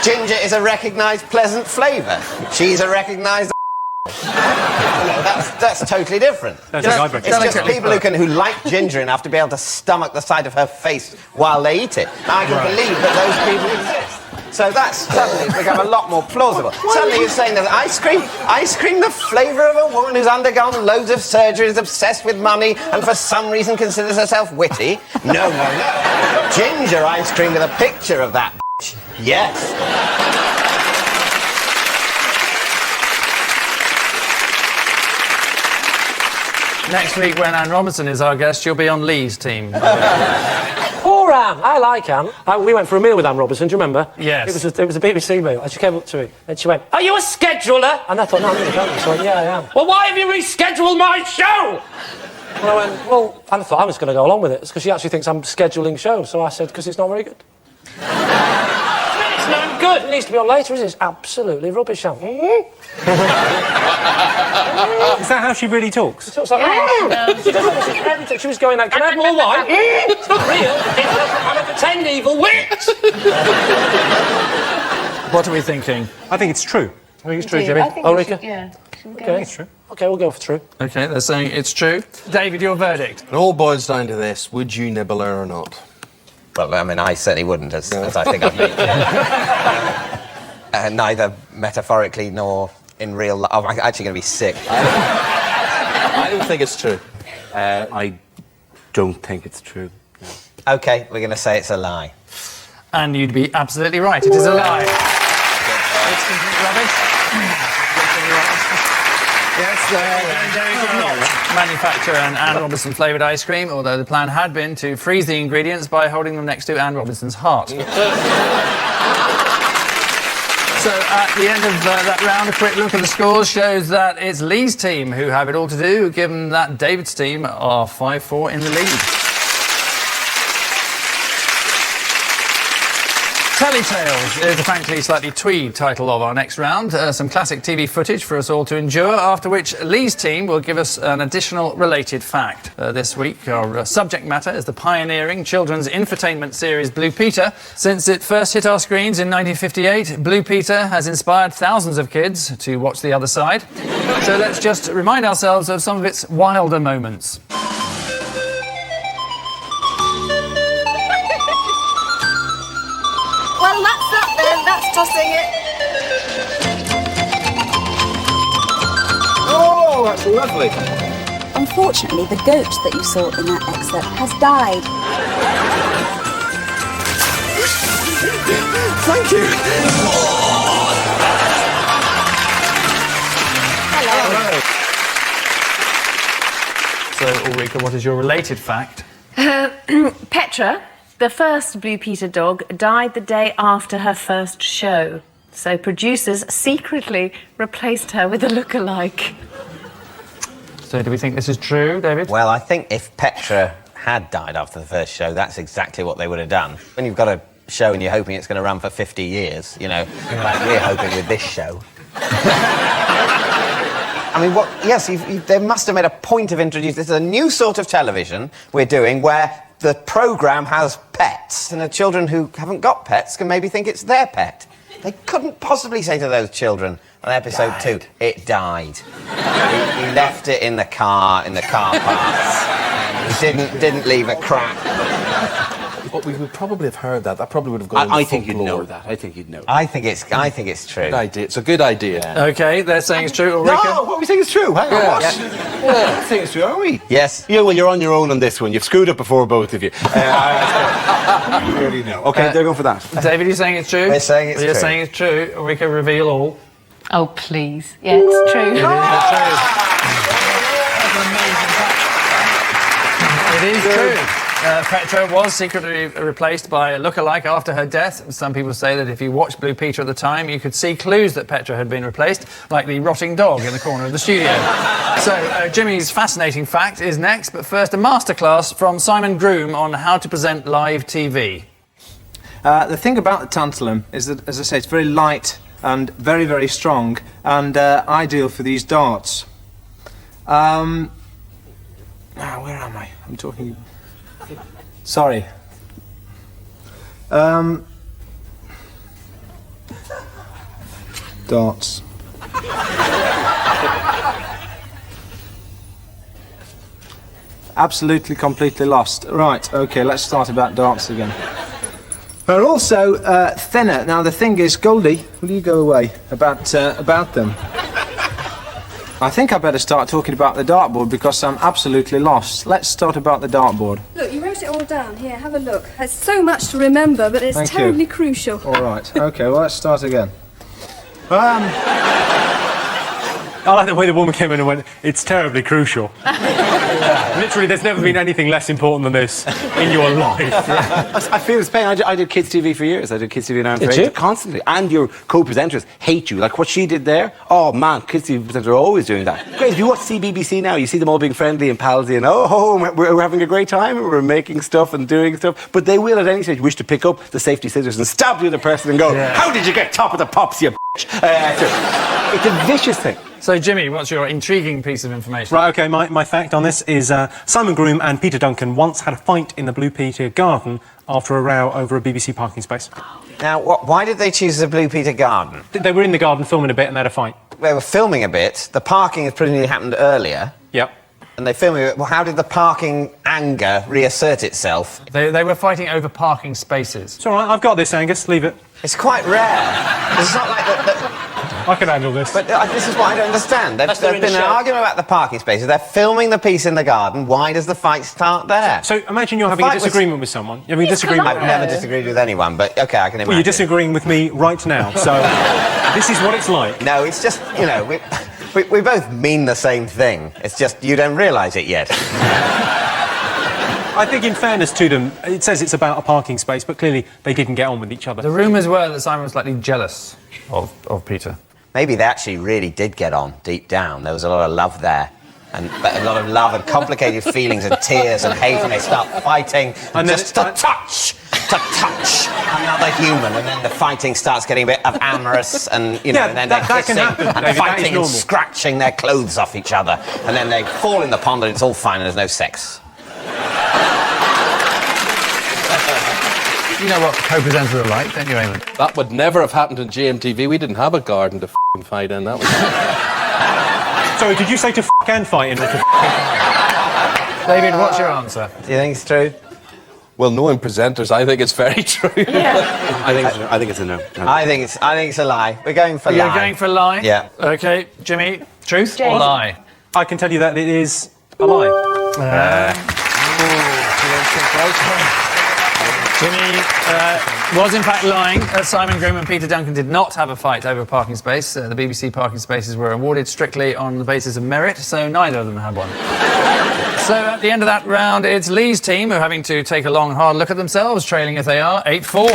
Ginger is a recognised pleasant flavour. She's a recognised that's totally different. It's just people who like ginger enough to be able to stomach the sight of her face while they eat it. I can believe that those people exist. So that's suddenly become a lot more plausible. Suddenly you're saying that ice cream, the flavour of a woman who's undergone loads of surgery, is obsessed with money, and for some reason considers herself witty. No. Ginger ice cream with a picture of that. Yes. Next week, when Anne Robinson is our guest, she'll be on Lee's team. Poor Anne. I like Anne. We went for a meal with Anne Robinson, do you remember? Yes. It was a BBC meal, and she came up to me, and she went, "Are you a scheduler?" And I thought, "No, I'm really don't." So I went, "Yeah, I am." "Well, why have you rescheduled my show?" And I went, "Well," and I thought I was going to go along with it. It's because she actually thinks I'm scheduling shows. So I said, "Because it's not very good." It's not good. It needs to be on later, isn't it? It's absolutely rubbish, Anne. Is that how she really talks? She talks like that. She doesn't. Everything. She was going like, "Can I have more wine?" It's not real. I'm a pretend evil witch. What are we thinking? I think it's true. I think it's true, Jimmy. Ulrika? Yeah. Okay, it's true. Okay, we'll go for true. Okay, they're saying it's true. David, your verdict? It all boils down to this: would you nibble her or not? Well, I mean, I certainly wouldn't, as I think I've made clear. Neither metaphorically nor in real life. I'm actually going to be sick. I don't think it's true. I don't think it's true. OK, we're going to say it's a lie. And you'd be absolutely right. It is a lie. It's complete rubbish. Yes, Jerry did not manufacture an Anne Robinson flavoured ice cream, although the plan had been to freeze the ingredients by holding them next to Anne Robinson's heart. So at the end of that round, a quick look at the scores shows that it's Lee's team who have it all to do, given that David's team are 5-4 in the lead. Telly Tales is the frankly slightly twee title of our next round. Some classic TV footage for us all to endure, after which Lee's team will give us an additional related fact. This week, our subject matter is the pioneering children's infotainment series Blue Peter. Since it first hit our screens in 1958, Blue Peter has inspired thousands of kids to watch The Other Side. So let's just remind ourselves of some of its wilder moments. Well, that's that then. That's tossing it. Oh, that's lovely. Unfortunately, the goat that you saw in that excerpt has died. Thank you. So, Ulrika, what is your related fact? Petra, the first Blue Peter dog, died the day after her first show. So producers secretly replaced her with a lookalike. So do we think this is true, David? Well, I think if Petra had died after the first show, that's exactly what they would have done. When you've got a show and you're hoping it's going to run for 50 years, you know, like we're hoping with this show. I mean, yes, they must have made a point of introducing... This is a new sort of television we're doing where the programme has pets, and the children who haven't got pets can maybe think it's their pet. They couldn't possibly say to those children on episode 2, it died. He left it in the car park. He didn't leave a crack. But we would probably have heard that. That probably would have gone. I think you'd know that. I think you'd know. I think it's true. Good idea. It's a good idea. Yeah. Okay, they're saying it's true. Ulrika? No, what we saying is true. Hang on, what? Yeah, I think it's true, are we? Yes. Yeah, well, you're on your own on this one. You've screwed up before, both of you. I really know. Okay, they're going for that. David, you're saying it's true? We're saying it's true. You're saying it's true. Ulrika, reveal all. Oh, please. Yeah, it's true. It is true. Petra was secretly replaced by a lookalike after her death. Some people say that if you watched Blue Peter at the time, you could see clues that Petra had been replaced, like the rotting dog in the corner of the studio. So, Jimmy's fascinating fact is next, but first a masterclass from Simon Groom on how to present live TV. The thing about the tantalum is that, as I say, it's very light and very, very strong and ideal for these darts. Where am I? I'm talking... Sorry. Darts. Absolutely, completely lost. Right, okay, let's start about darts again. They're also thinner. Now, the thing is, Goldie, will you go away about them? I think I better start talking about the dartboard because I'm absolutely lost. Let's start about the dartboard. Look, you wrote it all down. Here, have a look. There's so much to remember, but it's terribly crucial. All right. Okay, well, let's start again. I like the way the woman came in and went, it's terribly crucial. Literally, there's never been anything less important than this in your life. I feel it's pain. I did kids' TV for years. I did kids' TV in Ireland Did for you? ages, constantly. And your co-presenters hate you. Like what she did there. Oh, man, kids' TV presenters are always doing that. Great, if you watch CBBC now, you see them all being friendly and palsy and, we're having a great time and we're making stuff and doing stuff. But they will, at any stage, wish to pick up the safety scissors and stab the other person and go, how did you get top of the pops, you bitch? It's a vicious thing. So, Jimmy, what's your intriguing piece of information? Right, OK, my fact on this is Simon Groom and Peter Duncan once had a fight in the Blue Peter garden after a row over a BBC parking space. Now, why did they choose the Blue Peter garden? They were in the garden filming a bit and they had a fight. They were filming a bit. The parking had presumably happened earlier. Yep. And they filmed it. Well, how did the parking anger reassert itself? They were fighting over parking spaces. It's all right, I've got this, Angus. Leave it. It's quite rare. It's not like I can handle this. But this is what I don't understand. There's been an argument about the parking spaces. They're filming the piece in the garden. Why does the fight start there? So imagine you're having a disagreement with someone. You're having a disagreement. I've never disagreed with anyone, but OK, I can imagine. Well, you're disagreeing with me right now, so this is what it's like. No, it's just, you know, we both mean the same thing. It's just you don't realise it yet. I think in fairness to them, it says it's about a parking space, but clearly they didn't get on with each other. The rumours were that Simon was slightly jealous of Peter. Maybe they actually really did get on deep down. There was a lot of love there. And a lot of love and complicated feelings and tears and hate, and they start fighting and just a touch. to touch another human, and then the fighting starts getting a bit of amorous, and you know, Yeah, and then they're that can kissing happen, and David, that is fighting and normal. scratching their clothes off each other, and then they fall in the pond, and it's all fine, and there's no sex. You know what co-presenters are like, don't you, Eamon? That would never have happened in GMTV. We didn't have a garden to f***ing fight in. That was... Sorry, did you say to f*** and fight in or to David, what's your answer? Do you think it's true? Well, knowing presenters, I think it's very true. I think it's a no. I think it's a lie. We're going for You're lie. going for lie? Yeah. OK, Jimmy, truth or James. lie? I can tell you that it is a lie. Jimmy was in fact lying. Simon Grimm and Peter Duncan did not have a fight over a parking space. The BBC parking spaces were awarded strictly on the basis of merit, so neither of them had one. So at the end of that round, it's Lee's team who are having to take a long, hard look at themselves, trailing as they are 8-4.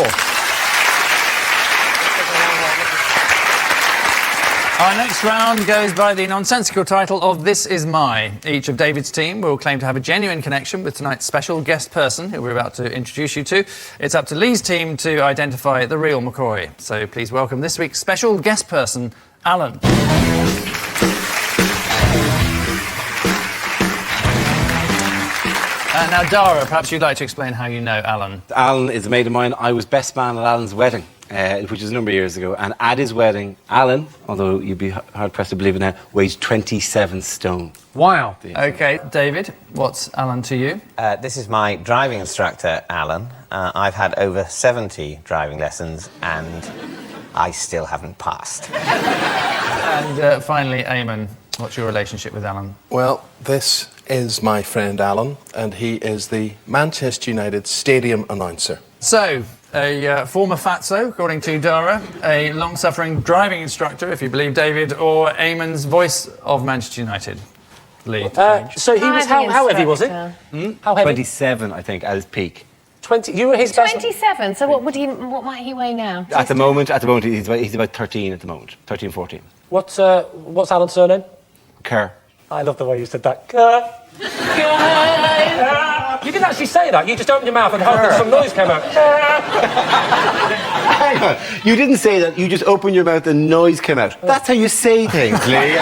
Our next round goes by the nonsensical title of This Is My. Each of David's team will claim to have a genuine connection with tonight's special guest person, who we're about to introduce you to. It's up to Lee's team to identify the real McCoy. So please welcome this week's special guest person, Alan. Now, Dara, perhaps you'd like to explain how you know Alan. Alan is a mate of mine. I was best man at Alan's wedding, which was a number of years ago. And at his wedding, Alan, although you'd be hard-pressed to believe it now, weighs 27 stone. Wow. OK, David, what's Alan to you? This is my driving instructor, Alan. I've had over 70 driving lessons, and I still haven't passed. And finally, Eamon, what's your relationship with Alan? Well, this is my friend Alan, and he is the Manchester United stadium announcer. So, a former fatso, according to Dara, a long-suffering driving instructor, if you believe David, or Eamon's voice of Manchester United. Lee. So he was how heavy was it? How heavy? 27, I think, at his peak. 20. You were his best. 27. So what might he weigh now? At the moment, he's about 13 at the moment. 13, 14. What's Alan's surname? Kerr. I love the way you said that. Kerr. You didn't actually say that. You just opened your mouth and hoped that some noise came out. Hang on. You didn't say that. You just opened your mouth and noise came out. That's how you say things, Lee.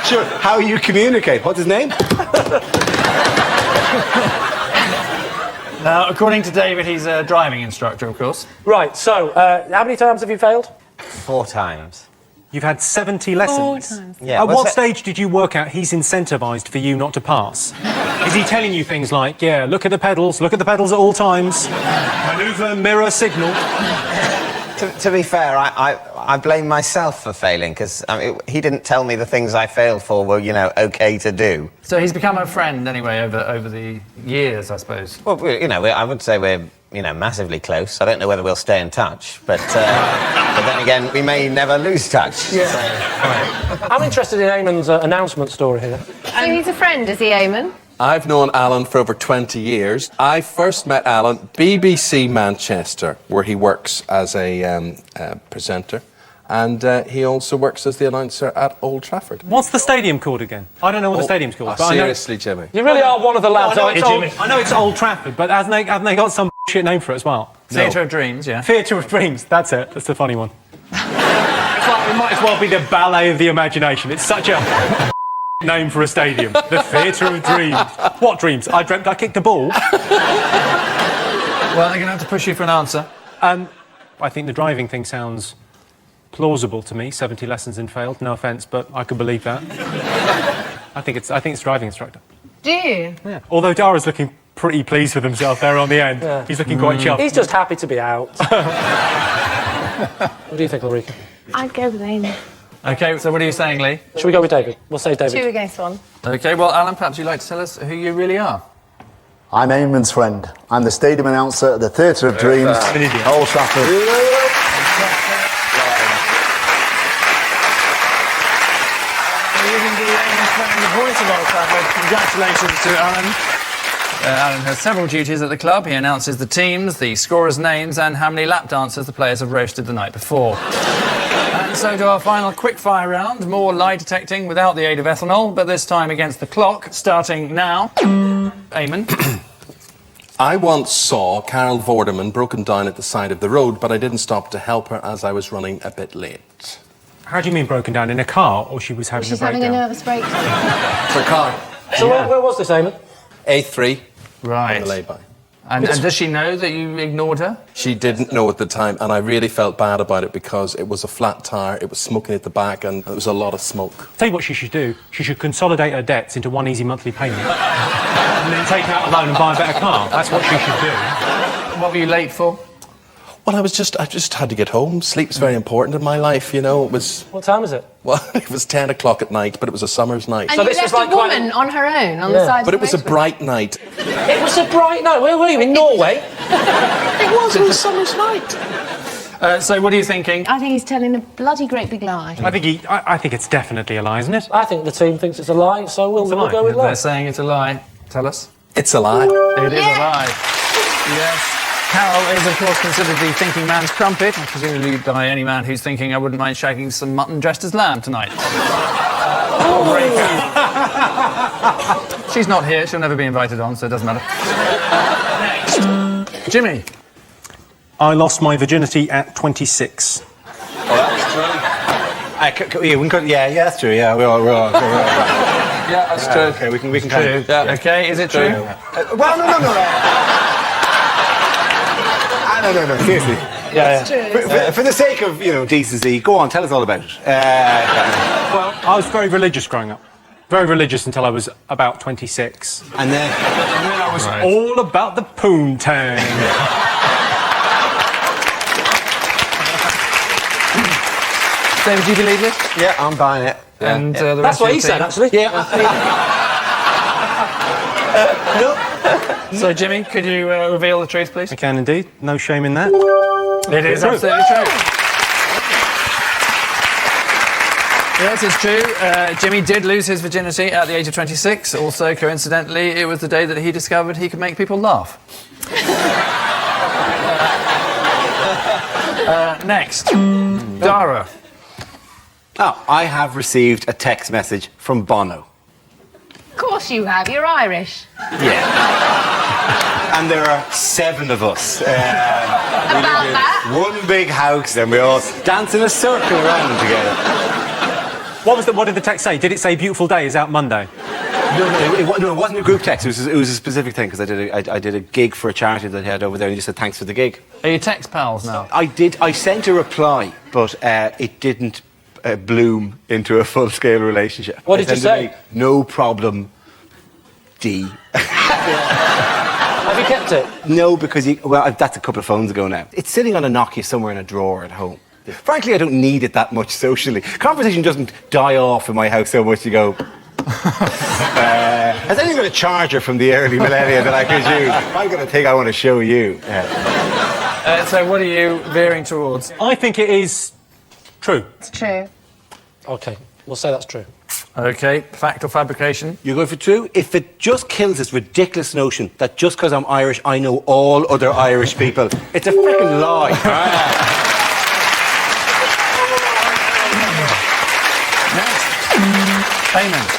Sure. How you communicate. What's his name? Now, according to David, he's a driving instructor, of course. Right, so, how many times have you failed? 4 times. You've had 70 lessons? 4 times. Yeah, At what's what that- stage did you work out he's incentivised for you not to pass? Is he telling you things like, yeah, look at the pedals at all times, manoeuvre, mirror, signal? To be fair, I blame myself for failing, because he didn't tell me the things I failed for were, OK to do. So he's become a friend, anyway, over the years, I suppose. Well, I would say we're, massively close. I don't know whether we'll stay in touch, but then again, we may never lose touch. Yeah. I'm interested in Eamon's announcement story here. So he's a friend, is he, Eamon? I've known Alan for over 20 years. I first met Alan BBC Manchester, where he works as a presenter, and he also works as the announcer at Old Trafford. What's the stadium called again? I don't know what the stadium's called. but I know- Seriously, Jimmy. You really are one of the lads, aren't you, Jimmy? I know it's Old Trafford, but haven't they got some shit name for it as well? Theatre of Dreams, yeah. Theatre of Dreams, that's it. That's the funny one. It's like, it might as well be the Ballet of the Imagination. It's such a name for a stadium. The Theatre of Dreams. What dreams? I dreamt I kicked a ball. Well, they're going to have to push you for an answer. I think the driving thing sounds plausible to me. 70 lessons and failed. No offence, but I could believe that. I think it's driving instructor. Do you? Yeah. Although Dara's looking pretty pleased with himself there on the end. Yeah. He's looking quite chuffed. He's just happy to be out. What do you think, Ulrika? I'd go with Eamon. OK, so what are you saying, Lee? Should we go with David? We'll say David. 2 against 1. OK, well, Alan, perhaps you'd like to tell us who you really are. I'm Eamon's friend. I'm the stadium announcer at the Theatre of Dreams, Old Trafford. The voice of Old Trafford. Congratulations to Alan. Alan has several duties at the club. He announces the teams, the scorers' names, and how many lap dances the players have roasted the night before. And so to our final quick-fire round, more lie detecting without the aid of ethanol, but this time against the clock, starting now. Eamon. I once saw Carol Vorderman broken down at the side of the road, but I didn't stop to help her as I was running a bit late. How do you mean broken down? In a car, or she was having She's a breakdown? having a nervous breakdown. For a car. So where was this, Eamon? A3. Right. On the lay-by. And does she know that you ignored her? She didn't know at the time, and I really felt bad about it because it was a flat tyre, it was smoking at the back, and there was a lot of smoke. Tell you what she should do. She should consolidate her debts into one easy monthly payment. And then take out a loan and buy a better car. That's what she should do. What were you late for? Well, I just had to get home. Sleep's very important in my life, you know. It was... What time is it? Well, it was 10 o'clock at night, but it was a summer's night. And you left a woman on her own on the side But of it the was a bright night. It was a bright night. Where were you? In Norway? It was a summer's night. So what are you thinking? I think he's telling a bloody great big lie. I think it's definitely a lie, isn't it? I think the team thinks it's a lie, so we'll go with They're lie. saying it's a lie. Tell us. It's a lie. It is a lie. Yes. Carol is, of course, considered the thinking man's crumpet, and presumably by any man who's thinking, I wouldn't mind shagging some mutton dressed as lamb tonight. She's not here. She'll never be invited on, so it doesn't matter. Next. Jimmy. I lost my virginity at 26. Oh, that's true. Yeah, that's true. Yeah, we're all. Yeah, that's true. Okay, we can true. kind of. Yeah. Okay, is it true? Well, no. No, seriously. Yeah. For the sake of, decency, go on, tell us all about it. Well, I was very religious growing up. Very religious until I was about 26. And then I was all about the poontang. David, do you believe this? Yeah, I'm buying it. And the That's rest what of he your said, team? actually. Yeah. So, Jimmy, could you reveal the truth, please? I can indeed. No shame in that. It is absolutely true. Yes, it's true. Jimmy did lose his virginity at the age of 26. Also, coincidentally, it was the day that he discovered he could make people laugh. Next, Dara. Oh, I have received a text message from Bono. Of course you have. You're Irish. Yeah. And there are 7 of us. We live in one big house and we all dance in a circle around together. What did the text say? Did it say beautiful day is out Monday? No, it wasn't a group text. It was a specific thing because I did a gig for a charity that I had over there and he just said thanks for the gig. Are you text pals now? I sent a reply, but it didn't bloom into a full-scale relationship. What did you say? Me, no problem, D. Have you kept it? No, because that's a couple of phones ago now. It's sitting on a Nokia somewhere in a drawer at home. Frankly, I don't need it that much socially. Conversation doesn't die off in my house so much you go... has anyone got a charger from the early millennia that I could use? I've got a thing I want to show you. So what are you veering towards? I think it is true. It's true. OK, we'll say that's true. OK, fact or fabrication? You're going for true? If it just kills this ridiculous notion that just because I'm Irish, I know all other Irish people, it's a freaking lie. Payment.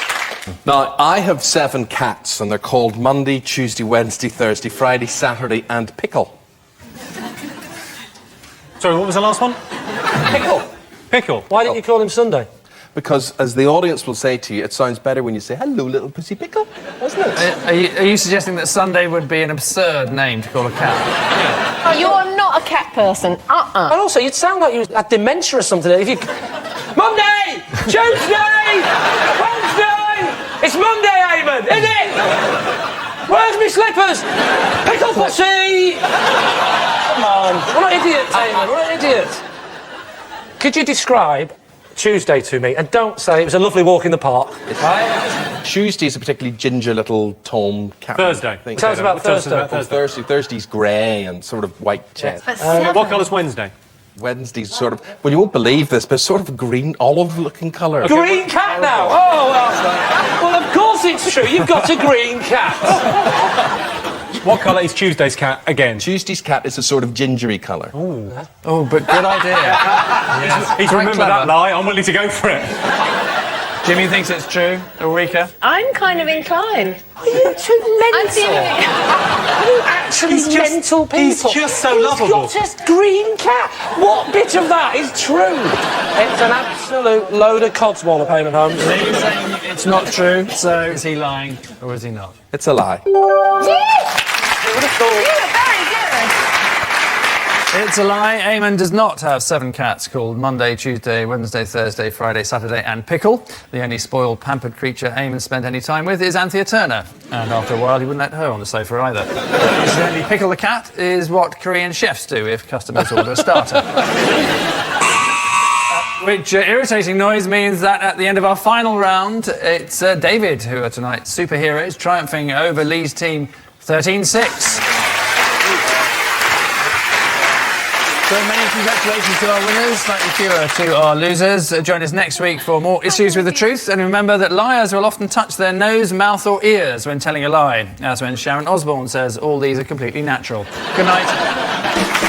Now, I have 7 cats, and they're called Monday, Tuesday, Wednesday, Thursday, Friday, Saturday, and Pickle. Sorry, what was the last one? Pickle. Pickle. Why didn't you call him Sunday? Because, as the audience will say to you, it sounds better when you say, hello, little pussy pickle, doesn't it? Are you suggesting that Sunday would be an absurd name to call a cat? Oh, you're not a cat person. And also, you'd sound like you had dementia or something. If you... Monday! Tuesday! Wednesday! It's Monday, Eamon, isn't it? Where's my slippers? Pickle pussy! Come on. We're not idiots, Eamon. We're not idiots. Could you describe Tuesday to me? And don't say it was a lovely walk in the park. Right? Tuesday's a particularly ginger little tome cat. Thursday. Tell us about Thursday. Thursday's grey and sort of white chest. What colour's Wednesday? Wednesday's sort of, well, you won't believe this, but sort of a green olive-looking colour. Okay. Green cat now? Oh, well, of course it's true. You've got a green cat. What colour is Tuesday's cat again? Tuesday's cat is a sort of gingery colour. Oh, but good idea. He's remembered that lie. I'm willing to go for it. Jimmy thinks it's true. Ulrika? I'm kind of inclined. Are you two mental? Are you actually mental people? He's just so lovable. He's got a green cat. What bit of that is true? It's an absolute load of codswallop, Eamon Holmes. Lee's saying it's not true, so is he lying or is he not? It's a lie. It's a lie. Eamon does not have 7 cats called Monday, Tuesday, Wednesday, Thursday, Friday, Saturday and Pickle. The only spoiled, pampered creature Eamon spent any time with is Anthea Turner. And after a while, he wouldn't let her on the sofa either. Incidentally, Pickle the cat is what Korean chefs do if customers order a starter. Which irritating noise means that at the end of our final round, it's David who are tonight's superheroes, triumphing over Lee's team 13-6. So many congratulations to our winners, slightly fewer to our losers. Join us next week for more Issues with the Truth. And remember that liars will often touch their nose, mouth or ears when telling a lie. As when Sharon Osbourne says, all these are completely natural. Good night.